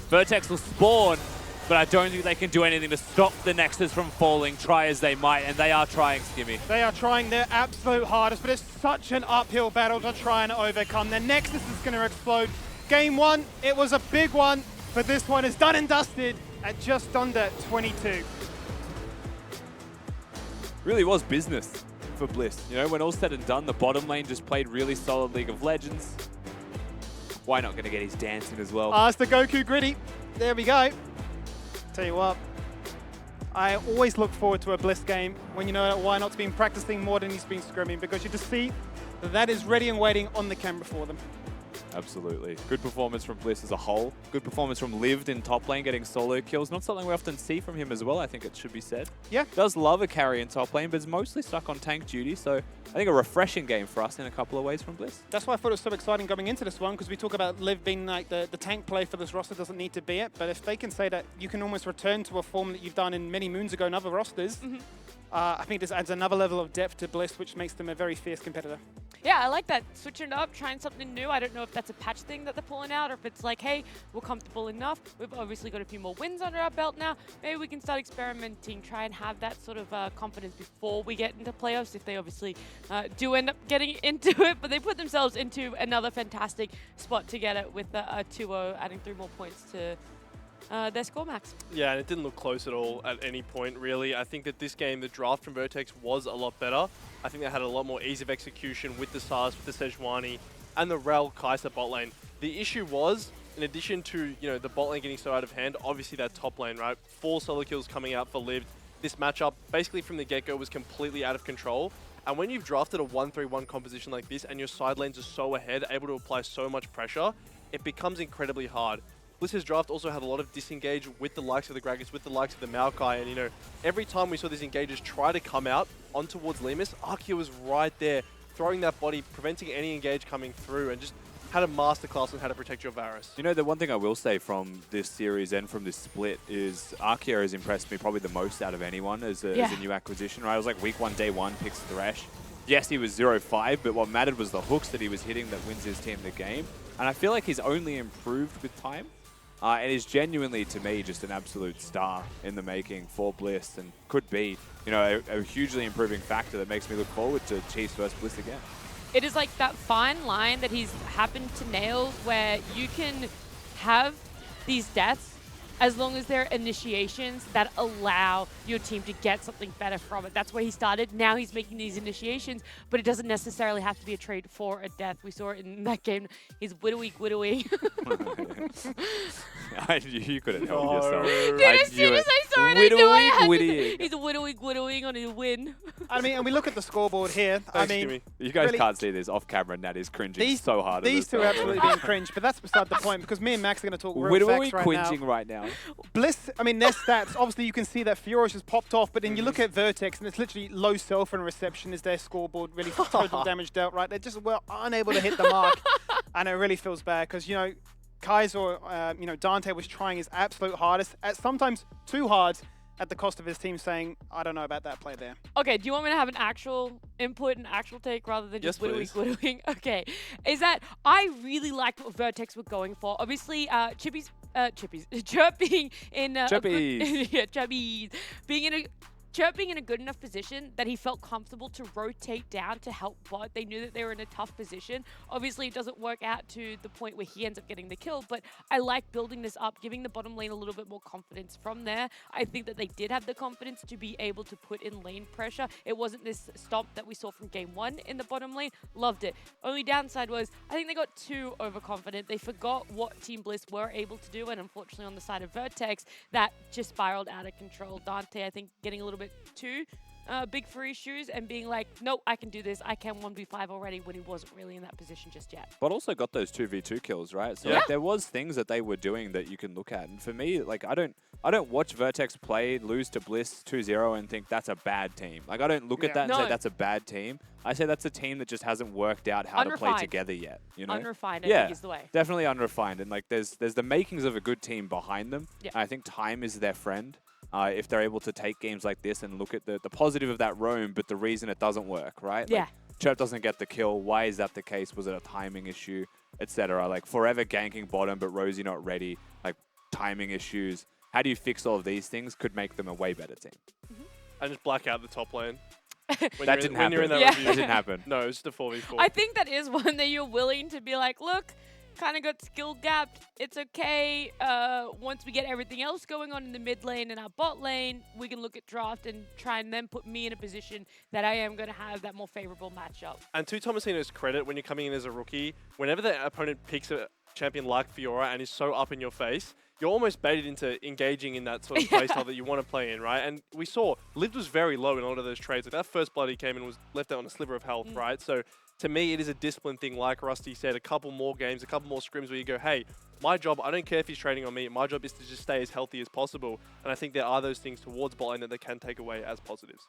Vertex will spawn, but I don't think they can do anything to stop the Nexus from falling, try as they might, and they are trying, Skimmy. They are trying their absolute hardest, but it's such an uphill battle to try and overcome. The Nexus is going to explode. Game 1, it was a big one, but this one is done and dusted at just under 22. Really was business for Bliss. You know, when all's said and done, the bottom lane just played really solid League of Legends. Why not going to get his dance in as well? It's the Goku Gritty. There we go. Tell you what, I always look forward to a Bliss game when you know that Why Not's been practicing more than he's been scrimming, because you just see that is ready and waiting on the camera for them. Absolutely. Good performance from Bliss as a whole. Good performance from Lived in top lane, getting solo kills. Not something we often see from him as well, I think it should be said. Yeah. Does love a carry in top lane, but is mostly stuck on tank duty, so I think a refreshing game for us in a couple of ways from Bliss. That's why I thought it was so exciting going into this one, because we talk about Liv being like the tank play for this roster doesn't need to be it, but if they can say that you can almost return to a form that you've done in many moons ago in other rosters, I think this adds another level of depth to Bliss, which makes them a very fierce competitor. Yeah, I like that. Switching it up, trying something new. I don't know if that's a patch thing that they're pulling out, or if it's like, hey, we're comfortable enough. We've obviously got a few more wins under our belt now. Maybe we can start experimenting, try and have that sort of confidence before we get into playoffs, if they obviously do end up getting into it. But they put themselves into another fantastic spot to get it with a 2-0, adding 3 more points to their score max. Yeah, and it didn't look close at all at any point, really. I think that this game, the draft from Vertex was a lot better. I think they had a lot more ease of execution with the SARS, with the Sejuani, and the Rel Kai'Sa bot lane. The issue was in addition to, you know, the bot lane getting so out of hand, obviously that top lane, right? 4 solo kills coming out for Lived. This matchup, basically from the get-go, was completely out of control. And when you've drafted a 1-3-1 composition like this and your side lanes are so ahead, able to apply so much pressure, it becomes incredibly hard. Bliss's draft also had a lot of disengage with the likes of the Gragas, with the likes of the Maokai, and, you know, every time we saw these engagers try to come out on towards Lemus, Arkia was right there, throwing that body, preventing any engage coming through, and just had a masterclass on how to protect your Varus. You know, the one thing I will say from this series and from this split is Arkia has impressed me probably the most out of anyone as a new acquisition, right? It was like week 1, day 1, picks Thresh. Yes, he was 0-5, but what mattered was the hooks that he was hitting that wins his team the game. And I feel like he's only improved with time. And is genuinely, to me, just an absolute star in the making for Bliss, and could be, you know, a hugely improving factor that makes me look forward to Chiefs versus Bliss again. It is like that fine line that he's happened to nail where you can have these deaths as long as they're initiations that allow your team to get something better from it. That's where he started. Now he's making these initiations, but it doesn't necessarily have to be a trade for a death. We saw it in that game. He's widowy. I knew you couldn't help yourself. Dude, as soon as I saw it, I knew I had to. He's widowing on his win. I mean, and we look at the scoreboard here. Thanks, I mean, Jimmy. You guys really, can't see this off camera, and Nat is cringing so hard. These two are absolutely being cringe, but that's beside the point because me and Max are going to talk real facts right now. Bliss, I mean, their stats, obviously you can see that Furious has popped off, but then you look at Vertex and it's literally low self and reception is their scoreboard, really total damage dealt, right? They're just unable to hit the mark, and it really feels bad because, you know, Kaiser, you know, Dante was trying his absolute hardest, at sometimes too hard, at the cost of his team saying, I don't know about that play there. Okay, do you want me to have an actual input and actual take rather than just widowing? Okay, is that I really liked what Vertex were going for. Obviously, Chirpy's being in a good enough position that he felt comfortable to rotate down to help bot. They knew that they were in a tough position. Obviously, it doesn't work out to the point where he ends up getting the kill, but I like building this up, giving the bottom lane a little bit more confidence from there. I think that they did have the confidence to be able to put in lane pressure. It wasn't this stomp that we saw from game 1 in the bottom lane. Loved it. Only downside was I think they got too overconfident. They forgot what Team Bliss were able to do, and unfortunately on the side of Vertex, that just spiraled out of control. Dante, I think, getting a little bit too big for his shoes and being like, nope, I can do this. I can 1v5 already when he wasn't really in that position just yet. But also got those 2v2 kills, right? So like, there was things that they were doing that you can look at. And for me, like I don't watch Vertex play, lose to Bliss 2-0 and think that's a bad team. Like I don't look at that and say that's a bad team. I say that's a team that just hasn't worked out how to play together yet. You know? Unrefined, I think is the way. Definitely unrefined. And like there's the makings of a good team behind them. Yeah. I think time is their friend. If they're able to take games like this and look at the positive of that roam, but the reason it doesn't work, right? Yeah. Like, Chirp doesn't get the kill. Why is that the case? Was it a timing issue, etc.? Like forever ganking bottom, but Rosie not ready. Like timing issues. How do you fix all of these things? Could make them a way better team. And just black out the top lane. That didn't happen. That didn't happen. No, it's just a 4v4. I think that is one that you're willing to be like, look, kind of got skill gapped. It's okay. Once we get everything else going on in the mid lane and our bot lane, we can look at draft and try and then put me in a position that I am going to have that more favorable matchup. And to Tomasino's credit, when you're coming in as a rookie, whenever the opponent picks a champion like Fiora and is so up in your face, you're almost baited into engaging in that sort of playstyle that you want to play in, right? And we saw Lived was very low in a lot of those trades. Like that first blood he came in was left out on a sliver of health, right? So to me, it is a discipline thing, like Rusty said, a couple more games, a couple more scrims where you go, hey, my job, I don't care if he's trading on me, my job is to just stay as healthy as possible. And I think there are those things towards bot lane that they can take away as positives.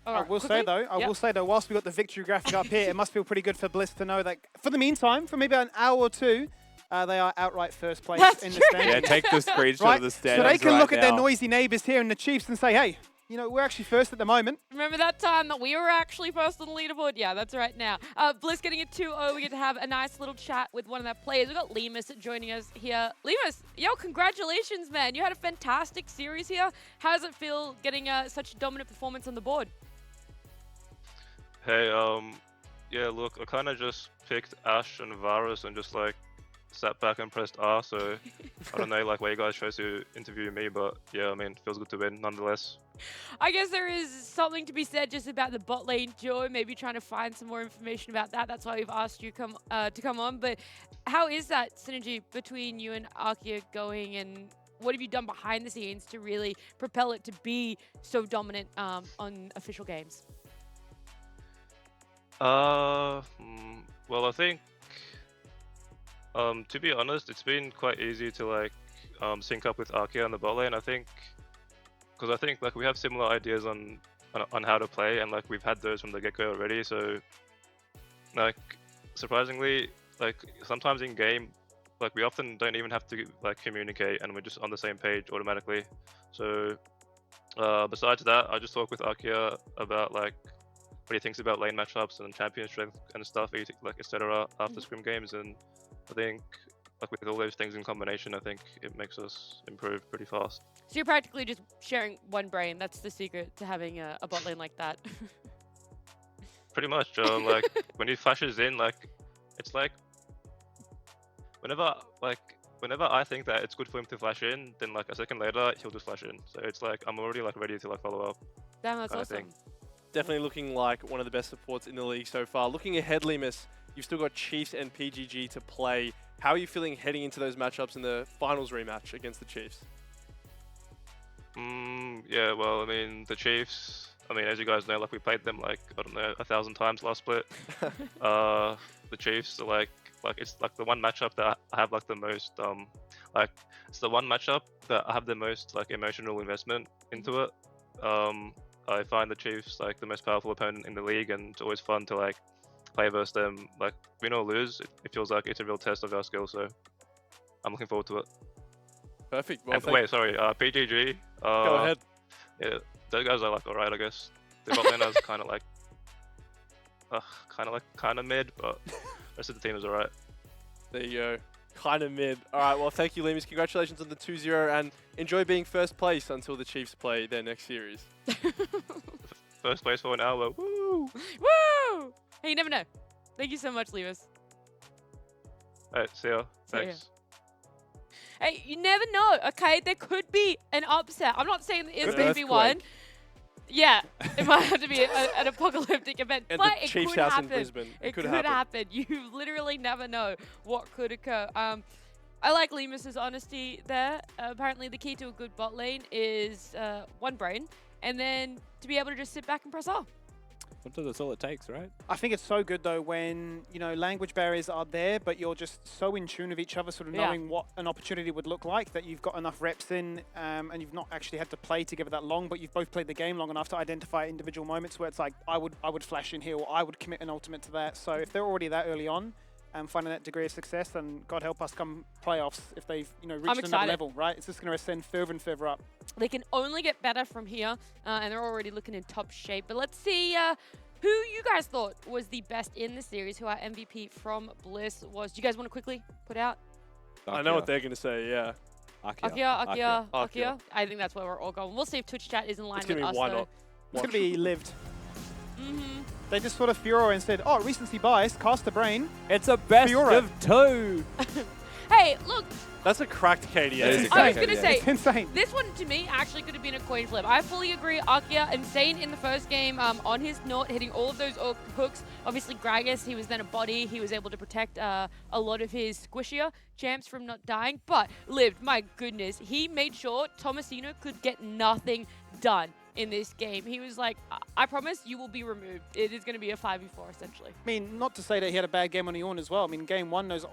I will say though, whilst we got the victory graphic up here, it must feel pretty good for Bliss to know that for the meantime, for maybe an hour or two, they are outright first place in the standings. Yeah, take the screenshot of the standings. So they can look at their noisy neighbours here in the Chiefs and say, hey, you know, we're actually first at the moment. Remember that time that we were actually first on the leaderboard? Yeah, that's right now. Bliss getting a 2-0. We get to have a nice little chat with one of their players. We've got Lemus joining us here. Lemus, yo, congratulations, man. You had a fantastic series here. How does it feel getting such a dominant performance on the board? Hey, yeah, look, I kind of just picked Ashe and Varus and just like sat back and pressed R, so I don't know like why you guys chose to interview me, but yeah, I mean, feels good to win nonetheless. I guess there is something to be said just about the bot lane duo, maybe trying to find some more information about that. That's why we've asked you to come on. But how is that synergy between you and Arkia going, and what have you done behind the scenes to really propel it to be so dominant on official games? Well, I think, to be honest, it's been quite easy to like sync up with Arkia on the bot lane. I think, because I think like we have similar ideas on how to play, and like we've had those from the get-go already. So, like, surprisingly, like sometimes in game, like we often don't even have to like communicate, and we're just on the same page automatically. So, besides that, I just talk with Arkia about like what he thinks about lane matchups and champion strength and stuff, like etc. after scrim games, and I think like with all those things in combination, I think it makes us improve pretty fast. So you're practically just sharing one brain. That's the secret to having a bot lane like that. Pretty much, like when he flashes in, like it's like whenever I think that it's good for him to flash in, then like a second later he'll just flash in. So it's like I'm already like ready to like follow up. Damn, that's awesome. Thing. Definitely looking like one of the best supports in the league so far. Looking ahead, Limus, you've still got Chiefs and PGG to play. How are you feeling heading into those matchups in the finals rematch against the Chiefs? Yeah, well, I mean, the Chiefs, I mean, as you guys know, like we played them like, I don't know, 1,000 times last split. The Chiefs are like it's like the one matchup that I have like the most, like it's the one matchup that I have the most like emotional investment into it. I find the Chiefs like the most powerful opponent in the league, and it's always fun to like play versus them. Like win or lose, it feels like it's a real test of our skill. So I'm looking forward to it. Perfect. Well, wait, sorry, PGG. Go ahead. Yeah, those guys are like alright, I guess. The bot laner's kind of mid, but rest of the team is alright. There you go. Kind of mid. All right, well, thank you, Limus. Congratulations on the 2-0, and enjoy being first place until the Chiefs play their next series. First place for an hour. Woo! Woo! Hey, you never know. Thank you so much, Limus. Alright, see ya. See ya. Thanks. Hey, you never know, okay? There could be an upset. I'm not saying it's going to be one. Yeah, it might have to be an apocalyptic event, At but the it Chiefs' could house happen. in Brisbane. It could happen. You literally never know what could occur. I like Limus's honesty there. Apparently, the key to a good bot lane is one brain, and then to be able to just sit back and press R. That's all it takes, right? I think it's so good though when, you know, language barriers are there, but you're just so in tune with each other, sort of knowing what an opportunity would look like, that you've got enough reps in, and you've not actually had to play together that long, but you've both played the game long enough to identify individual moments where it's like, I would flash in here, or I would commit an ultimate to that. So if they're already that early on, finding that degree of success, then God help us come playoffs if they've, you know, reached another level, right? It's just going to ascend further and further up. They can only get better from here, and they're already looking in top shape. But let's see who you guys thought was the best in the series, who our MVP from Bliss was. Do you guys want to quickly put out? I know what they're going to say, yeah. Arkia. I think that's where we're all going. We'll see if Twitch chat is in line with us, why though. not? It's going to be lived. They just sort of furor and said, oh, recency bias, cast the brain. It's a best of 2. Hey, look. That's a cracked KDA. I was going to say, it's insane. This one to me actually could have been a coin flip. I fully agree. Arkia, insane in the first game on his Nort, hitting all of those hooks. Obviously, Gragas, he was then a body. He was able to protect a lot of his squishier champs from not dying. But Lived, my goodness, he made sure Tomasino could get nothing done in this game. He was like, I promise you will be removed. It is going to be a 5v4 essentially. I mean, not to say that he had a bad game on Eorn as well. I mean, game one, those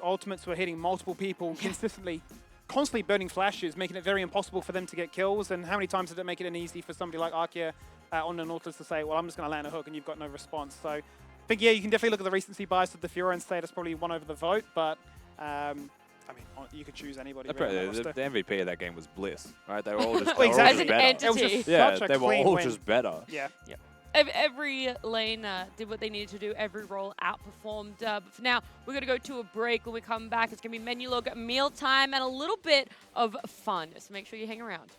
ultimates were hitting multiple people consistently, constantly burning flashes, making it very impossible for them to get kills. And how many times did it make it easy for somebody like Arkia on the Nautilus to say, well, I'm just going to land a hook and you've got no response. So I think, yeah, you can definitely look at the recency bias of the Furor and say that's probably won over the vote, but I mean, you could choose anybody. Really, the MVP of that game was Bliss, right? They were all just, As an better. entity. They were all just better. Yeah. Every lane did what they needed to do. Every role outperformed. But for now, we're going to go to a break. When we come back, it's going to be menu log, meal time, and a little bit of fun. So make sure you hang around.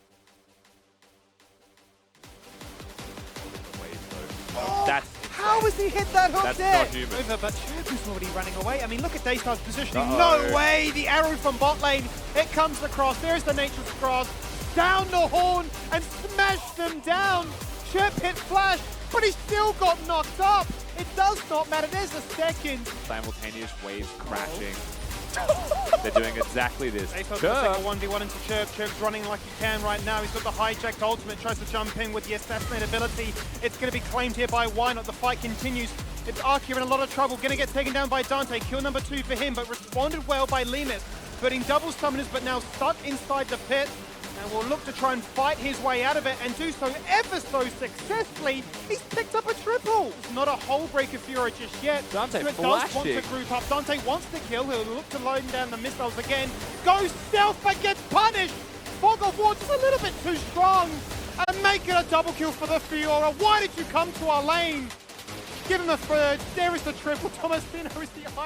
That's How How has he hit that hook That's there? not human. Over, but Chirpy's already running away. I mean, look at Daystar's positioning. Uh-oh. No way! The arrow from bot lane. It comes across. There's the Nature's Cross. Down the horn and smashed them down. Chirp hit flash, but he still got knocked up. It does not matter. There's a second. Simultaneous waves crashing. They're doing exactly this. Daystar's Chirp. going to take a 1v1 into Chirp. Chirp's running like he can right now. He's got the hijacked ultimate, tries to jump in with the assassinate ability. It's going to be claimed here by Wynot. The fight continues. It's Arkia in a lot of trouble. Going to get taken down by Dante. Kill number 2 for him, but responded well by Lemus. Putting double summoners, but now stuck inside the pit. And will look to try and fight his way out of it and do so ever so successfully. He's picked up a triple. It's not a hole breaker Fury just yet. Dante Stuart does want to flashing. group up. Dante wants to kill. He'll look to load down the missiles again. Goes stealth but gets punished. Fog of War just a little bit too strong. And make it a double kill for the Fiora. Why did you come to our lane? Give him a third. There is the triple. Tomasino is the